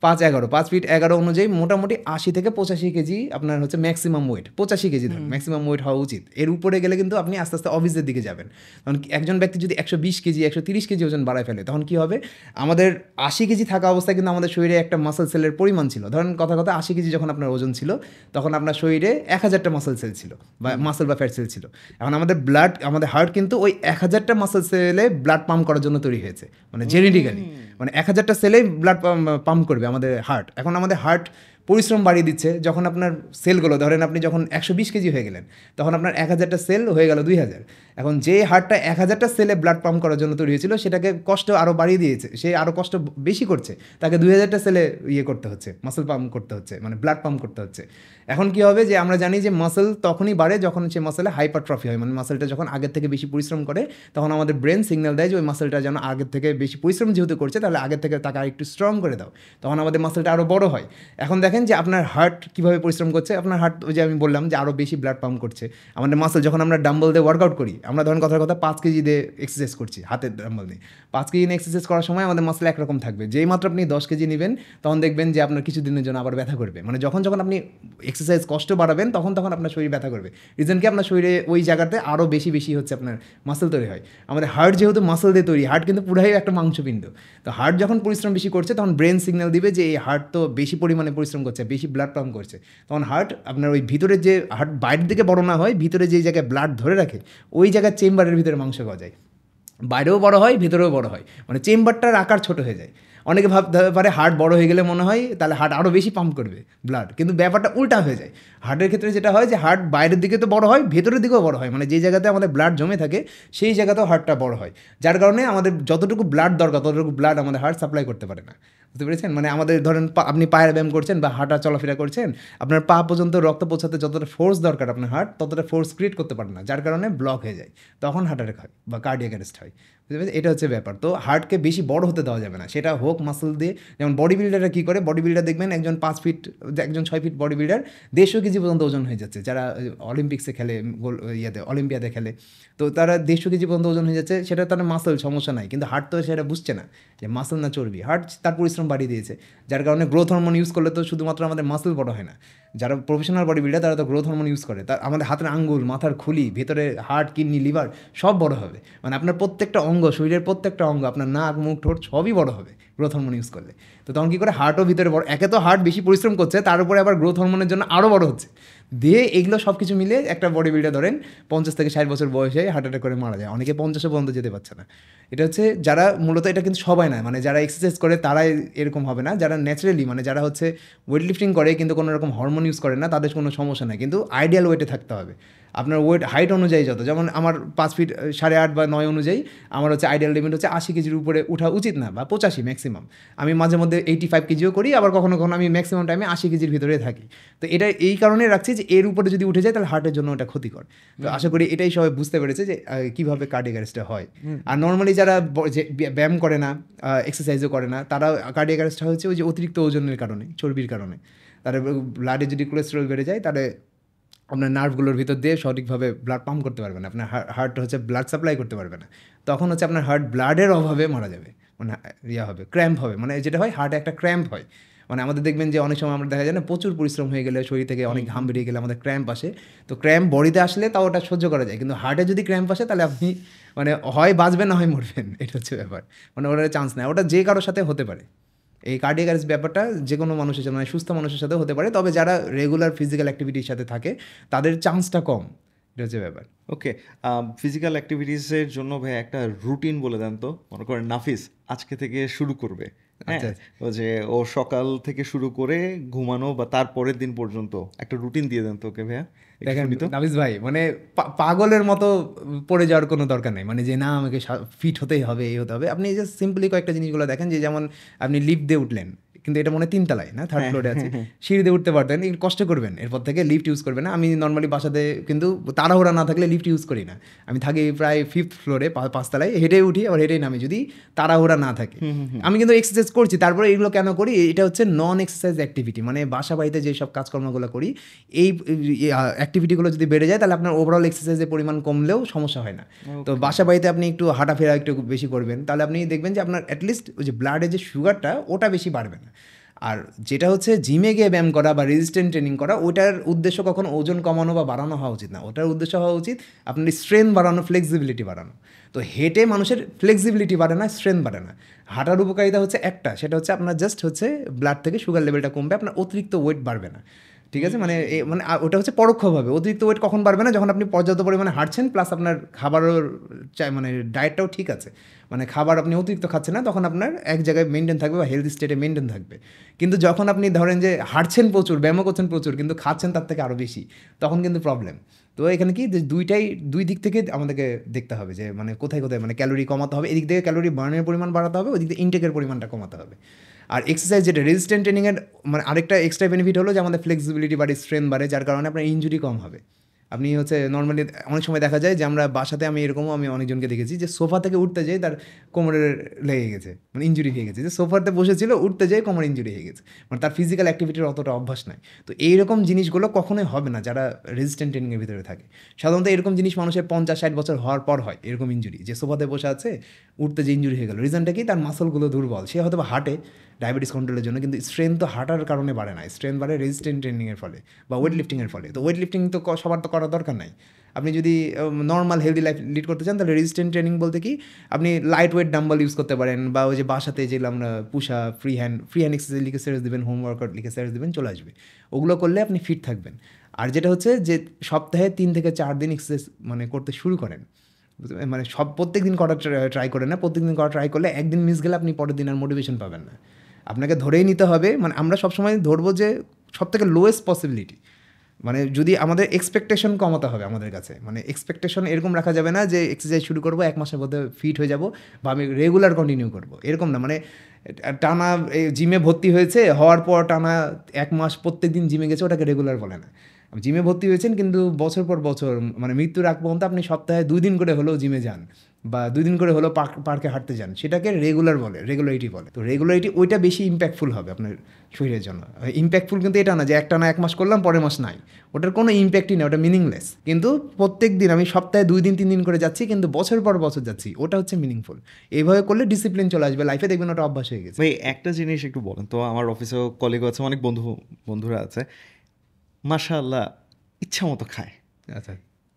5 ফিট 11 অনুযায়ী মোটামুটি 80 থেকে 85 কেজি আপনার হচ্ছে ম্যাক্সিমাম ওয়েট। 85 কেজি ধরুন ম্যাক্সিমাম ওয়েট হওয়া উচিত। এর উপরে গেলে কিন্তু আপনি আস্তে আস্তে অফিসের দিকে যাবেন। কারণ একজন ব্যক্তি যদি 120 কেজি 130 কেজি ওজন বাড়ায় ফেলে, তখন কি হবে, আমাদের 80 কেজি থাকা অবস্থায় কিন্তু আমাদের শরীরে একটা মাসল সেলের পরিমাণ ছিল, ধরেন কথা 80 কেজি যখন আপনার ওজন ছিল, তখন আপনার শরীরে 1000টা মাসল সেল ছিল, বা মাসল বা ফ্যাট সেল ছিল। এখন আমাদের হার্ট কিন্তু ওই 1000টা মাসল সেলে ব্লাড পাম্প করার জন্য তৈরি হয়েছে, মানে জেনেটিক্যালি, মানে 1000টা সেলেই ব্লাড পাম্প করবে আমাদের হার্ট। এখন আমাদের হার্ট পরিশ্রম বাড়িয়ে দিচ্ছে, যখন আপনার সেলগুলো, ধরেন আপনি যখন 120 কেজি হয়ে গেলেন, তখন আপনার 1000টা সেল হয়ে গেল 2000। এখন যে হার্টটা 1000টা সেলে ব্লাড পাম্প করার জন্য তৈরি হয়েছিল, সেটাকে কষ্ট আরও বাড়িয়ে দিয়েছে, সে আরও কষ্ট বেশি করছে, তাকে 2000টা সেলে করতে হচ্ছে, মাসল পাম্প করতে হচ্ছে, মানে ব্লাড পাম্প করতে হচ্ছে। এখন কি হবে, যে আমরা জানি যে মাসল তখনই বাড়ে যখন সে মাসলে হাইপারট্রফি হয়, মানে মাসলটা যখন আগের থেকে বেশি পরিশ্রম করে, তখন আমাদের ব্রেন সিগন্যাল দেয় যে ওই মাসলটা যেন আগের থেকে বেশি পরিশ্রম যেহেতু করছে, তাহলে আগের থেকে তাকে আর একটু স্ট্রং করে দাও, তখন আমাদের মাসলটা আরও বড় হয়। এখন দেখেন যে আপনার হার্ট কীভাবে পরিশ্রম করছে, আপনার হার্ট ওই যে আমি বললাম যে আরও বেশি ব্লাড পাম্প করছে। আমাদের মাসল যখন আমরা ডাম্বল দিয়ে ওয়ার্কআউট করি, আমরা ধরেন কথা 5 কেজি দিয়ে এক্সারসাইজ করছি, হাতের ডাম্বল দিয়ে 5 কেজি নিয়ে এক্সারসাইজ করার সময় আমাদের মাসল একরকম থাকবে। যেই মাত্র আপনি 10 কেজি নেবেন, তখন দেখবেন যে আপনার কিছুদিনের জন্য আবার ব্যথা করবে, মানে যখন আপনি এক্সারসাইজ কষ্ট বাড়াবেন, তখন আপনার শরীর ব্যথা করবে। রিজন কি, আপনার শরীরে ওই জায়গাতে আরও বেশি হচ্ছে আপনার মাসল তৈরি হয়। আমাদের হার্ট যেহেতু মাসল দিয়ে তৈরি, হার্ট কিন্তু পুরাই একটা মাংসপিণ্ড। তো হার্ট যখন পরিশ্রম বেশি করছে, তখন ব্রেন সিগন্যাল দিবে যে এই হার্ট তো বেশি পরিমাণে পরিশ্রম করছে, বেশি ব্লাড পাম্প করছে। তখন হার্ট আপনার ওই ভিতরে, যে হার্ট বাইরের দিকে বড় না হয়, ভিতরে যেই জায়গায় ব্লাড ধরে রাখে, ওই জায়গায় চেম্বারের ভিতরে মাংস গজায়, বাইরেও বড় হয়, ভিতরেও বড় হয়, মানে চেম্বারটার আকার ছোট হয়ে যায়। অনেকে ভাবতে পারে হার্ট বড় হয়ে গেলে মনে হয় তাহলে হার্ট আরও বেশি পাম্প করবে ব্লাড, কিন্তু ব্যাপারটা উল্টা হয়ে যায়। হার্টের ক্ষেত্রে যেটা হয় যে হার্ট বাইরের দিকে তো বড় হয়, ভেতরের দিকেও বড় হয়, মানে যে জায়গাতে আমাদের ব্লাড জমে থাকে সেই জায়গাতেও হার্টটা বড় হয়, যার কারণে আমাদের যতটুকু ব্লাড দরকার ততটুকু ব্লাড আমাদের হার্ট সাপ্লাই করতে পারে না। বুঝতে পেরেছেন? মানে আমাদের ধরেন আপনি পায়ের ব্যায়াম করছেন বা হাঁটা চলাফেরা করছেন, আপনার পা পর্যন্ত রক্ত পৌঁছাতে যতটা ফোর্স দরকার আপনার হার্ট ততটা ফোর্স ক্রিয়েট করতে পারে না, যার কারণে ব্লক হয়ে যায়, তখন হার্ট অ্যাটাক হয় বা কার্ডিয়াক অ্যারেস্ট হয়। বুঝতে পেরেছেন? এটা হচ্ছে ব্যাপার। তো হার্টকে বেশি বড় হতে দেওয়া যাবে না, সেটা হোক মাসল দিয়ে। যেমন বডি বিল্ডাররা কী করে, বডি বিল্ডার দেখবেন একজন 5 ফিট, একজন 6 ফিট বডি বিল্ডার 150 কেজি পর্যন্ত ওজন হয়ে যাচ্ছে, যারা অলিম্পিক্সে খেলে, অলিম্পিয়াদে খেলে, তো তারা 150 কেজি পর্যন্ত ওজন হয়ে যাচ্ছে, সেটা তার মাসল সমস্যা নাই, কিন্তু হার্ট তো সেটা বুঝছে না যে মাসল না চর্বি। হার্ট তার পরিশ্রম পরিশ্রম বাড়িয়ে দিয়েছে, যার কারণে গ্রোথ হরমোন ইউজ করলে তো শুধুমাত্র আমাদের মাসল বড় হয় না, যারা প্রফেশনাল বডি বিল্ডার তারা তো গ্রোথ হরমোন ইউজ করে, তার আমাদের হাতের আঙ্গুল, মাথার খুলি, ভেতরে হার্ট, কিডনি, লিভার সব বড় হবে, মানে আপনার প্রত্যেকটা অঙ্গ, শরীরের প্রত্যেকটা অঙ্গ, আপনার নাক, মুখ, ঠোঁট সবই বড় হবে গ্রোথ হরমোন ইউজ করলে। তো তখন কী করে হার্টও ভিতরে বড়, একে তো হার্ট বেশি পরিশ্রম করছে, তার উপরে আবার গ্রোথ হরমোনের জন্য আরও বড় হচ্ছে, দিয়ে এগুলো সব কিছু মিলে একটা বডি বিল্ডার ধরেন 50 থেকে 60 বছর বয়সে হার্ট অ্যাটাক করে মারা যায়, অনেকে 50 পর্যন্ত যেতে পারছে না। এটা হচ্ছে যারা মূলত, এটা কিন্তু সবাই না, মানে যারা এক্সারসাইজ করে তারাই এরকম হবে না, যারা ন্যাচারালি মানে যারা হচ্ছে ওয়েট লিফটিং করে কিন্তু কোনো রকম হরমোন ইউজ করে না, তাদের কোনো সমস্যা নেই, কিন্তু আইডিয়াল ওয়েটে থাকতে হবে। আপনার ওয়েট হাইট অনুযায়ী যত, যেমন আমার 5 ফিট 8.5 বা 9 অনুযায়ী আমার হচ্ছে আইডিয়াল লিমিট হচ্ছে 80 কেজির উপরে ওঠা উচিত না, বা 85 ম্যাক্সিমাম। আমি মাঝে মধ্যে 85 কেজিও করি, আবার কখনো কখনো আমি ম্যাক্সিমাম টাইমে 80 কেজির ভিতরে থাকি। তো এটা এই কারণে রাখছি যে এর উপরে যদি উঠে যায় তাহলে হার্টের জন্য ওটা ক্ষতিকর। তো আশা করি এটাই সবাই বুঝতে পেরেছে যে কীভাবে কার্ডিয়াক অ্যারেস্টটা হয়। আর নর্মালি যারা যে ব্যায়াম করে না, এক্সারসাইজও করে না, তারা কার্ডিয়াক অ্যারেস্টটা হচ্ছে ওই যে অতিরিক্ত ওজনের কারণে, চর্বির কারণে। তার ব্লাডে যদি কোলেস্টেরল বেড়ে যায় তাহলে আপনার নার্ভগুলোর ভিতর দিয়ে সঠিকভাবে ব্লাড পাম্প করতে পারবে না, আপনার হার্ট হচ্ছে ব্লাড সাপ্লাই করতে পারবে না, তখন হচ্ছে আপনার হার্ট ব্লাডের অভাবে মারা যাবে, মানে হবে ক্র্যাম্প হবে, মানে যেটা হয় হার্টে একটা ক্র্যাম্প হয়। মানে আমাদের দেখবেন যে অনেক সময় আমরা দেখা যায় না, প্রচুর পরিশ্রম হয়ে গেলে, শরীর থেকে অনেক ঘাম বেরিয়ে গেলে আমাদের ক্র্যাম্প আসে। তো ক্র্যাম্প বডিতে আসলে তাও ওটা সহ্য করা যায়, কিন্তু হার্টে যদি ক্র্যাম্প আসে তাহলে আপনি মানে হয় বাঁচবেন না হয় মরবেন, এটা হচ্ছে ব্যাপার, মানে ওটার চান্স নেই, ওটা যে কারোর সাথে হতে পারে। এই কার্ডিয়াক অ্যারেস্ট ব্যাপারটা যে কোনো মানুষের সাথে, মানে সুস্থ মানুষের সাথে হতে পারে, তবে যারা রেগুলার ফিজিক্যাল অ্যাক্টিভিটির সাথে থাকে তাদের চান্সটা কম, এটা হচ্ছে ব্যাপার। ওকে, ফিজিক্যাল অ্যাক্টিভিটিসের জন্য ভাই একটা রুটিন বলে দেন তো। মনে করেন নাফিস আজকে থেকে শুরু করবে, হ্যাঁ, ও যে ও সকাল থেকে শুরু করে ঘুমানো বা তার পরের দিন পর্যন্ত একটা রুটিন দিয়ে দেন তো ওকে ভাইয়া। দেখেন নাফিস ভাই, মানে পাগলের মতো পড়ে যাওয়ার কোনো দরকার নেই, মানে যে না আমাকে ফিট হতেই হবে, এই হতে হবে। আপনি জাস্ট সিম্পলি কয়েকটা জিনিসগুলো দেখেন, যে যেমন আপনি লিফট দিয়ে উঠলেন, কিন্তু এটা মনে 3 তলায় না, 3rd ফ্লোরে আছে, সিঁড়ি দিয়ে উঠতে পারতেন, একটু কষ্ট করবেন, এরপর থেকে লিফট ইউজ করবেন না। আমি নর্মালি বাসাতে কিন্তু তাড়াহুড়া না থাকলে লিফট ইউজ করি না, আমি থাকি প্রায় 5th ফ্লোরে, 5 তলায়, হেঁটেই উঠি আবার হেঁটেই নামি, যদি তাড়াহুড়া না থাকে। আমি কিন্তু এক্সারসাইজ করছি, তারপরে এগুলো কেন করি, এটা হচ্ছে নন এক্সারসাইজ অ্যাক্টিভিটি, মানে বাসা বাড়িতে যেসব কাজকর্মগুলো করি, এই অ্যাক্টিভিটিগুলো যদি বেড়ে যায় তাহলে আপনার ওভারঅল এক্সারসাইজের পরিমাণ কমলেও সমস্যা হয় না। তো বাসা বাড়িতে আপনি একটু হাঁটাফেরা একটু বেশি করবেন, তাহলে আপনি দেখবেন যে আপনার অ্যাটলিস্ট ওই যে ব্লাডে যে সুগারটা ওটা বেশি বাড়বে না। আর যেটা হচ্ছে জিমে গিয়ে ব্যায়াম করা বা রেজিস্ট্যান্ট ট্রেনিং করা, ওটার উদ্দেশ্য কখনো ওজন কমানো বা বাড়ানো হওয়া উচিত না, ওটার উদ্দেশ্য হওয়া উচিত আপনার স্ট্রেংথ বাড়ানো, ফ্লেক্সিবিলিটি বাড়ানো। তো হেঁটে মানুষের ফ্লেক্সিবিলিটি বাড়ে না, স্ট্রেংথ বাড়ে না। হাঁটার উপকারিতা হচ্ছে একটা, সেটা হচ্ছে আপনার জাস্ট হচ্ছে ব্লাড থেকে সুগার লেভেলটা কমবে, আপনার অতিরিক্ত ওয়েট বাড়বে না, ঠিক আছে। মানে মানে ওটা হচ্ছে পরোক্ষভাবে। অতিরিক্ত ওয়েট কখন বাড়বে না, যখন আপনি পর্যাপ্ত পরিমাণে হাঁটছেন, প্লাস আপনার খাবারও মানে ডায়েটটাও ঠিক আছে, মানে খাবার আপনি অতিরিক্ত খাচ্ছেন না, তখন আপনার এক জায়গায় মেনটেন থাকবে বা হেলদি স্টেটে মেনটেন থাকবে। কিন্তু যখন আপনি ধরেন যে হাঁটছেন প্রচুর, ব্যায়ামও করছেন প্রচুর, কিন্তু খাচ্ছেন তার থেকে আরও বেশি, তখন কিন্তু প্রবলেম। তো এখানে কি দুই দিক থেকে আমাদেরকে দেখতে হবে, যে মানে কোথায় কোথায় মানে ক্যালোরি কমাতে হবে, এদিক থেকে ক্যালোরি বার্নের পরিমাণ বাড়াতে হবে, ওদিক থেকে ইনটেকের পরিমাণটা কমাতে হবে। আর এক্সারসাইজ যেটা রেজিস্ট্যান্ট ট্রেনিংয়ের মানে আরেকটা এক্সট্রা বেনিফিট হলো যে আমাদের ফ্লেক্সিবিলিটি বাড়ে, স্ট্রেংথ বাড়ে, যার কারণে আপনার ইনজুরি কম হবে। আপনি হচ্ছে নর্মালি অনেক সময় দেখা যায় যে আমরা বাসাতে, আমি অনেকজনকে দেখেছি যে সোফা থেকে উঠতে যেয়ে তার কোমরের লেগে গেছে, মানে ইনজুরি হয়ে গেছে, যে সোফাতে বসেছিল উঠতে যেয়ে কোমর ইনজুরি হয়ে গেছে, মানে তার ফিজিক্যাল অ্যাক্টিভিটির অতটা অভ্যাস নাই। তো এইরকম জিনিসগুলো কখনোই হবে না যারা রেজিস্ট্যান্ট ট্রেনিংয়ের ভিতরে থাকে। সাধারণত এরকম জিনিস মানুষের 50-60 বছর হওয়ার পর হয়, এরকম ইনজুরি, যে সোফাতে বসে আছে উঠতে যে ইনজুরি হয়ে গেল। রিজনটা কি, তার মাসলগুলো দুর্বল, সে হয়তো বা হাঁটে ডায়াবেটিস কন্ট্রোলের জন্য, কিন্তু স্ট্রেংথ তো হাঁটার কারণে বাড়ে না, স্ট্রেংথ বাড়ে রেজিস্ট্যান্ট ট্রেনিংয়ের ফলে বা ওয়েট লিফটিংয়ের ফলে। তো ওয়েট লিফটিং তো সবার তো করার দরকার নাই। আপনি যদি নর্মাল হেলদি লাইফ লিড করতে চান, তাহলে রেজিস্ট্যান্ট ট্রেনিং বলতে কি, আপনি লাইট ওয়েট ডাম্বল ইউজ করতে পারেন, বা ওই যে বাসাতে যেগুলো আমরা পুশা, ফ্রি হ্যান্ড এক্সারসাইজ লিখে সেরেস দেবেন, হোম ওয়ার্কআউট লিখে সেরেস দেবেন, চলে আসবে। ওগুলো করলে আপনি ফিট থাকবেন। আর যেটা হচ্ছে যে সপ্তাহে 3 থেকে 4 দিন এক্সারসাইজ মানে করতে শুরু করেন, মানে প্রত্যেক দিন করা ট্রাই করেন না। প্রত্যেক দিন করা ট্রাই করলে একদিন মিস গেলে আপনি পরের দিন আর মোটিভেশন পাবেন না। আপনাকে ধরেই নিতে হবে, মানে আমরা সবসময় ধরবো যে সবথেকে লোয়েস্ট পসিবিলিটি, মানে যদি আমাদের এক্সপেকটেশন কমাতে হবে আমাদের কাছে, মানে এক্সপেকটেশন এরকম রাখা যাবে না যে এক্সারসাইজ শুরু করবো 1 মাসের মধ্যে ফিট হয়ে যাব বা আমি রেগুলার কন্টিনিউ করবো, এরকম না। মানে টানা জিমে ভর্তি হয়েছে, হওয়ার পর টানা 1 মাস প্রত্যেক দিন জিমে গেছে, ওটাকে রেগুলার বলে না। জিমে ভর্তি হয়েছেন কিন্তু বছর পর বছর মানে মৃত্যুর আগ পর্যন্ত আপনি সপ্তাহে 2 দিন করে হলেও জিমে যান বা 2 দিন করে হলেও পার্কে হাঁটতে যান, সেটাকে রেগুলারিটি বলে। তো রেগুলারিটি ওইটা বেশি ইম্প্যাক্টফুল হবে আপনার শরীরের জন্য। ইম্প্যাক্টফুল কিন্তু এটা না যে একটা না 1 মাস করলাম পরের মাস নাই, ওটার কোনো ইম্প্যাক্টই নেই, ওটা মিনিংলেস। কিন্তু প্রত্যেক দিন আমি সপ্তাহে 2 দিন 3 দিন করে যাচ্ছি কিন্তু বছর পর বছর যাচ্ছি, ওটা হচ্ছে মিনিংফুল। এইভাবে করলে ডিসিপ্লিন চলে আসবে লাইফে, দেখবেন ওটা অভ্যাস হয়ে গেছে। ভাই একটা জিনিস একটু বলেন তো, আমার অফিসেও কলিগ আছে, অনেক বন্ধুরা আছে, মাশাআল্লাহ ইচ্ছা মতো খায়, আচ্ছা,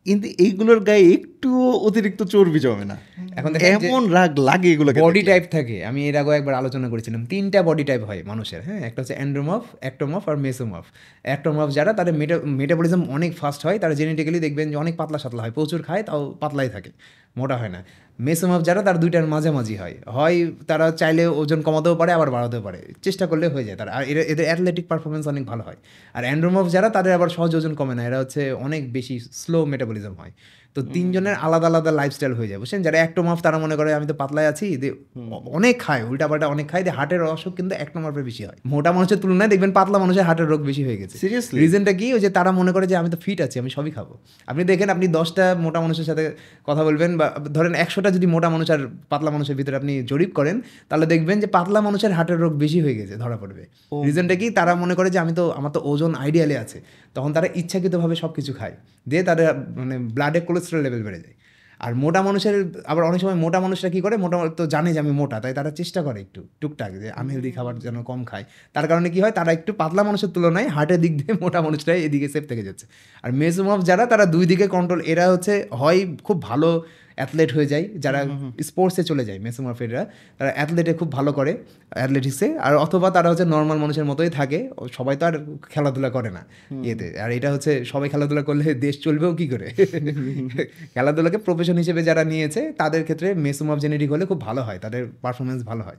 কিন্তু এইগুলোর গায়ে একটু অতিরিক্ত চর্বি জমে না, এখন দেখেন যে এমন রাগ লাগে এগুলো বডি টাইপ থাকে। আমি এর আগে একবার আলোচনা করেছিলাম 3টা বডি টাইপ হয় মানুষের, হ্যাঁ, একটা হচ্ছে অ্যান্ড্রোমর্ফ, একটোমর্ফ আর মেসোমর্ফ। একটোমর্ফ যারা, তাদের মেটাবলিজম অনেক ফাস্ট হয়, তারা জেনেটিক্যালি দেখবেন যে অনেক পাতলা সাতলা হয়, প্রচুর খায় তাও পাতলাই থাকে, মোটা হয় না। মেসোমর্ফ যারা, তার দুইটার মাঝামাঝি হয় তারা চাইলে ওজন কমাতেও পারে আবার বাড়াতেও পারে, চেষ্টা করলে হয়ে যায় তারা, আর এদের অ্যাথলেটিক পারফরমেন্স অনেক ভালো হয়। আর অ্যান্ড্রোমর্ফ যারা, তাদের আবার সহজ ওজন কমে না, এরা হচ্ছে অনেক বেশি স্লো মেটাবলিজম হয়। তো 3 জনের আলাদা আলাদা লাইফস্টাইল হয়ে যায়, বুঝছেন। যারা একটোমর্ফ তারা মনে করে আমি তো পাতলায় আছি, অনেক খায়, উল্টাপাল্টা অনেক খায়, হার্টের অসুখ কিন্তু একটোমর্ফের বেশি হয়। মোটা মানুষের তুলনায় দেখবেন পাতলা মানুষের হার্টের রোগ বেশি হয়ে গেছে। Seriously? রিজনটা কি? ওই যে তারা মনে করে যে আমি তো ফিট আছি, আমি সবই খাবো। আপনি দেখেন, আপনি 10টা মোটা মানুষের সাথে কথা বলবেন, বা ধরেন 100টা যদি মোটা মানুষ আর পাতলা মানুষের ভিতরে আপনি জরিপ করেন, তাহলে দেখবেন যে পাতলা মানুষের হার্টের রোগ বেশি হয়ে গেছে, ধরা পড়বে। রিজনটা কি? তারা মনে করে যে আমার তো ওজন আইডিয়ালি আছে, তখন তারা ইচ্ছাকৃতভাবে সব কিছু খায়, দিয়ে তাদের মানে ব্লাডে কোলেস্টেরল লেভেল বেড়ে যায়। আর মোটা মানুষের আবার অনেক সময় মোটা মানুষরা কী করে, মোটা তো জানে যে আমি মোটা, তাই তারা চেষ্টা করে একটু টুকটাক যে আনহেলদি খাবার যেন কম খায়। তার কারণে কি হয়, তারা একটু পাতলা মানুষের তুলনায় হার্টের দিক দিয়ে মোটা মানুষরাই এদিকে সেফ থেকে যাচ্ছে। আর মেসোমর্ফ যারা, তারা 2 দিকে কন্ট্রোল, এরা হচ্ছে হয় খুব ভালো অ্যাথলেট হয়ে যায়, যারা স্পোর্টসে চলে যায় মেসোমর্ফেরা, তারা অ্যাথলেটে খুব ভালো করে অ্যাথলেটিক্সে, আর অথবা তারা হচ্ছে নর্মাল মানুষের মতোই থাকে, সবাই তো আর খেলাধুলা করে না ইয়েতে। আর এটা হচ্ছে সবাই খেলাধুলা করলে দেশ চলবেও কি করে? খেলাধুলাকে প্রফেশন হিসেবে যারা নিয়েছে, তাদের ক্ষেত্রে মেসোমর্ফ জেনেটিক হলে খুব ভালো হয়, তাদের পারফরমেন্স ভালো হয়।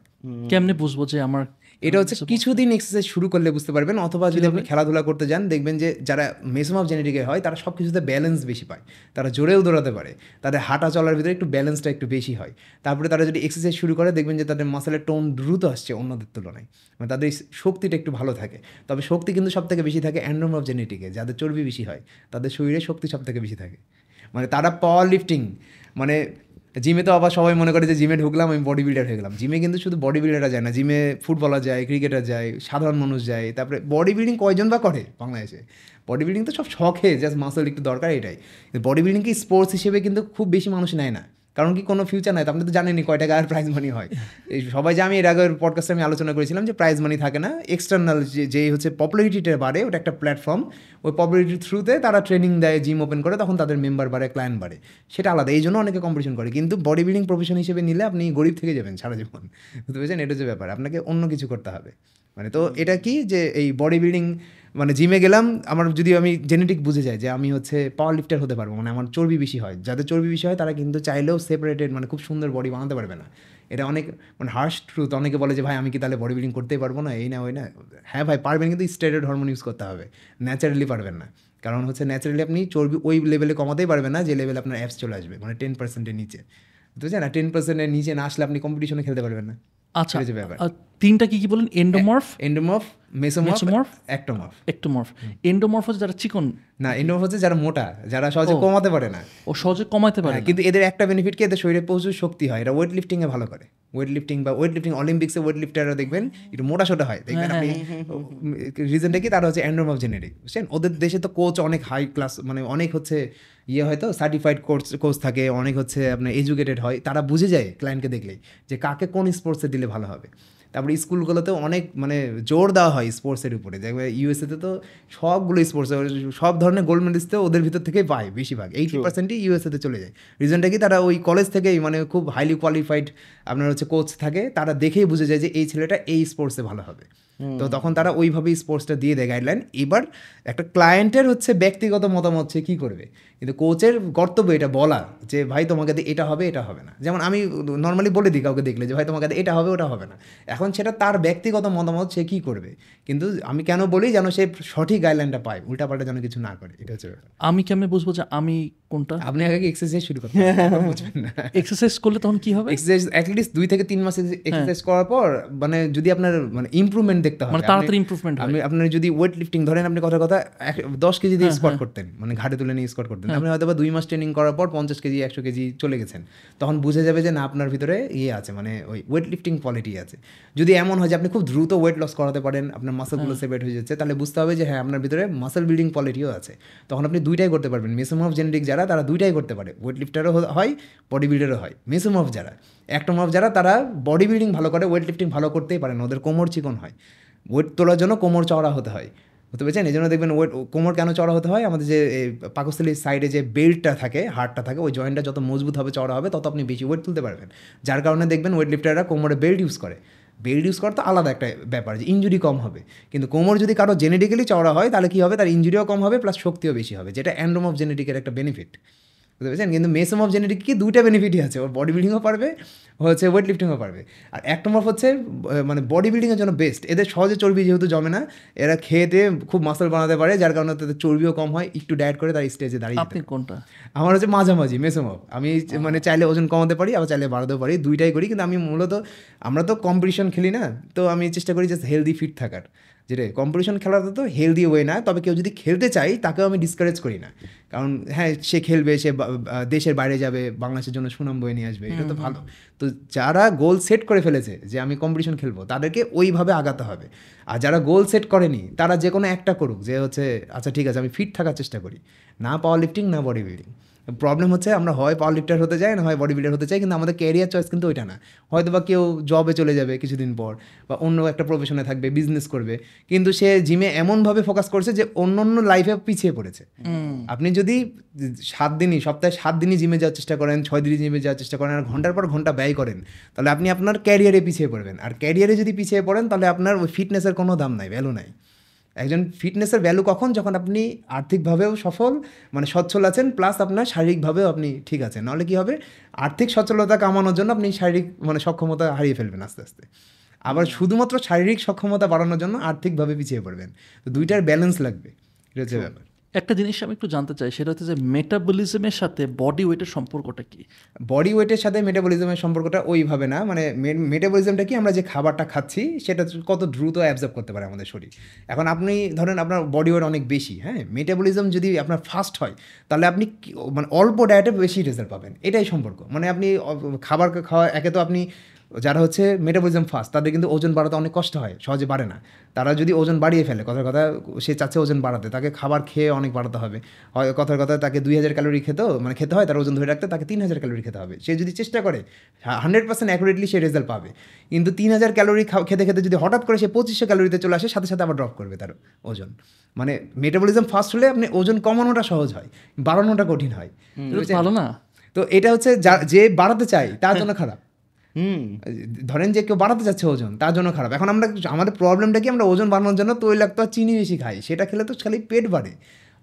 কেমনে বুঝবো যে আমার এটা হচ্ছে কিছুদিন এক্সারসাইজ শুরু করলে বুঝতে পারবেন, অথবা যদি আপনি খেলাধুলা করতে যান, দেখবেন যে যারা মেসোমর্ফ জেনেটিকে হয়, তারা সব কিছুতে ব্যালেন্স বেশি পায়, তারা জোরেও দৌড়াতে পারে, তাদের হাঁটা চলার ভিতরে একটু ব্যালেন্সটা একটু বেশি হয়। তারপরে তারা যদি এক্সারসাইজ শুরু করে, দেখবেন যে তাদের মাসেলের টোন দ্রুত আসছে অন্যদের তুলনায়, মানে তাদের শক্তিটা একটু ভালো থাকে। তবে শক্তি কিন্তু সব থেকে বেশি থাকে অ্যান্ড্রোমর্ফ জেনেটিকে, যাদের চর্বি বেশি হয়, তাদের শরীরে শক্তি সব থেকে বেশি থাকে। মানে তারা পাওয়ার লিফটিং, মানে জিমে তো আবার সবাই মনে করে যে জিমে ঢুকলাম আমি বডি বিল্ডার হয়ে গেলাম। জিমে কিন্তু শুধু বডি বিল্ডাররা যায় না, জিমে ফুটবলার যায়, ক্রিকেটার যায়, সাধারণ মানুষ যায়। তারপরে বডি বিল্ডিং কয়জন বা করে বাংলাদেশে? বডি বিল্ডিং তো সব শখে, জাস্ট মাসল একটু দরকার, এটাই। বডি বিল্ডিংকে স্পোর্টস হিসেবে কিন্তু খুব বেশি মানুষ নেয় না, কারণ কি কোনো ফিউচার নাই। তো আপনি তো জানেনই কয় টাকা আর প্রাইজ মানি হয়। এই সবাই, যে আমি এর আগের পডকাস্টে আমি আলোচনা করেছিলাম যে প্রাইজ মানি থাকে না, এক্সটার্নাল যে হচ্ছে পপুলারিটিটা বাড়ে, ওটা একটা প্ল্যাটফর্ম, ওই পপুলারিটির থ্রুতে তারা ট্রেনিং দেয়, জিম ওপেন করে, তখন তাদের মেম্বার বাড়ে, ক্লায়েন্ট বাড়ে, সেটা আলাদা। এই জন্য অনেকে কম্পিটিশন করে। কিন্তু বডি বিল্ডিং প্রফেশন হিসেবে নিলে আপনি গরিব থেকে যাবেন সারা জীবন, বুঝতে পেরেছেন? এটা যে ব্যাপার, আপনাকে অন্য কিছু করতে হবে। মানে তো এটা কি যে এই বডি বিল্ডিং, মানে জিমে গেলাম, আমার যদি আমি জেনেটিক বুঝে যাই যে আমি হচ্ছে পাওয়ার লিফটার হতে পারবো, মানে আমার চর্বি বেশি হয়, যাদের চর্বি বেশি হয় তারা কিন্তু চাইলেও সেপারেটেড মানে খুব সুন্দর বডি বানাতে পারবে না। এটা অনেক মানে হার্শ ট্রুথ। অনেকে বলে যে ভাই আমি কি তাহলে বডি বিল্ডিং করতেই পারবো না, এই না ওই না। হ্যাঁ ভাই পারবেন, কিন্তু স্টেরয়েড হরমোন ইউজ করতে হবে, ন্যাচারালি পারবেন না। কারণ হচ্ছে ন্যাচারালি আপনি চর্বি ওই লেভেলে কমাতেই পারবেন না যে লেভেলে আপনার অ্যাপস চলে আসবে, মানে 10%-এর নিচে, বুঝছেন না? 10%-এর নিচে না আসলে আপনি কম্পিটিশনে খেলতে পারবেন না। আচ্ছা, যে ব্যাপার। 3টা কি বলেন? এন্ডোমর্ফ, মেসোমর্ফ, একটোমর্ফ। এন্ডোমর্ফ হচ্ছে যারা চিকন না, এন্ডোমর্ফ হচ্ছে যারা মোটা, যারা সহজে কমাতে পারে না। ও সহজে কমাতে পারে, কিন্তু এদের একটা বেনিফিট কি, এদের শরীরে প্রচুর শক্তি হয়, এরা ওয়েট লিফটিংয়ে ভালো করে। ওয়েট লিফটিং অলিম্পিক্সে ওয়েট লিফটাররা দেখবেন একটু মোটা সোটা হয়, দেখবেন আপনি। রিজনটা কি? তারা হচ্ছে অ্যান্ড্রোমর্ফ জেনেটিক, বুঝছেন? ওদের দেশে তো কোচ অনেক হাই ক্লাস, মানে অনেক হচ্ছে হয়তো সার্টিফাইড কোচ থাকে, অনেক হচ্ছে আপনার এডুকেটেড হয়, তারা বুঝে যায় ক্লায়েন্টকে দেখলেই যে কাকে কোন স্পোর্টসে দিলে ভালো হবে। তারপরে স্কুলগুলোতেও অনেক মানে জোর দেওয়া হয় স্পোর্টসের উপরে। দেখবে ইউএসএতে তো সবগুলো স্পোর্টস, সব ধরনের গোল্ড মেডেলিস্টও ওদের ভিতর থেকেই পায়, বেশিরভাগ 80%ই ইউএসএতে চলে যায়। রিজনটা কি? তারা ওই কলেজ থেকেই মানে খুব হাইলি কোয়ালিফাইড আপনার হচ্ছে কোচ থাকে, তারা দেখেই বুঝে যায় যে এই ছেলেটা এই স্পোর্টসে ভালো হবে। তো তখন তারা ওইভাবেই স্পোর্টসটা দিয়ে দেয় গাইডলাইন। এবার একটা ক্লায়েন্টের হচ্ছে ব্যক্তিগত মতামত, সে কী করবে, কিন্তু কোচের কর্তব্য এটা বলা যে ভাই তোমাকে দিয়ে এটা হবে এটা হবে না, যেমন আমি নর্মালি বলে দিই কাউকে দেখলে যে ভাই তোমাকে দিয়ে এটা হবে ওটা হবে না, এখন সেটা তার ব্যক্তিগত মতামত, সে কী করবে, কিন্তু আমি কেন বলি যেন সে সঠিক গাইডলাইনটা পায়, উল্টাপাল্টা যেন কিছু না করে, এটা হচ্ছে ব্যাপার। আমি কেমনে বুঝবো যে আমি কোনটা? আপনি আগে এক্সারসাইজ শুরু করতে বুঝবেন না, এক্সারসাইজ করলে তখন কি হবে? এক্সারসাইজ অ্যাটলিস্ট 2 থেকে 3 মাস এক্সারসাইজ করার পর মানে যদি আপনার মানে ইমপ্রুভমেন্ট দেখতে হবে, মানে তাড়াতাড়ি ইমপ্রুভমেন্ট হয়। আমি আপনার যদি ওয়েট লিফটিং ধরেন, আপনি কথার কথা 10 কেজি দিয়ে স্কোয়াট করতেন, মানে ঘাড়ে তুলে নিয়ে স্কোয়াট করতেন, আপনি হয়তো বা 2 মাস ট্রেনিং করার পর 50 কেজি 100 কেজি চলে গেছেন, তখন বুঝে যাবে যে না আপনার ভিতরে ইয়ে আছে, মানে ওই ওয়েট লিফটিং কোয়ালিটি আছে। যদি এমন হয় যে আপনি খুব দ্রুত ওয়েট লস করাতে পারেন, আপনার মাসেলগুলো সেপারেট হয়ে যাচ্ছে, তাহলে বুঝতে হবে যে হ্যাঁ আপনার ভিতরে মাসেল বিল্ডিং কোয়ালিটিও আছে, তখন আপনি দুইটাই করতে পারবেন। মেসোমর্ফ জেনেটিক যারা, তারা দুইটাই করতে পারে, ওয়েট লিফটারও হয় বডি বিল্ডারও হয়। মেসোমর্ফ যারা, একটোমর্ফ যারা, তারা বডি বিল্ডিং ভালো করে, ওয়েট লিফটিং ভালো করতেই পারেন, ওদের কোমর চিকন হয়, ওয়েট তোলার জন্য কোমর চওড়া হতে হয়, বুঝতে পেরেছেন? এই জন্য দেখবেন ওয়েট কোমর কেন চওড়া হতে হয়, আমাদের যে পাকস্থলীর সাইডে যে বেল্টটা থাকে, হাড়টা থাকে, ওই জয়েন্টটা যত মজবুত হবে চওড়া হবে তত আপনি বেশি ওয়েট তুলতে পারবেন। যার কারণে দেখবেন ওয়েট লিফটাররা কোমরে বেল্ট ইউজ করে। বেল্ট ইউজ করা তো আলাদা একটা ব্যাপার, যে ইঞ্জুরি কম হবে, কিন্তু কোমর যদি কারো জেনেটিক্যালি চওড়া হয় তাহলে কী হবে, তার ইঞ্জুরিও কম হবে প্লাস শক্তিও বেশি হবে, যেটা অ্যান্ড্রোমর্ফ জেনেটিকের একটা বেনিফিট, বুঝতে পেরেছেন? কিন্তু মেসোমর্ফ জেনেটিক কি দুইটা বেনিফিটই আছে, ওর বডি বিল্ডিংও পারবে, হচ্ছে ওয়েট লিফটিংও পারবে। আর একটোমর্ফ হচ্ছে মানে বডি বিল্ডিংয়ের জন্য বেস্ট, এদের সহজে চর্বি যেহেতু জমে না, এরা খেয়ে খুব মাসল বানাতে পারে, যার কারণে তাদের চর্বিও কম হয়, একটু ডায়েট করে তার স্টেজে দাঁড়িয়ে। আপনি কোনটা? আমার হচ্ছে মাঝামাঝি মেসোমর্ফ, আমি মানে চাইলে ওজন কমাতে পারি আবার চাইলে বাড়াতেও পারি, দুইটাই করি, কিন্তু আমি মূলত, আমরা তো কম্পিটিশন খেলি না, তো আমি চেষ্টা করি জাস্ট হেলদি ফিট থাকার, যেটা কম্পিটিশন খেলাটা তো হেলদি ওয়ে না, তবে কেউ যদি খেলতে চাই তাকেও আমি ডিসকারেজ করি না, কারণ হ্যাঁ সে খেলবে, সে দেশের বাইরে যাবে, বাংলাদেশের জন্য সুনাম বয়ে নিয়ে আসবে, এটা তো ভালো। তো যারা গোল সেট করে ফেলেছে যে আমি কম্পিটিশন খেলবো, তাদেরকে ওইভাবে আগাতে হবে। আর যারা গোল সেট করেনি, তারা যে কোনো একটা করুক, যে হচ্ছে আচ্ছা ঠিক আছে আমি ফিট থাকার চেষ্টা করি, না পাওয়ার লিফটিং না বডি বিল্ডিং। প্রবলেম হচ্ছে আমরা হয় পাওয়ার লিফটার হতে চাই, না হয় বডি বিল্ডার হতে চাই, কিন্তু আমাদের ক্যারিয়ার চয়েস কিন্তু ওইটা না। হয়তো বা কেউ জবে চলে যাবে কিছুদিন পর, বা অন্য একটা প্রফেশনে থাকবে, বিজনেস করবে, কিন্তু সে জিমে এমনভাবে ফোকাস করছে যে অন্য অন্য লাইফে পিছিয়ে পড়েছে। আপনি যদি 7 দিনই, সপ্তাহে 7 দিনই জিমে যাওয়ার চেষ্টা করেন, 6 দিনই জিমে যাওয়ার চেষ্টা করেন, আর ঘন্টার পর ঘন্টা ব্যয় করেন, তাহলে আপনি আপনার ক্যারিয়ারে পিছিয়ে পড়বেন। আর ক্যারিয়ারে যদি পিছিয়ে পড়েন, তাহলে আপনার ওই ফিটনেসের কোনো দাম নাই, ভ্যালু নাই। একজন ফিটনেসের ভ্যালু কখন, যখন আপনি আর্থিকভাবেও সফল, মানে সচ্ছল আছেন, প্লাস আপনার শারীরিকভাবেও আপনি ঠিক আছেন। নাহলে কী হবে, আর্থিক সচ্ছলতা কামানোর জন্য আপনি শারীরিক মানে সক্ষমতা হারিয়ে ফেলবেন আস্তে আস্তে, আবার শুধুমাত্র শারীরিক সক্ষমতা বাড়ানোর জন্য আর্থিকভাবে পিছিয়ে পড়বেন। তো দুইটার ব্যালেন্স লাগবে, এটা হচ্ছে ব্যাপার। একটা জিনিস আমি একটু জানতে চাই, সেটা হচ্ছে যে মেটাবলিজমের সাথে বডি ওয়েটের সম্পর্কটা কি? বডি ওয়েটের সাথে মেটাবলিজমের সম্পর্কটা ওইভাবে না, মানে মেটাবলিজমটা কি, আমরা যে খাবারটা খাচ্ছি সেটা কত দ্রুত অ্যাবজর্ব করতে পারে আমাদের শরীর। এখন আপনি ধরেন আপনার বডি ওয়েট অনেক বেশি, হ্যাঁ, মেটাবলিজম যদি আপনার ফাস্ট হয়, তাহলে আপনি মানে অল্প ডায়েটে বেশি রেজাল্ট পাবেন, এটাই সম্পর্ক। মানে আপনি খাবার খাওয়া, একে তো আপনি যারা হচ্ছে মেটাবলিজম ফাস্ট, তাদের কিন্তু ওজন বাড়াতে অনেক কষ্ট হয়, সহজে বাড়ে না। তারা যদি ওজন বাড়িয়ে ফেলে, কথার কথা সে চাচ্ছে ওজন বাড়াতে, তাকে খাবার খেয়ে অনেক বাড়াতে হবে, হয় কথার কথা তাকে 2000 ক্যালোরি মানে খেতে হয়, তার ওজন ধরে রাখতে তাকে 3000 ক্যালোরি খেতে হবে। সে যদি চেষ্টা করে 100% অ্যাকুরেটলি সে রেজাল্ট পাবে, কিন্তু 3000 ক্যালোরি খেতে খেতে যদি হঠাৎ করে সে 2500 ক্যালোরিতে চলে আসে, সাথে সাথে আবার ড্রপ করবে তার ওজন। মানে মেটাবলিজম ফাস্ট হলে আপনি ওজন কমানোটা সহজ হয়, বাড়ানোটা কঠিন হয়, ভালো না? তো এটা হচ্ছে যে বাড়াতে চাই তার জন্য খারাপ। ধরেন যে কেউ বাড়াতে চাচ্ছে ওজন, তার জন্য খারাপ। এখন আমাদের প্রবলেমটা কি, আমরা ওজন বাড়ানোর জন্য তৈলাক্ত আর চিনি বেশি খাই, সেটা খেলে তো খালি পেট বাড়ে।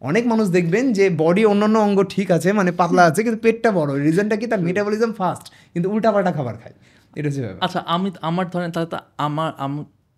অনেক মানুষ দেখবেন যে বডি অন্যান্য অঙ্গ ঠিক আছে, মানে পাতলা আছে, কিন্তু পেটটা বড়, রিজনটা কি, তার মেটাবলিজম ফাস্ট, কিন্তু উল্টাপাল্টা খাবার খায়, এটা হচ্ছে ব্যাপার। আচ্ছা, আমার ধরেন তাহলে তো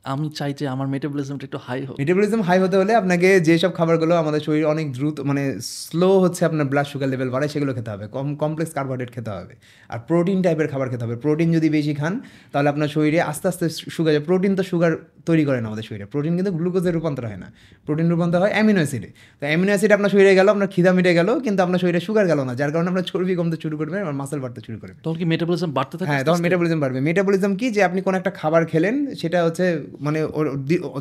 আমি চাই যে আমার মেটাবলিজমটা একটু হাই হোক। মেটাবলিজম হাই হতে হলে আপনাকে যেসব খাবারগুলো আমাদের শরীর অনেক দ্রুত মানে স্লো হচ্ছে আপনার ব্লাড সুগার লেভেল বাড়ায়, সেগুলো খেতে হবে, কমপ্লেক্স কার্বোহাইড্রেট খেতে হবে, আর প্রোটিন টাইপের খাবার খেতে হবে। প্রোটিন যদি বেশি খান, তাহলে আপনার শরীরে আস্তে আস্তে সুগার, প্রোটিন তো সুগার তৈরি করে না আমাদের শরীরে, প্রোটিন কিন্তু গ্লুকোজে রূপান্তর হয় না, প্রোটিন রূপান্তর হয় অ্যামিনো অ্যাসিডে। তো অ্যামিনো অ্যাসিড আপনার শরীরে গেল, আপনার খিদা মিটে গেল, কিন্তু আপনার শরীরে সুগার গেল না, যার কারণে আপনার চর্বি কমতে শুরু করবে আর মাসল বাড়তে শুরু করবে। তখন কি মেটাবলিজম বাড়তে থাকে? হ্যাঁ, তখন মেটাবলিজম বাড়বে। মেটাবলিজম কি, যে আপনি কোনো একটা খাবার খেলেন, সেটা হচ্ছে মানে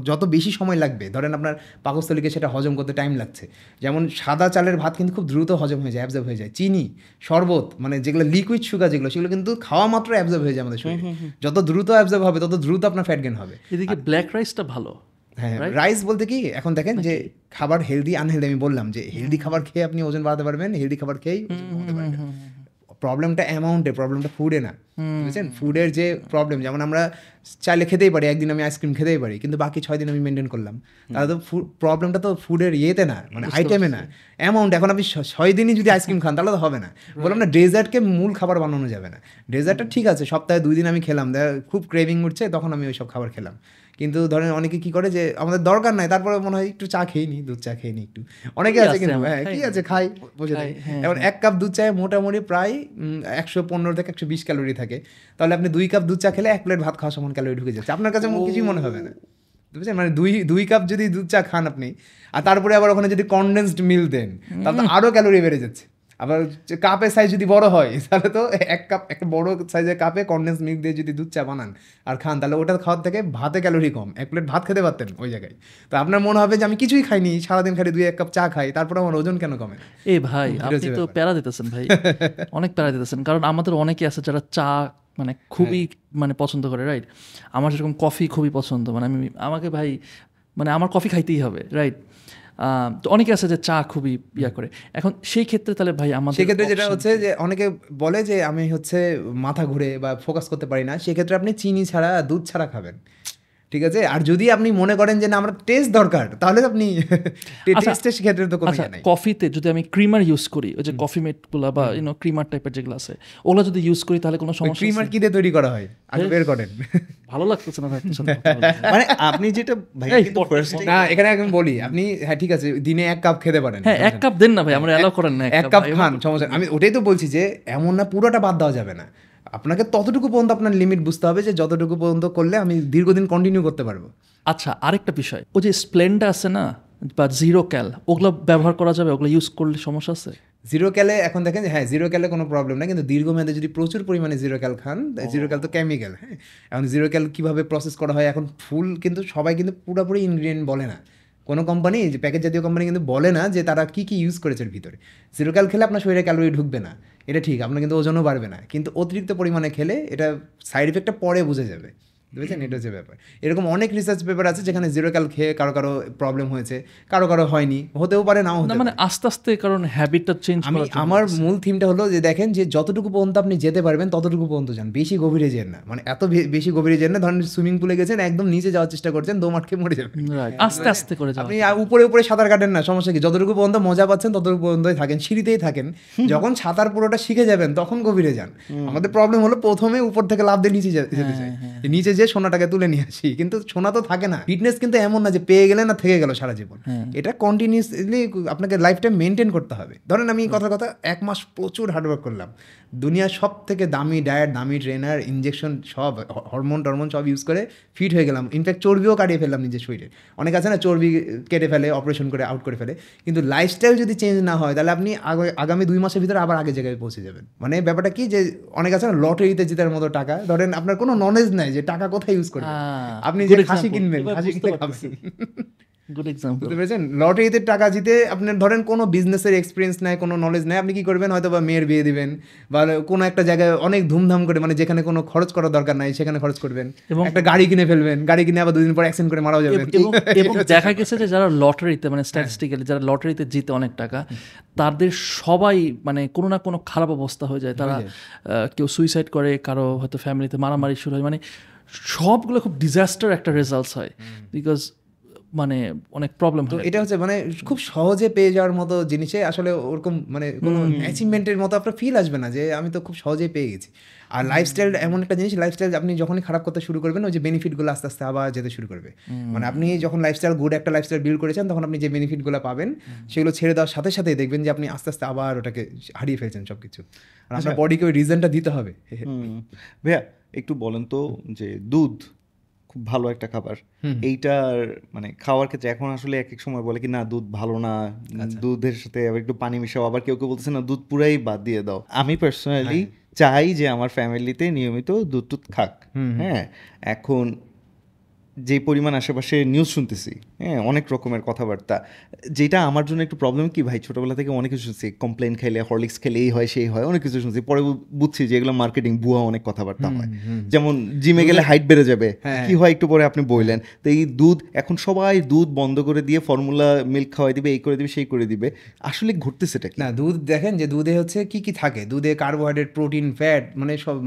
যত বেশি সময় লাগবে, ধরেন আপনার পাকস্থলীকে সেটা হজম করতে টাইম লাগছে। যেমন সাদা চালের ভাত কিন্তু খুব দ্রুত হজম হয়ে যায়, অ্যাবজর্ব হয়ে যায়। চিনি, শরবত, মানে যেগুলো লিকুইড সুগার, সেগুলো কিন্তু খাওয়া মাত্র অ্যাবজর্ব হয়ে যায় আমাদের শরীরে। যত দ্রুত অ্যাবজর্ব হবে, তত দ্রুত আপনার ফ্যাট গেইন হবে। এদিকে ব্ল্যাক রাইসটা ভালো। হ্যাঁ, রাইস বলতে কি, এখন দেখেন যে খাবার হেলদি আনহেলদি, আমি বললাম যে হেলদি খাবার খেয়ে আপনি ওজন বাড়াতে পারবেন, হেলদি খাবার খেয়েই ওজন কমাতে পারবেন। প্রবলেমটা অ্যামাউন্টে, প্রবলেমটা ফুডে না, বুঝছেন? ফুডের যে প্রবলেম, যেমন আমরা চাইলে খেতেই পারি, একদিন আমি আইসক্রিম খেতেই পারি, কিন্তু বাকি 6 দিন আমি মেনটেন করলাম, তাহলে তো প্রবলেমটা তো ফুডের ইয়েতে না, মানে আইটেমে না, অ্যামাউন্ট। এখন আপনি 6 দিনই যদি আইসক্রিম খান তাহলে তো হবে না। বললাম না, ডেজার্টকে মূল খাবার বানানো যাবে না। ডেজার্টটা ঠিক আছে, সপ্তাহে 2 দিন আমি খেলাম, খুব ক্রেভিং উঠছে তখন আমি ওই সব খাবার খেলাম। কিন্তু ধরেন অনেকে কি করে যে আমাদের দরকার নাই, তারপরে মনে হয় একটু চা খেয়ে নিই, দুধ চা খেয়ে নিই একটু, অনেকে আছে কিন্তু হ্যাঁ কি আছে খাই বসে থাকে। এবার 1 কাপ দুধ চায়ে মোটামুটি প্রায় 115 থেকে 120 ক্যালোরি থাকে, তাহলে আপনি 2 কাপ দুধ চা খেলে 1 প্লেট ভাত খাওয়া সমান ক্যালোরি ঢুকে যাচ্ছে, আপনার কাছে কিছুই মনে হবে না, বুঝছেন? মানে 2 কাপ যদি দুধ চা খান আপনি, আর তারপরে আবার ওখানে যদি কনডেন্সড মিল্ক দেন, তাহলে তো আরও ক্যালোরি বেড়ে যাচ্ছে। আবার কাপের সাইজ যদি বড় হয় তাহলে তো 1 কাপ, একটা বড় সাইজের কাপে কনডেন্স মিল্ক দিয়ে যদি দুধ চা বানান আর খান, তাহলে ওটা খাওয়ার থেকে ভাতে ক্যালোরি কম, 1 প্লেট ভাত খেতে পারতেন ওই জায়গায়। তো আপনার মনে হবে যে আমি কিছুই খাইনি, সারাদিন খালি 2-1 কাপ চা খাই, তারপরে আমার ওজন কেন কমে? এই ভাই আপনি তো প্যারা দিতেছেন ভাই, অনেক প্যারা দিতেছেন। কারণ আমাদের অনেকে আছে যারা চা মানে খুবই মানে পছন্দ করে, রাইট? আমার যেরকম কফি খুবই পছন্দ, মানে আমাকে ভাই মানে আমার কফি খাইতেই হবে, রাইট? তো অনেকে আছে যে চা খুবই ইয়া করে। এখন সেই ক্ষেত্রে তাহলে ভাই আমাদের সেক্ষেত্রে যেটা হচ্ছে যে অনেকে বলে যে আমি হচ্ছে মাথা ঘুরে বা ফোকাস করতে পারি না, সেক্ষেত্রে আপনি চিনি ছাড়া দুধ ছাড়া খাবেন, ঠিক আছে? আর যদি আপনি মনে করেন যে না আমার টেস্ট দরকার, তাহলে আপনি টেস্টের ক্ষেত্রে তো কোনো ইয়ে নাই। কফিতে যদি আমি ক্রিমার ইউজ করি, ওই যে কফি মেটগুলো বা ক্রিমার টাইপের যেগুলো আছে, ওগুলো যদি ইউজ করি তাহলে কোনো সমস্যা? ক্রিমার কি দিয়ে তৈরি করা হয় আগে বের করেন। ভালো লাগতেছে না ভাই মানে আপনি যেটা ভাই না, এখানে এখন বলি, আপনি হ্যাঁ ঠিক আছে দিনে 1 কাপ খেতে পারেন, হ্যাঁ 1 কাপ দেন না ভাই, আমরা অ্যালাউ করেন না 1 কাপ খান, সমস্যা। আমি ওটাই তো বলছি যে এমন না পুরোটা বাদ দেওয়া যাবে না, আপনাকে ততটুকু পর্যন্ত আপনার লিমিট বুঝতে হবে যে যতটুকু পর্যন্ত করলে আমি দীর্ঘদিন কন্টিনিউ করতে পারবো। আচ্ছা, আরেকটা বিষয়, ওই যে স্প্লেন্ডা আছে না বা জিরো ক্যাল, ওগুলো ব্যবহার করা যাবে? ওগুলো ইউজ করলে সমস্যা আছে? জিরো ক্যালে এখন দেখেন যে হ্যাঁ জিরো ক্যালে কোনো প্রবলেম না, কিন্তু দীর্ঘমেয়াদে যদি প্রচুর পরিমাণে জিরো ক্যাল খান, জিরো ক্যাল তো কেমিক্যাল, হ্যাঁ। এখন জিরো ক্যাল কীভাবে প্রসেস করা হয় এখন ফুল কিন্তু সবাই কিন্তু পুরোপুরি ইনগ্রিডিয়েন্ট বলে না, কোনো কোম্পানি যে প্যাকেজ জাতীয় কোম্পানি কিন্তু বলে না যে তারা কী কী ইউজ করেছে এর ভিতরে। জিরো ক্যাল খেলে আপনার শরীরে ক্যালোরি ঢুকবে না, এটা ঠিক, আপনার কিন্তু ওজনও বাড়বে না, কিন্তু অতিরিক্ত পরিমাণে খেলে এটা সাইড এফেক্টটা পরে বুঝে যাবে, বুঝেছেন? এটা হচ্ছে ব্যাপার। এরকম অনেক রিসার্চ পেপার আছে যেখানে জিরো ক্যাল খেয়ে কারো কারো প্রবলেম হয়েছে, কারো কারো হয়নি, হতেও পারে নাও হতে পারে। মানে আস্তে আস্তে কারণ হ্যাবিটটা চেঞ্জ করা। আমার মূল থিমটা হলো যে দেখেন যে যতটুকু পর্যন্ত আপনি যেতে পারবেন ততটুকু পর্যন্ত যান, বেশি গভীরে যেন না, মানে এত বেশি গভীরে যেন না। ধরেন সুইমিং পুলে গেছেন, একদম নিচে যাওয়ার চেষ্টা করছেন, দম আটকে মরে যাবেন। আস্তে আস্তে করে যান, আপনি উপরে উপরে সাঁতার কাটেন না, সমস্যা কি? যতটুকু পর্যন্ত মজা পাচ্ছেন ততটুকু পর্যন্তই থাকেন, সিঁড়িতেই থাকেন। যখন সাঁতার পুরোটা শিখে যাবেন তখন গভীরে যান। আমাদের প্রবলেম হলো প্রথমে উপর থেকে লাফ দিয়ে নিচে যেতে চাই, নিচে যে সোনাটাকে তুলে নিয়ে আসি, কিন্তু সোনা তো থাকে না। ফিটনেস কিন্তু এমন না যে পেয়ে গেলে না থেকে গেল সারা জীবন, এটা কন্টিনিউসলি আপনাকে লাইফ টাইম মেনটেন করতে হবে। ধরেন আমি কথা 1 মাস প্রচুর হার্ডওয়ার্ক করলাম, দুনিয়ার সব থেকে দামি ডায়েট, দামি ট্রেনার, ইনজেকশন, সব হরমোন টরমোন সব ইউজ করে ফিট হয়ে গেলাম, ইনফ্যাক্ট চর্বিও কাটিয়ে ফেললাম নিজের শরীরে। অনেক আছে না চর্বি কেটে ফেলে, অপারেশন করে আউট করে ফেলে, কিন্তু লাইফস্টাইল যদি চেঞ্জ না হয় তাহলে আপনি আগামী 2 মাসের ভিতরে আবার আগে জায়গায় পৌঁছে যাবেন। মানে ব্যাপারটা কি যে অনেক আছে না লটারিতে জেতার মতো টাকা, ধরেন আপনার কোনো নলেজ নাই যে টাকা কোথায় ইউজ করবেন, আপনি যে খাসি কিনবেন, খাসি কিনে খাবেন, গুড এক্সাম্পল। বুঝতে পেরেছেন? লটারিতে টাকা জিতে আপনার ধরেন কোনো বিজনেসের এক্সপিরিয়েন্স নাই, কোনো নলেজ নাই, আপনি কি করবেন? হয়তো বা মেয়ের বিয়ে দিবেন বা কোনো একটা জায়গায় অনেক ধুমধাম করে, মানে যেখানে কোনো খরচ করার দরকার নাই সেখানে খরচ করবেন, একটা গাড়ি কিনে ফেলবেন, গাড়ি কিনে আবার 2 দিন পর অ্যাক্সিডেন্ট করে মারাও যাবেন। এবং দেখা গেছে যে যারা লটারিতে মানে স্ট্যাটিস্টিক্যালি যারা লটারিতে জিতে অনেক টাকা, তাদের সবাই মানে কোনো না কোনো খারাপ অবস্থা হয়ে যায়, তারা কেউ সুইসাইড করে, কারো হয়তো ফ্যামিলিতে মারামারি শুরু হয়, মানে সবগুলো খুব ডিজাস্টার একটা রেজাল্টস হয়, বিকজ মানে অনেক প্রবলেম হয়। এটা হচ্ছে মানে খুব সহজে পেয়ে যাওয়ার মতো জিনিসে আসলে ওরকম মানে কোনো অ্যাচিভমেন্টের মতো আপনার ফিল আসবে না যে আমি তো খুব সহজেই পেয়ে গেছি। আর লাইফস্টাইল এমন একটা জিনিস, লাইফস্টাইল আপনি যখনই খারাপ করতে শুরু করবেন ওই যে বেনিফিটগুলো আস্তে আস্তে আবার যেতে শুরু করবে। মানে আপনি যখন লাইফস্টাইল গুড একটা লাইফস্টাইল বিল্ড করেছেন তখন আপনি যে বেনিফিটগুলো পাবেন সেগুলো ছেড়ে দেওয়ার সাথে সাথেই দেখবেন যে আপনি আস্তে আস্তে আবার ওটাকে হারিয়ে ফেলছেন সব কিছু। আর আপনার বডিকে ওই রিজনটা দিতে হবে। ভাইয়া একটু বলেন তো যে দুধ খুব ভালো একটা খাবার, এইটার মানে খাওয়ার ক্ষেত্রে এখন আসলে এক এক সময় বলে কি না দুধ ভালো না, দুধের সাথে আবার একটু পানি মিশাও, আবার কেউ কেউ বলতেছে না দুধ পুরাই বাদ দিয়ে দাও। আমি পার্সোনালি চাই যে আমার ফ্যামিলিতে নিয়মিত দুধ টুধ খাক। হ্যাঁ, এখন যে পরিমাণ আশেপাশে নিউজ শুনতেছি, হ্যাঁ, অনেক রকমের কথাবার্তা, যেটা আমার জন্য একটু প্রবলেম কি ভাই, ছোটোবেলা থেকে অনেক কিছু শুনছি, কমপ্লেন খেলে, হরলিক্স খেলে এই হয় সেই হয়, অনেক কিছু শুনছি, পরে বুঝছি যে এগুলো মার্কেটিং, ভুয়া অনেক কথাবার্তা হয়। যেমন জিমে গেলে হাইট বেড়ে যাবে, কি হয় একটু পরে আপনি বললেন। তো এই দুধ, এখন সবাই দুধ বন্ধ করে দিয়ে ফর্মুলা মিল্ক খাওয়াই দিবে, এই করে দিবে সেই করে দিবে, আসলে ঘটতেছেটা কি? না, দুধ দেখেন যে দুধে হচ্ছে কি কি থাকে, দুধে কার্বোহাইড্রেট, প্রোটিন, ফ্যাট,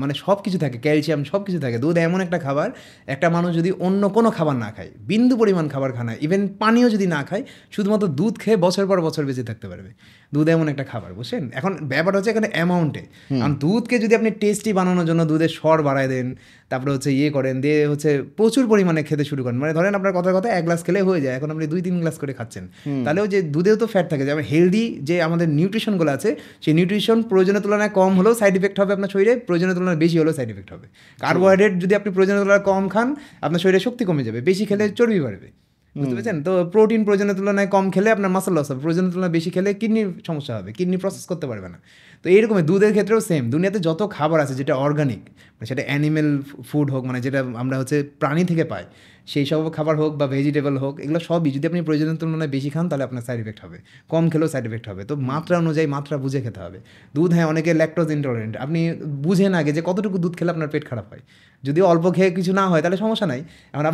মানে সব কিছু থাকে, ক্যালসিয়াম, সব কিছু থাকে। দুধ এমন একটা খাবার, একটা মানুষ যদি অন্য কোনো খাবার না খায়, বিন্দু পরিমাণ খাবার খায় না, ইভেন পানিও যদি না খায়, শুধুমাত্র দুধ খেয়ে বছর পর বছর বেঁচে থাকতে পারবে। দুধ এমন একটা খাবার, বুঝছেন? এখন ব্যাপার হচ্ছে এখানে অ্যামাউন্টে। কারণ দুধকে যদি আপনি টেস্টি বানানোর জন্য দুধের স্বর বাড়ায় দেন, তারপরে হচ্ছে করেন দিয়ে হচ্ছে প্রচুর পরিমাণে খেতে শুরু করেন, মানে ধরেন আপনার কথা এক গ্লাস খেলে হয়ে যায়, এখন আপনি 2-3 গ্লাস করে খাচ্ছেন, তাহলেও যে দুধেও তো ফ্যাট থাকে, যেমন হেলদি যে আমাদের নিউট্রিশনগুলো আছে, সেই নিউট্রিশন প্রয়োজনের তুলনায় কম হলেও সাইড ইফেক্ট হবে আপনার শরীরে, প্রয়োজনের তুলনায় বেশি হলেও সাইড ইফেক্ট হবে। কার্বোহাইড্রেট যদি আপনি প্রয়োজনের তুলনায় কম খান, আপনার শরীরে শক্তি কমে যাবে, বেশি খেলে চর্বি বাড়বে, বুঝতে পেরেছেন? তো প্রোটিন প্রয়োজনের তুলনায় কম খেলে আপনার মাসল লস হবে, প্রয়োজনের তুলনায় বেশি খেলে কিডনির সমস্যা হবে, কিডনি প্রসেস করতে পারবে না। তো এইরকমই দুধের ক্ষেত্রেও সেম, দুনিয়াতে যত খাবার আছে যেটা অর্গানিক, সেটা অ্যানিমেল ফুড হোক, মানে যেটা আমরা হচ্ছে প্রাণী থেকে পাই, সেই সব খাবার হোক বা ভেজিটেবল হোক, এগুলো সবই যদি আপনি প্রয়োজনের তুলনায় বেশি খান, তাহলে আপনার সাইড ইফেক্ট হবে, কম খেলেও সাইড ইফেক্ট হবে। তো মাত্রা অনুযায়ী মাত্রা বুঝে খেতে হবে। দুধ, হ্যাঁ, অনেকে ল্যাকটোজ ইনটলারেন্ট, আপনি বুঝেন আগে যে কতটুকু দুধ খেলে আপনার পেট খারাপ হয়। যদি অল্প খেয়ে কিছু না হয় তাহলে সমস্যা নাই। এখন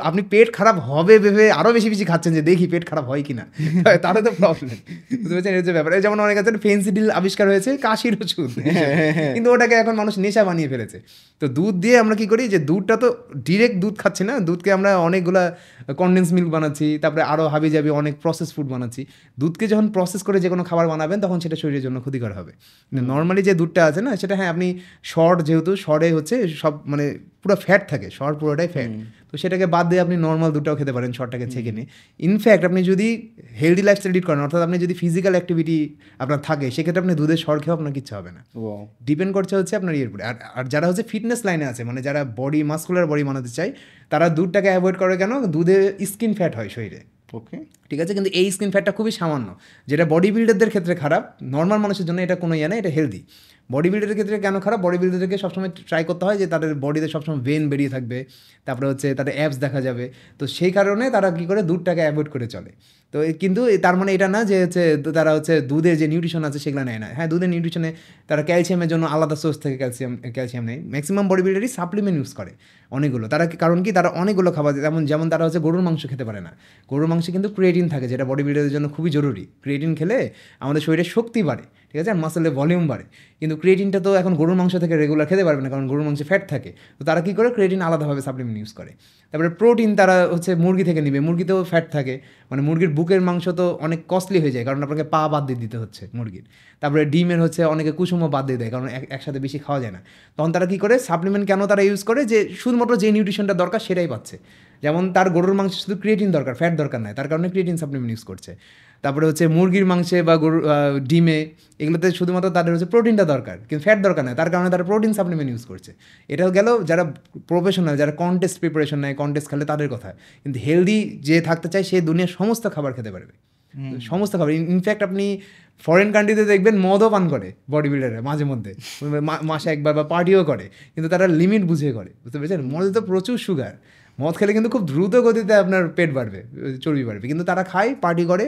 আপনি পেট খারাপ হবে ভেবে আরও বেশি বেশি খাচ্ছেন যে দেখি পেট খারাপ হয় কি না, তাহলে তো প্রবলেম, বুঝতে পেরেছেন? এর যে ব্যাপার, যেমন অনেক আছে ফেন্সিডিল আবিষ্কার হয়েছে, কাশির ওষুধ, কিন্তু ওটাকে এখন মানুষ নেশা বানিয়ে ফেলেছে। তো দুধ দিয়ে আমরা কী করি, যে দুধটা তো ডিরেক্ট দুধ খাচ্ছি না, দুধকে আমরা অনেকগুলা কনডেন্স মিল্ক বানাচ্ছি, তারপরে আরও হাবি যাবি অনেক প্রসেস ফুড বানাচ্ছি। দুধকে যখন প্রসেস করে যে কোনো খাবার বানাবেন, তখন সেটা শরীরের জন্য ক্ষতিকর হবে। নর্মালি যে দুধটা আছে না, সেটা হ্যাঁ আপনি শর্ট, যেহেতু শর্টে হচ্ছে সব মানে পুরো ফ্যাট থাকে, শর্ট পুরোটাই ফ্যাট, তো সেটাকে বাদ দিয়ে আপনি নর্মাল দুধটাও খেতে পারেন শর্টটাকে ছেঁকে নিয়ে। ইনফ্যাক্ট আপনি যদি হেলদি লাইফস্টাইল লিড করেন, অর্থাৎ আপনি যদি ফিজিক্যাল অ্যাক্টিভিটি আপনার থাকে, সেক্ষেত্রে আপনি দুধের শর্ট খেয়েও আপনার কিচ্ছু হবে না। ডিপেন্ড করছে হচ্ছে আপনার ইয়ের উপরে। আর যারা হচ্ছে ফিটনেস লাইনে আছে, মানে যারা বডি মাসকুলার বডি বানাতে চায়, তারা দুধটাকে অ্যাভয়েড করে। কেন? দুধে স্কিন ফ্যাট হয় শরীরে, ওকে, ঠিক আছে, কিন্তু এই স্কিন ফ্যাটটা খুবই সামান্য, যেটা বডি বিল্ডারদের ক্ষেত্রে খারাপ, নর্মাল মানুষের জন্য এটা কোনো ইয়ে না, এটা হেলদি। বডি বিল্ডারের ক্ষেত্রে কেন খারাপ? বডি বিল্ডারকে সবসময় ট্রাই করতে হয় যে তাদের বডিতে সবসময় ভেন বেরিয়ে থাকবে, তারপরে হচ্ছে তাদের অ্যাবস দেখা যাবে, তো সেই কারণে তারা কী করে দুধটাকে অ্যাভয়েড করে চলে। তো কিন্তু তার মানে এটা না যে হচ্ছে তারা হচ্ছে দুধের যে নিউট্রিশন আছে সেগুলো নেয় না। হ্যাঁ, দুধের নিউট্রিশনে তারা ক্যালসিয়ামের জন্য আলাদা সোর্স থেকে ক্যালসিয়াম নেয়। ম্যাক্সিমাম বডি বিল্ডারই সাপ্লিমেন্ট ইউজ করে অনেকগুলো। তারা কারণ কি, তারা অনেকগুলো খাবার, যেমন তারা হচ্ছে গরুর মাংস খেতে পারে না। গরুর মাংসে কিন্তু ক্রিয়েটিন থাকে, যেটা বডি বিল্ডারের জন্য খুবই জরুরি। ক্রিয়েটিন খেলে আমাদের শরীরে শক্তি বাড়ে, ঠিক আছে, আর মাসেলের ভলিউম বাড়ে। কিন্তু ক্রিয়েটিনটা তো এখন গরুর মাংস থেকে রেগুলার খেতে পারবে না, কারণ গরুর মাংসে ফ্যাট থাকে। তো তারা কী করে, ক্রিয়েটিন আলাদাভাবে সাপ্লিমেন্ট ইউজ করে। তারপরে প্রোটিন তারা হচ্ছে মুরগি থেকে নিবে, মুরগিতেও ফ্যাট থাকে, মানে মুরগির বুকের মাংস তো অনেক কস্টলি হয়ে যায়, কারণ আপনাকে পা বাদ দিয়ে দিতে হচ্ছে মুরগির। তারপরে ডিমের হচ্ছে অনেকে কুসুমও বাদ দিয়ে দেয়, কারণ একসাথে বেশি খাওয়া যায় না। তখন তারা কী করে, সাপ্লিমেন্ট কেন তারা ইউজ করে, যে শুধুমাত্র যে নিউট্রিশনটা দরকার সেটাই পাচ্ছে। যেমন তার গরুর মাংসে শুধু ক্রিয়েটিন দরকার, ফ্যাট দরকার নয়, তার কারণে ক্রিয়েটিন সাপ্লিমেন্ট ইউজ করছে। তারপরে হচ্ছে মুরগির মাংসে বা গরুর ডিমে, এগুলোতে শুধুমাত্র তাদের হচ্ছে প্রোটিনটা দরকার, কিন্তু ফ্যাট দরকার নয়, তার কারণে তারা প্রোটিন সাপ্লিমেন্ট ইউজ করছে। এটাও গেল যারা প্রফেশনাল, যারা কন্টেস্ট প্রিপারেশন নেয়, কন্টেস্ট খেলে তাদের কথা। কিন্তু হেলদি যে থাকতে চায়, সে দুনিয়ার সমস্ত খাবার খেতে পারবে, সমস্ত খাবার। ইনফ্যাক্ট আপনি ফরেন কান্ট্রিতে দেখবেন মদও পান করে বডি বিল্ডাররা মাঝে মধ্যে, মাসে একবার, বা পার্টিও করে, কিন্তু তারা লিমিট বুঝে করে, বুঝতে পেরেছেন? মদে তো প্রচুর সুগার, মদ খেলে কিন্তু খুব দ্রুত গতিতে আপনার পেট বাড়বে, চর্বি বাড়বে, কিন্তু তারা খায়, পার্টি করে,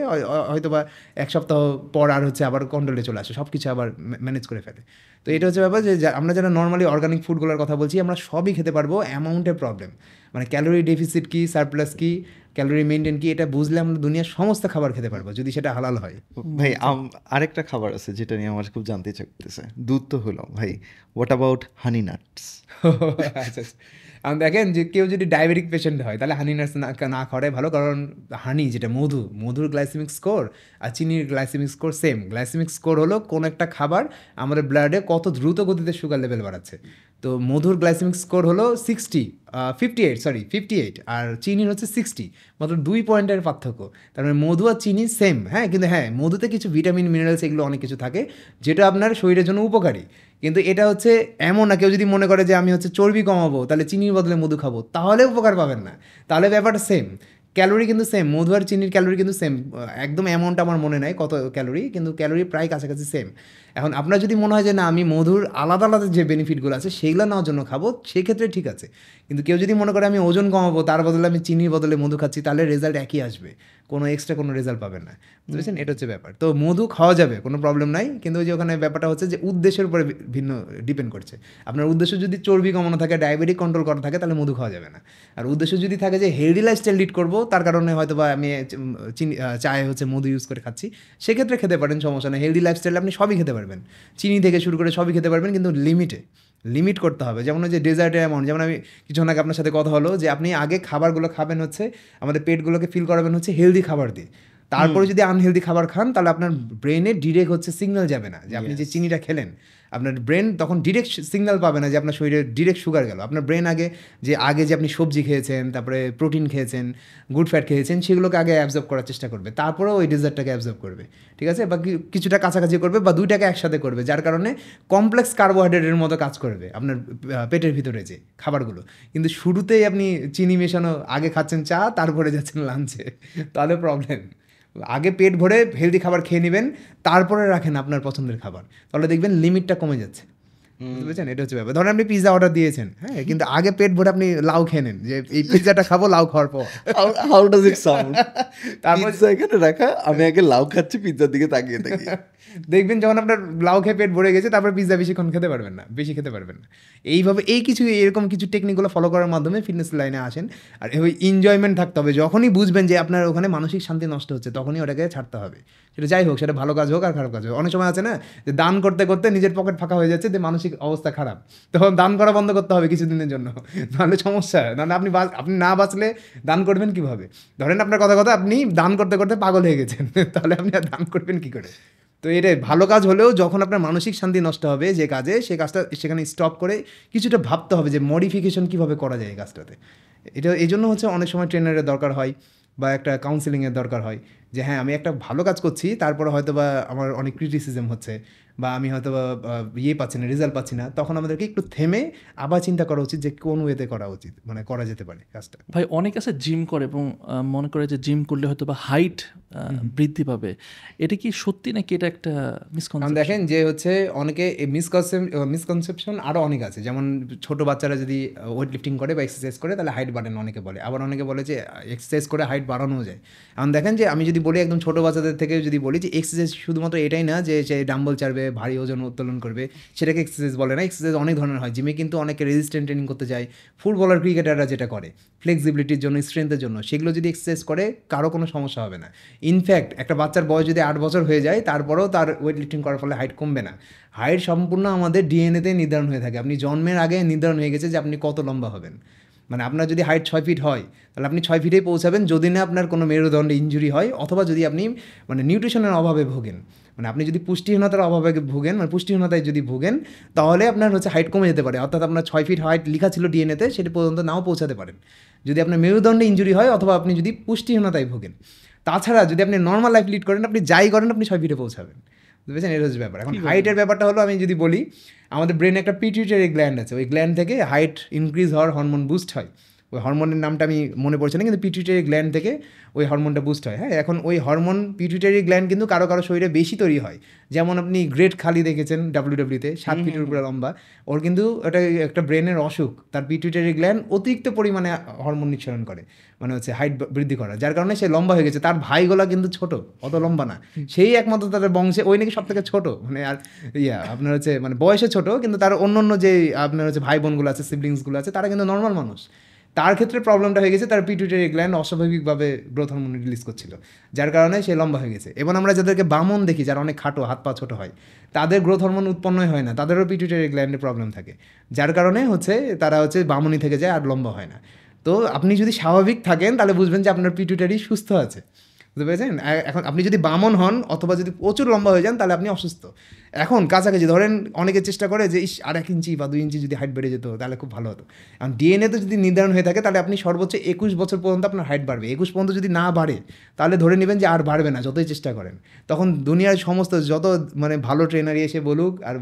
হয়তো বা এক সপ্তাহ পর আর হচ্ছে আবার কন্ট্রোলে চলে আসে, সব কিছু আবার ম্যানেজ করে ফেলে। তো এটা হচ্ছে ব্যাপার, যে আমরা যারা নর্মালি অর্গানিক ফুডগুলোর কথা বলছি, আমরা সবই খেতে পারবো। অ্যামাউন্টের প্রবলেম, মানে ক্যালোরি ডেফিসিট কী, সারপ্লাস কী, ক্যালোরি মেনটেন কি, এটা বুঝলে আমরা দুনিয়ার সমস্ত খাবার খেতে পারবো, যদি সেটা হালাল হয়। ভাই আরেকটা খাবার আছে যেটা নিয়ে আমার খুব জানতে ইচ্ছা করতেছে। দুধ তো হলো ভাই, হোয়াট অ্যাবাউট হানি নাটস? আচ্ছা, দেখেন, যে কেউ যদি ডায়াবেটিক পেশেন্ট হয়, তাহলে হানি নাটস না খাওয়াই ভালো, কারণ হানি, যেটা মধুর গ্লাইসেমিক স্কোর আর চিনির glycemic score same. Glycemic score হলো কোন একটা খাবার আমাদের ব্লাডে কত দ্রুত গতিতে সুগার লেভেল বাড়াচ্ছে। তো মধুর গ্লাইসেমিক স্কোর হলো 58, আর চিনির হচ্ছে 60, মাত্র 2 পয়েন্টের পার্থক্য। তার মানে মধু আর চিনি সেম, হ্যাঁ, কিন্তু হ্যাঁ, মধুতে কিছু ভিটামিন, মিনারেলস, এগুলো অনেক কিছু থাকে, যেটা আপনার শরীরের জন্য উপকারী। কিন্তু এটা হচ্ছে এমন না, কেউ যদি মনে করে যে আমি হচ্ছে চর্বি কমাবো, তাহলে চিনির বদলে মধু খাবো, তাহলে উপকার পাবেন না, তাহলে ব্যাপারটা সেম। ক্যালোরি কিন্তু সেম, মধু আর চিনির ক্যালোরি কিন্তু সেম, একদম অ্যামাউন্ট আমার মনে নাই কত ক্যালোরি, কিন্তু ক্যালোরি প্রায় কাছাকাছি সেম। এখন আপনার যদি মনে হয় যে না আমি মধুর আলাদা আলাদা যে বেনিফিটগুলো আছে সেইগুলো নেওয়ার জন্য খাবো, সেক্ষেত্রে ঠিক আছে। কিন্তু কেউ যদি মনে করে আমি ওজন কমাবো, তার বদলে আমি চিনির বদলে মধু খাচ্ছি, তাহলে রেজাল্ট একই আসবে, কোনো এক্সট্রা কোনো রেজাল্ট পাবেন না, বুঝেছেন? এটা হচ্ছে ব্যাপার। তো মধু খাওয়া যাবে, কোনো প্রবলেম নাই, কিন্তু ওই যে ওখানে ব্যাপারটা হচ্ছে যে উদ্দেশ্যের উপরে ভিন্ন ডিপেন্ড করছে। আপনার উদ্দেশ্য যদি চর্বি কমানো থাকে, ডায়াবেটিক কন্ট্রোল করা থাকে, তাহলে মধু খাওয়া যাবে না। আর উদ্দেশ্য যদি থাকে যে হেলদি লাইফস্টাইল লিড করবো, তার কারণে হয়তো বা আমি চিনি চায়ে হচ্ছে মধু ইউজ করে খাচ্ছি, সেক্ষেত্রে খেতে পারেন, সমস্যা নেই। হেলদি লাইফস্টাইলে আপনি সবই খেতে পারবেন, চিনি থেকে শুরু করে সবই খেতে পারবেন, কিন্তু লিমিট করতে হবে। যেমন ওই যে ডেজার্টের অ্যামাউন্ট, যেমন আমি কিছুক্ষণ আগে আপনার সাথে কথা হলো যে আপনি আগে খাবারগুলো খাবেন হচ্ছে, আমাদের পেটগুলোকে ফিল করাবেন হচ্ছে হেলদি খাবার দিয়ে, তারপরে যদি আনহেলদি খাবার খান, তাহলে আপনার ব্রেনে ডিরেক্ট হচ্ছে সিগন্যাল যাবে না যে আপনি যে চিনিটা খেলেন, আপনার ব্রেন তখন ডিরেক্ট সিগন্যাল পাবে না যে আপনার শরীরে ডিরেক্ট সুগার গেল। আপনার ব্রেন আগে যে আপনি সবজি খেয়েছেন, তারপরে প্রোটিন খেয়েছেন, গুড ফ্যাট খেয়েছেন, সেগুলোকে আগে অ্যাবজর্ব করার চেষ্টা করবে, তারপরে ওই ডেজার্টটাকে অ্যাবজর্ব করবে, ঠিক আছে? বা কিছুটা কাছাকাছি করবে বা দুইটাকে একসাথে করবে, যার কারণে কমপ্লেক্স কার্বোহাইড্রেটের মতো কাজ করবে আপনার পেটের ভিতরে যে খাবারগুলো। কিন্তু শুরুতেই আপনি চিনি মেশানো আগে খাচ্ছেন চা, তারপরে যাচ্ছেন লাঞ্চে, তাহলে প্রবলেম। আগে পেট ভরে হেলদি খাবার খেয়ে নেবেন, তারপরে রাখেন আপনার পছন্দের খাবার, তাহলে দেখবেন লিমিটটা কমে যাচ্ছে, বুঝেছেন? এটা হচ্ছে ব্যাপার। ধরেন আপনি পিৎজা অর্ডার দিয়েছেন, হ্যাঁ, কিন্তু আগে পেট ভরে আপনি লাউ খেয়ে নেন, যে এই পিৎজাটা খাবো লাউ খাওয়ার পর। How does it sound? তারপর পিৎজা এখানে রাখা, আমি আগে লাউ খাচ্ছি, পিৎজার দিকে তাকিয়ে থাকি। দেখবেন যখন আপনার লাউ খেয়ে পেট ভরে গেছে, তারপর পিৎজা বেশি খেতে পারবেন না। এইভাবে এরকম কিছু টেকনিকগুলো ফলো করার মাধ্যমে ফিটনেস লাইনে আসেন। আর ওই এনজয়মেন্ট থাকতে হবে। যখনই বুঝবেন যে আপনার ওখানে মানসিক শান্তি নষ্ট হচ্ছে, তখনই ওটাকে ছাড়তে হবে। সেটা যাই হোক, সেটা ভালো কাজ হোক আর খারাপ কাজ হোক। অনেক সময় আছে না যে দান করতে করতে নিজের পকেট ফাঁকা হয়ে যাচ্ছে, যে মানসিক অবস্থা খারাপ, তখন দান করা বন্ধ করতে হবে কিছুদিনের জন্য, নাহলে সমস্যা। নাহলে আপনি না বাঁচলে দান করবেন কিভাবে? ধরেন আপনার কথা আপনি দান করতে করতে পাগল হয়ে গেছেন, তাহলে আপনি আর দান করবেন কি করে? তো এটাই ভালো কাজ হলেও যখন আপনার মানসিক শান্তি নষ্ট হবে যে কাজে, সে কাজটা সেখানে স্টপ করে কিছুটা ভাবতে হবে যে মডিফিকেশন কীভাবে করা যায় এই কাজটাতে। এই জন্য হচ্ছে অনেক সময় ট্রেনারের দরকার হয় বা একটা কাউন্সেলিংয়ের দরকার হয়, যে হ্যাঁ আমি একটা ভালো কাজ করছি, তারপরে হয়তো বা আমার অনেক ক্রিটিসিজম হচ্ছে, বা আমি হয়তো বা পাচ্ছি না, রেজাল্ট পাচ্ছি না, তখন আমাদেরকে একটু থেমে আবার চিন্তা করা উচিত যে কোন ওয়েতে করা উচিত, মানে করা যেতে পারে কাজটা। ভাই অনেক আছে জিম করে এবং মনে করে যে জিম করলে হয়তো বা হাইট বৃদ্ধি পাবে, এটা কি সত্যি নাকি এটা একটা মিসকনসেপশন? দেখেন যে হচ্ছে অনেকে মিসকনসেপশন আরও অনেক আছে। যেমন ছোট বাচ্চারা যদি ওয়েট লিফটিং করে বা এক্সারসাইজ করে, তাহলে হাইট বাড়ে না অনেকে বলে, আবার অনেকে বলে যে এক্সারসাইজ করে হাইট বাড়ানো যায়। এখন দেখেন যে আমি যদি বলি একদম ছোটো বাচ্চাদের থেকে যদি বলি যে এক্সারসাইজ শুধুমাত্র এটাই না যে সে ডাম্বল চাড়বে, ভারী ওজন উত্তোলন করবে, সেটাকে এক্সারসাইজ বলে না। এক্সারসাইজ অনেক ধরনের হয়। জিমে কিন্তু অনেকে রেজিস্ট্যান্ট ট্রেনিং করতে যায়, ফুটবলার ক্রিকেটাররা যেটা করে ফ্লেক্সিবিলিটির জন্য, স্ট্রেংথের জন্য, সেগুলো যদি এক্সারসাইজ করে কারো কোনো সমস্যা হবে না। ইনফ্যাক্ট একটা বাচ্চার বয়স যদি 8 বছর হয়ে যায়, তারপরেও তার ওয়েট লিফটিং করার ফলে হাইট কমবে না। হাইট সম্পূর্ণ আমাদের ডিএনএতে নির্ধারণ হয়ে থাকে। আপনি জন্মের আগে নির্ধারণ হয়ে গেছে যে আপনি কত লম্বা হবেন। মানে আপনার যদি হাইট 6 ফিট হয়, তাহলে আপনি 6 ফিটেই পৌঁছাবেন, যদি না আপনার কোনো মেরুদণ্ডে ইনজুরি হয়, অথবা যদি আপনি মানে নিউট্রিশনের অভাবে ভোগেন, মানে আপনি যদি পুষ্টিহীনতার অভাবে ভোগেন, মানে পুষ্টিহীনতায় যদি ভোগেন, তাহলে আপনার হচ্ছে হাইট কমে যেতে পারে। অর্থাৎ আপনার 6 ফিট হাইট লেখা ছিল ডিএনএতে, সেটা পর্যন্ত নাও পৌঁছাতে পারেন যদি আপনার মেরুদণ্ডে ইনজুরি হয়, অথবা আপনি যদি পুষ্টিহীনতায় ভোগেন। তাছাড়া যদি আপনি নর্মাল লাইফ লিড করেন, আপনি যাই করেন, আপনি 6 ফিটে পৌঁছাবেন, বুঝেছেন? এটা হচ্ছে ব্যাপার। এখন হাইটের ব্যাপারটা হলো, আমি যদি বলি আমাদের ব্রেনে একটা পিটুইটারি গ্ল্যান্ড আছে, ওই গ্ল্যান্ড থেকে হাইট ইনক্রিজ হওয়ার হরমোন বুস্ট হয়। ওই হরমোনের নামটা আমি মনে পড়ছে না, কিন্তু পিটুইটারি গ্ল্যান্ড থেকে ওই হরমোনটা বুস্ট হয়। হ্যাঁ, এখন ওই হরমোন পিটুইটারি গ্ল্যান্ড কিন্তু কারো শরীরে বেশি তৈরি হয়। যেমন আপনি গ্রেট খালি দেখেছেন ডাব্লিউডাব্লিউতে, 7 ফিটের উপরে লম্বা, ওর কিন্তু এটা একটা ব্রেনের অসুখ। তার পিটুইটারি গ্ল্যান্ড অতিরিক্ত পরিমাণে হরমোন নিঃসরণ করে, মানে হচ্ছে হাইট বৃদ্ধি করা, যার কারণে সে লম্বা হয়ে গেছে। তার ভাইগুলা কিন্তু ছোট, অত লম্বা না, সেই একমাত্র তাদের বংশে ওই নাকি সব থেকে ছোট, মানে আর আপনার হচ্ছে মানে বয়সে ছোট, কিন্তু তার অন্য যে আপনার হচ্ছে ভাই বোনগুলো আছে, সিবলিংসগুলো আছে, তারা কিন্তু নর্মাল মানুষ। তার ক্ষেত্রে প্রবলেমটা হয়ে গেছে, তার পিটুইটারি গ্ল্যান্ড অস্বাভাবিকভাবে গ্রোথ হরমোন রিলিজ করছিল, যার কারণে সে লম্বা হয়ে গেছে। এবং আমরা যাদেরকে বামন দেখি, যারা অনেক খাটো, হাত পা ছোটো হয়, তাদের গ্রোথ হরমোন উৎপন্নই হয় না, তাদেরও পিটুইটারি গ্ল্যান্ডে প্রবলেম থাকে, যার কারণে হচ্ছে তারা হচ্ছে বামনই থেকে যায় আর লম্বা হয় না। তো আপনি যদি স্বাভাবিক থাকেন, তাহলে বুঝবেন যে আপনার পিটুইটারি সুস্থ আছে, বুঝতে পেরেছেন? এখন আপনি যদি বামন হন অথবা যদি প্রচুর লম্বা হয়ে যান, তাহলে আপনি অসুস্থ। এখন কাছাকাছি ধরেন অনেকে চেষ্টা করে যে আর 1 ইঞ্চি বা 2 ইঞ্চি যদি হাইট বেড়ে যেত, তাহলে খুব ভালো হতো। এখন ডিএনএতে যদি নির্ধারণ হয়ে থাকে, তাহলে আপনি সর্বোচ্চ 21 বছর পর্যন্ত আপনার হাইট বাড়বে। 21 পর্যন্ত যদি না বাড়ে, তাহলে ধরে নেবেন যে আর বাড়বে না, যতই চেষ্টা করেন। তখন দুনিয়ার সমস্ত যত মানে ভালো ট্রেনারই এসে বলুক, আর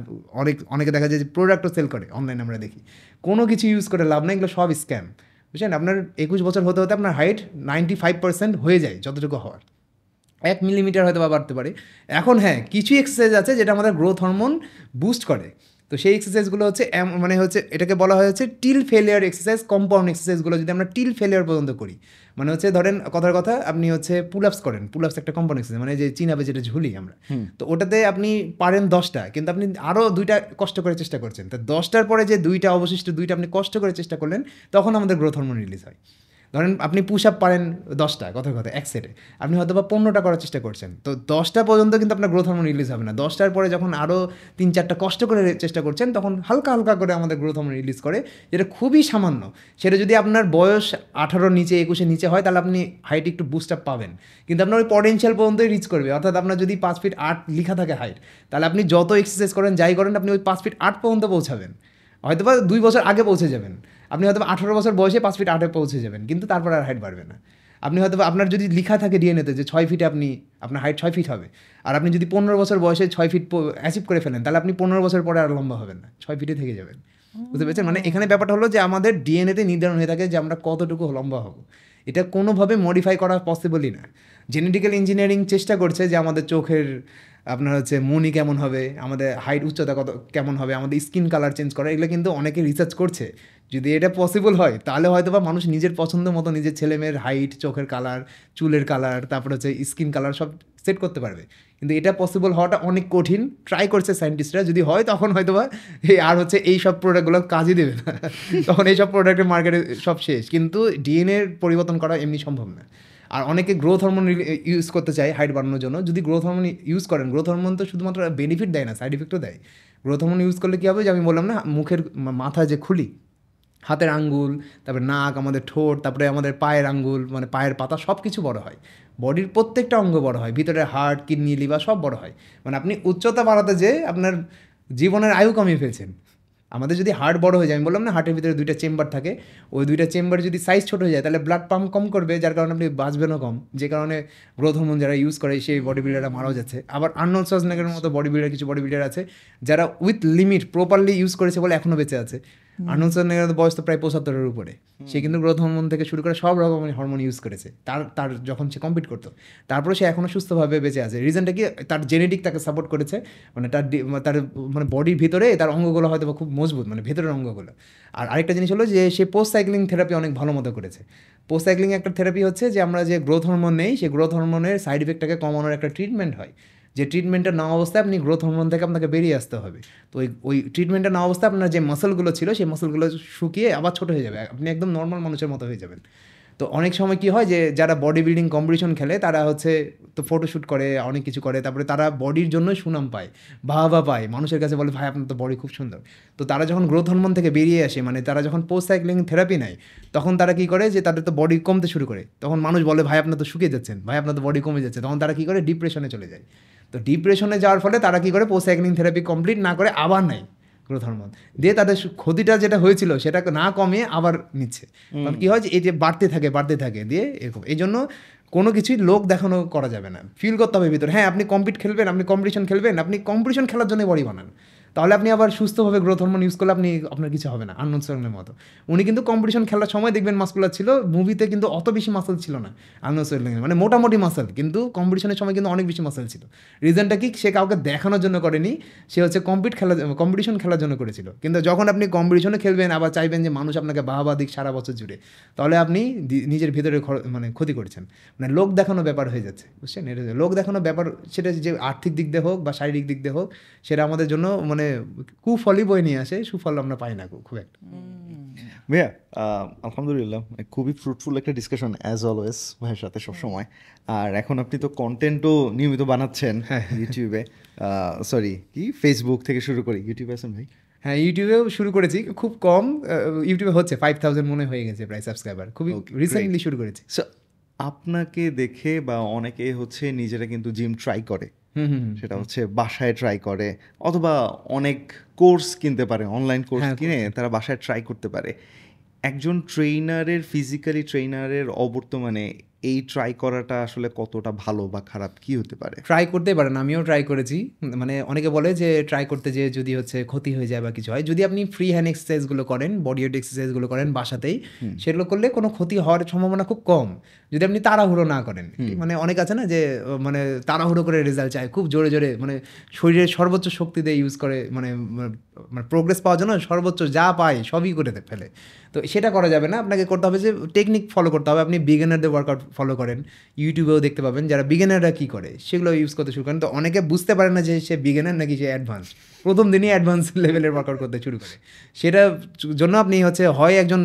অনেকে দেখা যায় যে প্রোডাক্টও সেল করে অনলাইনে, আমরা দেখি, কোনো কিছু ইউজ করে লাভ নেই, এগুলো সব স্ক্যাম, বুঝলেন? আপনার 21 বছর হতে হতে আপনার হাইট 95% হয়ে যায়, যতটুকু হওয়ার। 1 মিলিমিটার হয়তো বা বাড়তে পারে। এখন হ্যাঁ, কিছু এক্সারসাইজ আছে যেটা আমাদের গ্রোথ হরমোন বুস্ট করে। তো সেই এক্সারসাইজগুলো হচ্ছে মানে হচ্ছে এটাকে বলা হয় হচ্ছে টিল ফেলিয়ার এক্সারসাইজ, কম্পাউন্ড এক্সারসাইজগুলো যদি আমরা টিল ফেলিয়ার পর্যন্ত করি, মানে হচ্ছে ধরেন কথার কথা আপনি হচ্ছে পুল আপস করেন, পুল আপস একটা কম্পাউন্ড এক্সারসাইজ, মানে যে চিনাবে যেটা ঝুলি আমরা, তো ওটাতে আপনি পারেন 10টা, কিন্তু আপনি আরও 2টা কষ্ট করে চেষ্টা করছেন, তো 10টার পরে যে 2টা অবশিষ্ট 2টা আপনি কষ্ট করে চেষ্টা করলেন, তখন আমাদের গ্রোথ হরমোন রিলিজ হয়। ধরেন আপনি পুশ আপ পারেন 10টা, কথার কথা এক সেটে, আপনি হয়তো বা 15টা করার চেষ্টা করছেন, তো 10টা পর্যন্ত কিন্তু আপনার গ্রোথ হরমোন রিলিজ হবে না। 10টার পরে যখন আরও 3-4টা কষ্ট করে চেষ্টা করছেন, তখন হালকা হালকা করে আমাদের গ্রোথ হরমোন রিলিজ করে, যেটা খুবই সামান্য। সেটা যদি আপনার বয়স 18 নিচে 21 নিচে হয়, তাহলে আপনি হাইট একটু বুস্ট আপ পাবেন, কিন্তু আপনার ওই পটেনশিয়াল পর্যন্তই রিচ করবে। অর্থাৎ আপনার যদি 5 ফিট 8 লেখা থাকে হাইট, তাহলে আপনি যত এক্সারসাইজ করেন যাই করেন, আপনি ওই 5 ফিট 8 পর্যন্ত পৌঁছাবেন, হয়তো বা 2 বছর আগে পৌঁছে যাবেন। আপনি হয়তো 18 বছর বয়সে 5 ফিট 8-এ পৌঁছে যাবেন, কিন্তু তারপর আর হাইট বাড়বে না। আপনি হয়তো আপনার যদি লেখা থাকে ডিএনএতে যে 6 ফিটে আপনার হাইট 6 ফিট হবে, আর আপনি যদি 15 বছর বয়সে 6 ফিট অ্যাচিভ করে ফেলেন, তাহলে আপনি 15 বছর পরে আর লম্বা হবেন না, 6 ফিটে থেকে যাবেন। বুঝতে পেরেছেন? মানে এখানে ব্যাপারটা হলো যে আমাদের ডিএনএতে নির্ধারণ হয়ে থাকে যে আমরা কতটুকু লম্বা হব। এটা কোনোভাবে মডিফাই করা পসিবলই না। জেনেটিক্যাল ইঞ্জিনিয়ারিং চেষ্টা করছে যে আমাদের চোখের আপনার হচ্ছে মনি কেমন হবে, আমাদের হাইট উচ্চতা কত কেমন হবে, আমাদের স্কিন কালার চেঞ্জ করা, এগুলো কিন্তু অনেকে রিসার্চ করছে। যদি এটা পসিবল হয়, তাহলে হয়তো বা মানুষ নিজের পছন্দ মতো নিজের ছেলেমেয়ের হাইট, চোখের কালার, চুলের কালার, তারপর হচ্ছে স্কিন কালার সব সেট করতে পারবে। কিন্তু এটা পসিবল হওয়াটা অনেক কঠিন। ট্রাই করছে সায়েন্টিস্টরা, যদি হয় তখন হয়তো বা আর হচ্ছে এই সব প্রোডাক্টগুলো কাজই দেবে না, তখন এইসব প্রোডাক্টের মার্কেটে সব শেষ। কিন্তু ডিএনএ পরিবর্তন করা এমনি সম্ভব না। আর অনেকে গ্রোথ হরমোন ইউজ করতে চায় হাইট বাড়ানোর জন্য। যদি গ্রোথ হরমোন ইউজ করেন, গ্রোথ হরমোন তো শুধুমাত্র বেনিফিট দেয় না, সাইড ইফেক্টও দেয়। গ্রোথ হরমোন ইউজ করলে কী হবে, যে আমি বললাম না, মুখের মাথায় যে খুলি, হাতের আঙ্গুল, তারপরে নাক, আমাদের ঠোঁট, তারপরে আমাদের পায়ের আঙ্গুল, মানে পায়ের পাতা, সব কিছু বড় হয়। বডির প্রত্যেকটা অঙ্গ বড় হয়, ভিতরে হার্ট, কিডনি, লিভার সব বড় হয়। মানে আপনি উচ্চতা বাড়াতে যে আপনার জীবনের আয়ু কমিয়ে ফেলছেন। আমাদের যদি হার্ট বড় হয়ে যায়, আমি বললাম না হার্টের ভিতরে 2টা চেম্বার থাকে, ওই 2টা চেম্বার যদি সাইজ ছোট হয়ে যায়, তাহলে ব্লাড পাম্প কম করবে, যার কারণে আপনি বাঁচবেনও কম, যে কারণে গ্রোথ হরমোন যারা ইউজ করে সেই বডি বিল্ডাররা মারাও যাচ্ছে। আবার আর্নল্ড শোয়ার্জনেগারের মতো বডি বিল্ডার, কিছু বডি বিল্ডার আছে যারা উইথ লিমিট প্রপারলি ইউজ করেছে বলে এখনও বেঁচে আছে। আর্নল্ড শোয়ার্জনেগারের বয়স তো প্রায় 75-এর উপরে, সে কিন্তু গ্রোথ হরমোন থেকে শুরু করে সব রকমের হরমোন ইউজ করেছে তার যখন সে কম্পিট করতো, তারপরে সে এখনও সুস্থভাবে বেঁচে আছে। রিজনটা কি? তার জেনেটিক তাকে সাপোর্ট করেছে, মানে তার মানে বডির ভিতরে তার অঙ্গগুলো হয়তো খুব মজবুত, মানে ভেতরের অঙ্গগুলো। আর আরেকটা জিনিস হলো যে সে পোস্ট সাইক্লিং থেরাপি অনেক ভালো মতো করেছে। পোস্ট সাইক্লিং একটা থেরাপি হচ্ছে যে আমরা যে গ্রোথ হরমোন নেই, সেই গ্রোথ হরমোনের সাইড ইফেক্টটাকে কমানোর একটা ট্রিটমেন্ট হয়, যে ট্রিটমেন্টটা নেওয়া অবস্থায় আপনি গ্রোথ হরমোন থেকে আপনাকে বেরিয়ে আসতে হবে। তো ওই ট্রিটমেন্টটা নেওয়া অবস্থায় আপনার যে মাসলগুলো ছিল, সেই মাসলগুলো শুকিয়ে আবার ছোটো হয়ে যাবে, আপনি একদম নর্মাল মানুষের মতো হয়ে যাবেন। তো অনেক সময় কী হয়, যে যারা বডি বিল্ডিং কম্পিটিশন খেলে, তারা হচ্ছে তো ফটোশ্যুট করে, অনেক কিছু করে, তারপরে তারা বডির জন্যই সুনাম পায়, বাহবা পায়, মানুষের কাছে বলে ভাই আপনার তো বডি খুব সুন্দর। তো তারা যখন গ্রোথ হরমোন থেকে বেরিয়ে আসে, মানে তারা যখন পোস্ট সাইক্লিং থেরাপি নেয়, তখন তারা কী করে, যে তাদের তো বডি কমতে শুরু করে, তখন মানুষ বলে ভাই আপনার তো শুকিয়ে যাচ্ছেন, ভাই আপনার তো বডি কমে যাচ্ছে, তখন তারা কী করে, ডিপ্রেশনে চলে যায়। তো ডিপ্রেশনে যাওয়ার ফলে তারা কী করে, পোস্ট সাইক্লিং থেরাপি কমপ্লিট না করে আবার নেয় গ্রোথ হরমোন দিয়ে, তাদের ক্ষতিটা যেটা হয়েছিল সেটা না কমিয়ে আবার নিচ্ছে। কারণ কী হয়, যে এই যে বাড়তে থাকে দিয়ে এরকম। এই জন্য কোনো কিছুই লোক দেখানো করা যাবে না, ফিল করতে হবে ভিতরে। হ্যাঁ, আপনি কম্পিটিশন খেলবেন, আপনি কম্পিটিশন খেলার জন্য বডি বানান, তাহলে আপনি আবার সুস্থভাবে গ্রোথ হরমোন ইউজ করলে আপনার কিছু হবে না। আর্নল্ড শোয়ার্জনেগারের মতো উনি কিন্তু কম্পিটিশন খেলার সময় দেখবেন মাসকুলার ছিল, মুভিতে কিন্তু অত বেশি মাসল ছিল না আর্নল্ড শোয়ার্জনেগার, মানে মোটামুটি মাসল, কিন্তু কম্পিটিশনের সময় কিন্তু অনেক বেশি মাসল ছিল। রিজনটা কি? সে কাউকে দেখানোর জন্য করেনি, সে হচ্ছে কম্পিটিশন খেলার জন্য করেছিল। কিন্তু যখন আপনি কম্পিটিশনে খেলবেন, আবার চাইবেন যে মানুষ আপনাকে বাহবা দিক সারা বছর জুড়ে, তাহলে আপনি নিজের ভিতরে মানে ক্ষতি করছেন, মানে লোক দেখানো ব্যাপার হয়ে যাচ্ছে, বুঝছেন? এটা লোক দেখানো ব্যাপার, সেটা যে আর্থিক দিক দিয়ে হোক বা শারীরিক দিক দিয়ে হোক, সেটা আমাদের জন্য মানে কুফলই বয়ে নিয়ে আসে, সুফল আমরা পাই না খুব একটা। ভাইয়া আলহামদুলিল্লাহ, খুবই ফ্রুটফুল একটা ডিসকাশন অ্যাজ অলওয়েজ ভাইয়ের সাথে সবসময়। আর এখন আপনি তো কন্টেন্টও নিয়মিত বানাচ্ছেন ইউটিউবে, ফেসবুক থেকে শুরু করে ইউটিউবে আছেন ভাই? হ্যাঁ, ইউটিউবেও শুরু করেছি, খুব কম। ইউটিউবে হচ্ছে 5000 মনে হয়ে গেছে প্রায় সাবস্ক্রাইবার, খুবই রিসেন্টলি শুরু করেছি। সো আপনাকে দেখে বা অনেকে হচ্ছে নিজেরা কিন্তু জিম ট্রাই করে, সেটা হচ্ছে বাসায় ট্রাই করে, অথবা অনেক কোর্স কিনতে পারে, অনলাইন কোর্স কিনে তারা বাসায় ট্রাই করতে পারে। একজন ফিজিক্যালি ট্রেনারের অবর্তমানে এই ট্রাই করাটা আসলে কতটা ভালো বা খারাপ কি হতে পারে? ট্রাই করতে পারেন, আমিও ট্রাই করেছি। মানে অনেকে বলে যে ট্রাই করতে যেয়ে যদি হচ্ছে ক্ষতি হয়ে যায় বা কিছু হয়, যদি আপনি ফ্রি হ্যান্ড এক্সারসাইজগুলো করেন, বডি ওয়েট এক্সারসাইজগুলো করেন বাসাতেই, সেগুলো করলে কোনো ক্ষতি হওয়ার সম্ভাবনা খুব কম, যদি আপনি তাড়াহুড়ো না করেন। মানে অনেক আছে না যে মানে তাড়াহুড়ো করে রেজাল্ট চায়, খুব জোরে জোরে, মানে শরীরের সর্বোচ্চ শক্তি দিয়ে ইউজ করে, মানে প্রোগ্রেস পাওয়ার জন্য সর্বোচ্চ যা পায় সবই করে ফেলে। তো সেটা করা যাবে না, আপনাকে করতে হবে যে টেকনিক ফলো করতে হবে। আপনি বিগিনারদের ওয়ার্কআউট ফলো করেন, ইউটিউবেও দেখতে পাবেন যারা বিগিনাররা কী করে সেগুলো ইউজ করতে শুরু করেন। তো অনেকে বুঝতে পারে না যে সে বিগিনার নাকি সে অ্যাডভান্স, প্রথম দিনই অ্যাডভান্স লেভেলের ওয়ার্কআউট করতে শুরু করে। সেটার জন্য আপনি হচ্ছে হয় একজন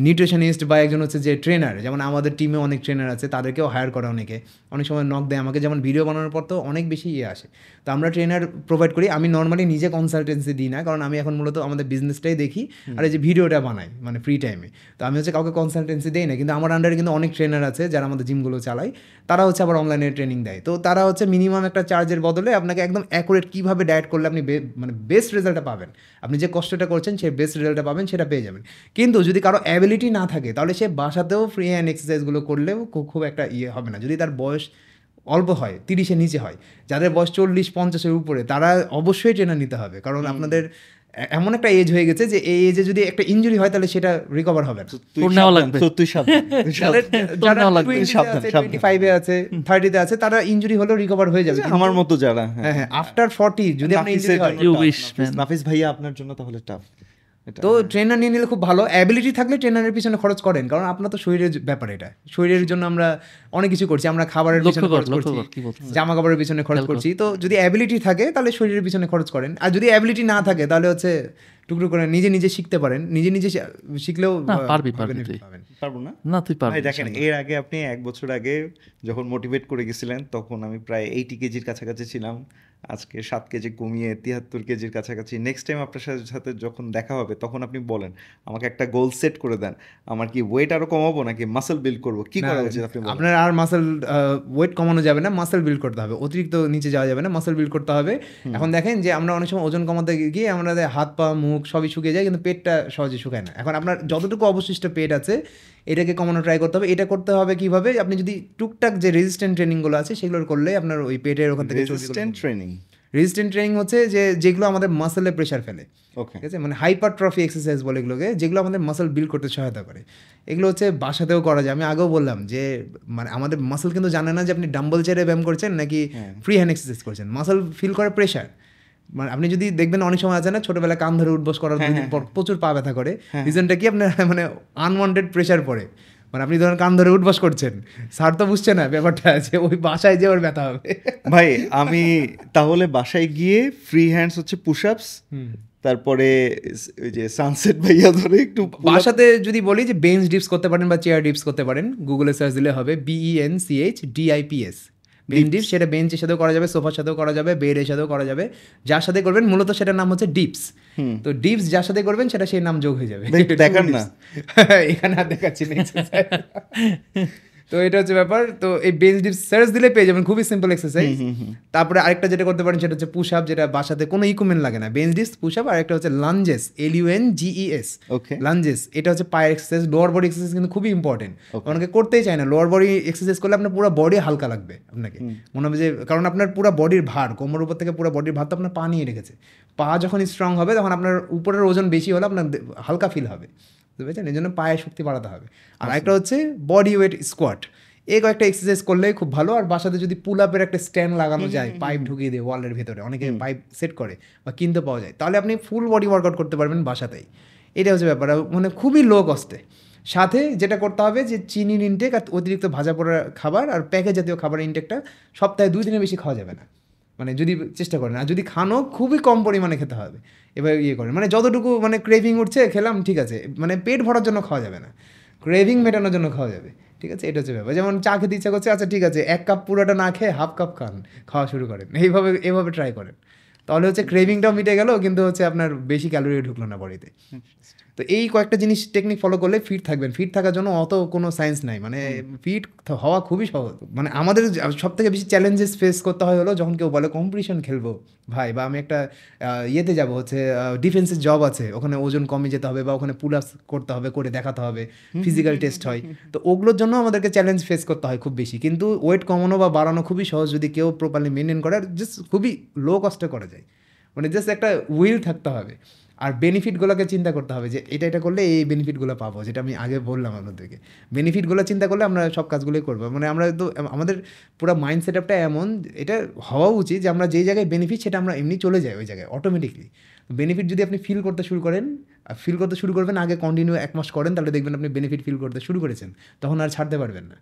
নিউট্রিশনিস্ট বা একজন হচ্ছে যে ট্রেনার, যেমন আমাদের টিমে অনেক ট্রেনার আছে, তাদেরকেও হায়ার করে অনেকে, অনেক সময় নক দেয় আমাকে, যেমন ভিডিও বানানোর পর তো অনেক বেশি আসে, তো আমরা ট্রেনার প্রোভাইড করি। আমি নর্মালি নিজে কনসালটেন্সি দিই না, কারণ আমি এখন মূলত আমাদের বিজনেসটাই দেখি আর এই যে ভিডিওটা বানাই মানে ফ্রি টাইমে, তো আমি হচ্ছে কাউকে কনসালটেন্সি দেই না। কিন্তু আমার আন্ডারে কিন্তু অনেক ট্রেনার আছে যারা আমাদের জিমগুলো চালায়, তারা হচ্ছে আবার অনলাইনে ট্রেনিং দেয়। তো তারা হচ্ছে মিনিমাম একটা চার্জের বদলে আপনাকে একদম অ্যাকুরেট কীভাবে ডায়েট করলে আপনি মানে বেস্ট রেজাল্টটা পাবেন, আপনি যে কষ্টটা করছেন সেই বেস্ট রেজাল্টটা পাবেন সেটা পেয়ে যাবেন। কিন্তু যদি কারো অ্যাবিলিটি না থাকে তাহলে সে বাসাতেও ফ্রি হ্যান্ড এক্সারসাইজগুলো করলেও খুব একটা হবে না, যদি তার বয়স অল্প হয়, 30-এর নিচে হয়। যাদের বয়স 40-50-এর উপরে তারা অবশ্যই ট্রেনার নিতে হবে, কারণ আপনাদের এমন একটা এজ হয়ে গেছে যে এই এজে যদি একটা ইনজুরি হয় তাহলে সেটা রিকভার হবে না। যারা 25-এ আছে, 30-তে আছে, তারা ইনজুরি হলেও রিকভার হয়ে যাবে। আমার মতো যারা হ্যাঁ আফটার 40 যদি আপনার ইনজুরি হয়, নাফিস ভাইয়া আপনার জন্য তাহলে টাফ। তো ট্রেনার নিয়ে নিলে খুব ভালো। অ্যাবিলিটি থাকলে ট্রেনারের পিছনে খরচ করেন, কারণ আপনার তো শরীরের ব্যাপার, এটা শরীরের জন্য আমরা অনেক কিছু করছি, আমরা খাবারের পিছনে খরচ করছি, জামা কাপড়ের পিছনে খরচ করছি। তো যদি অ্যাবিলিটি থাকে তাহলে শরীরের পিছনে খরচ করেন, আর যদি অ্যাবিলিটি না থাকে তাহলে হচ্ছে টুকরো করে নিজে নিজে শিখতে পারেন। নিজে নিজে শিখলেও পারবো না না তুই পারবি। দেখেন, এর আগে আপনি 1 বছর আগে যখন মোটিভেট করে গেছিলেন তখন আমি প্রায় 80 কেজির কাছাকাছি ছিলাম, আজকে 7 কেজি কমিয়ে 73 কেজির কাছাকাছি। নেক্সট টাইম আপনার সাথে যখন দেখা হবে তখন আপনি বলেন আমাকে একটা গোল সেট করে দেন, আমার কি ওয়েট আরো কমাবো নাকি মাসল বিল্ড করবো, কি করা উচিত আপনি বলেন? আপনার আর মাসল ওয়েট কমানো যাবে না, মাসল বিল্ড করতে হবে, অতিরিক্ত নিচে যাওয়া যাবে না, মাসল বিল্ড করতে হবে। এখন দেখেন যে আমরা অনেক সময় ওজন কমাতে গিয়ে আমাদের হাত পা মুখ সবই শুকিয়ে যায়, কিন্তু পেটটা সহজে শুকায় না। এখন আপনার যতটুকু অবশিষ্ট পেট আছে এটাকে কমানো ট্রাই করতে হবে। এটা করতে হবে কিভাবে, আপনি যদি টুকটাক যে রেজিস্ট্যান্ট ট্রেনিংগুলো আছে সেগুলো করলে আপনার ওই পেটের ওখান থেকে রেজিস্ট্যান্ট ট্রেনিং হচ্ছে যেগুলো আমাদের মাসেলে প্রেশার ফেলে, ঠিক আছে, মানে হাইপারট্রফি এক্সারসাইজ বলে এগুলোকে, যেগুলো আমাদের মাসল বিল্ড করতে সহায়তা করে। এগুলো হচ্ছে বাসাতেও করা যায়। আমি আগেও বললাম যে মানে আমাদের মাসল কিন্তু জানে না যে আপনি ডাম্বল চেয়ারে ব্যায়াম করছেন নাকি ফ্রি হ্যান্ড এক্সারসাইজ করছেন। মাসল ফিল করে প্রেশার। মানে আপনি যদি দেখবেন অনেক সময় আছে না, ছোটবেলায় কান ধরে উঠবস করার 2 দিন পর প্রচুর পা ব্যথা করে, রিজনটা কি আপনার মানে আনওয়ান্টেড প্রেশার পড়ে। মানে আপনি ধরেন কান ধরে উঠবাস করছেন, স্যার তো বুঝছে না ব্যাপারটা আছে, ওই বাসায় যে ওর ব্যথা হবে। ভাই আমি তাহলে বাসায় গিয়ে ফ্রি হ্যান্ডস হচ্ছে পুশ আপস, তারপরে ওই যে সানসেট ভাইয়া ধরে একটু বাসাতে যদি বলি যে বেঞ্চ ডিপস করতে পারেন বা চেয়ার ডিপস করতে পারেন, গুগলে সার্চ দিলে হবে BENCHDIPS বেঞ্চ ডিপস। সেটা বেঞ্চের সাথেও করা যাবে, সোফার সাথেও করা যাবে, বেডের সাথেও করা যাবে, যার সাথে করবেন মূলত সেটার নাম হচ্ছে ডিপস। তো ডিপস যার সাথে করবেন সেটা সেই নাম যোগ হয়ে যাবে। দেখান না এখানে আর দেখাচ্ছি না। তো এটা হচ্ছে ব্যাপার। তো এই বেঞ্চ ডিপস সার্চ দিলে পেয়ে যাবেন, খুবই সিম্পল এক্সারসাইজ। তারপরে আরেকটা যেটা করতে পারেন সেটা হচ্ছে পুশ আপ, যেটা বাসাতে কোনো ইকুইপমেন্ট লাগে না। বেঞ্চ ডিপস, পুশ আপ, আর একটা হচ্ছে লাঞ্জেস, LUNGES লাঞ্জেস। এটা হচ্ছে পায়ের এক্সারসাইজ, লোয়ার বডি এক্সারসাইজ কিন্তু খুবই ইম্পর্টেন্ট। অনেকে করতেই চায় না। লোয়ার বডি এক্সারসাইজ করলে আপনার পুরো বডি হালকা লাগবে, আপনাকে মনে হবে যে, কারণ আপনার পুরো বডির ভার, কোমর উপর থেকে পুরো বডির ভার তো আপনার পা নিয়ে রেখেছে। পা যখন স্ট্রং হবে তখন আপনার উপরের ওজন বেশি হলে আপনার হালকা ফিল হবে, বুঝতে পেরেছেন? এই জন্য পায়ের শক্তি বাড়াতে হবে। আর একটা হচ্ছে বডি ওয়েট স্কোয়াট, এই কয়েকটা এক্সারসাইজ করলেই খুব ভালো। আর বাসাতে যদি পুল আপের একটা স্ট্যান্ড লাগানো যায়, পাইপ ঢুকিয়ে দিয়ে ওয়ালের ভেতরে, অনেকে পাইপ সেট করে বা কিনতে পাওয়া যায়, তাহলে আপনি ফুল বডি ওয়ার্কআউট করতে পারবেন বাসাতেই। এটা হচ্ছে ব্যাপার, মানে খুবই লো কস্টে। সাথে যেটা করতে হবে যে চিনির ইনটেক আর অতিরিক্ত ভাজা পোড়া খাবার আর প্যাকেজ জাতীয় খাবারের ইনটেকটা সপ্তাহে 2 দিনের বেশি খাওয়া যাবে না, মানে যদি চেষ্টা করেন। আর যদি খানো খুবই কম পরিমাণে খেতে হবে। এবার করেন মানে যতটুকু মানে ক্রেভিং উঠছে খেলাম, ঠিক আছে, মানে পেট ভরার জন্য খাওয়া যাবে না, ক্রেভিং মেটানোর জন্য খাওয়া যাবে, ঠিক আছে? এটা হচ্ছে ব্যাপার। যেমন চা খেতে ইচ্ছা করছে, আচ্ছা ঠিক আছে 1 কাপ পুরোটা না খেয়ে 1/2 কাপ খাওয়া শুরু করেন, এভাবে ট্রাই করেন। তাহলে হচ্ছে ক্রেভিংটাও মিটে গেল, কিন্তু হচ্ছে আপনার বেশি ক্যালোরি ঢুকলো না বডিতে। তো এই কয়েকটা জিনিস টেকনিক ফলো করলে ফিট থাকবেন। ফিট থাকার জন্য অত কোনো সায়েন্স নাই, মানে ফিট হওয়া খুবই সহজ। মানে আমাদের সব থেকে বেশি চ্যালেঞ্জেস ফেস করতে হয় হলো যখন কেউ বলে কম্পিটিশন খেলবো ভাই, বা আমি একটা ইয়েতে যাবো, হচ্ছে ডিফেন্সের জব আছে, ওখানে ওজন কমে যেতে হবে, বা ওখানে পুল আপস করতে হবে, করে দেখাতে হবে, ফিজিক্যাল টেস্ট হয়। তো ওগুলোর জন্য আমাদেরকে চ্যালেঞ্জ ফেস করতে হয় খুব বেশি। কিন্তু ওয়েট কমানো বা বাড়ানো খুবই সহজ যদি কেউ প্রপারলি মেনটেন করে, জাস্ট খুবই লো কস্টে করা যায়। মানে জাস্ট একটা উইল থাকতে হবে, আর বেনিফিটগুলোকে চিন্তা করতে হবে যে এটা করলে এই বেনিফিটগুলো পাবো, যেটা আমি আগে বললাম আপনাদেরকে। বেনিফিটগুলো চিন্তা করলে আমরা সব কাজগুলোই করবো। মানে আমরা তো আমাদের পুরো মাইন্ড সেট আপটা এমন, এটা হওয়া উচিত যে আমরা যেই জায়গায় বেনিফিট সেটা আমরা এমনি চলে যাই ওই জায়গায় অটোমেটিকলি। বেনিফিট যদি আপনি ফিল করতে শুরু করেন, ফিল করতে শুরু করবেন, আগে কন্টিনিউ 1 মাস করেন, তাহলে দেখবেন আপনি বেনিফিট ফিল করতে শুরু করেছেন, তখন আর ছাড়তে পারবেন না।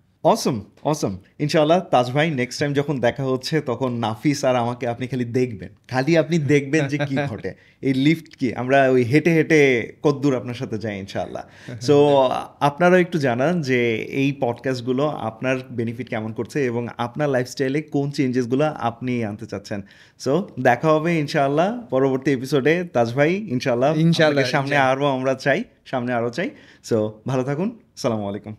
অসম ইনশাআল্লাহ। তাজ ভাই, নেক্সট টাইম যখন দেখা হচ্ছে তখন নাফিস আর আমাকে আপনি খালি দেখবেন যে কি ঘটে, এই লিফট কি আমরা ওই হেঁটে হেঁটে কদ্দূর আপনার সাথে যাই ইনশাআল্লাহ। সো আপনারাও একটু জানান যে এই পডকাস্টগুলো আপনার বেনিফিট কেমন করছে এবং আপনার লাইফস্টাইলে কোন চেঞ্জেসগুলো আপনি আনতে চাচ্ছেন। সো দেখা হবে ইনশাআল্লাহ পরবর্তী এপিসোডে। তাজ ভাই ইনশাআল্লাহ সামনে আরও চাই। সো ভালো থাকুন, আসসালামু আলাইকুম।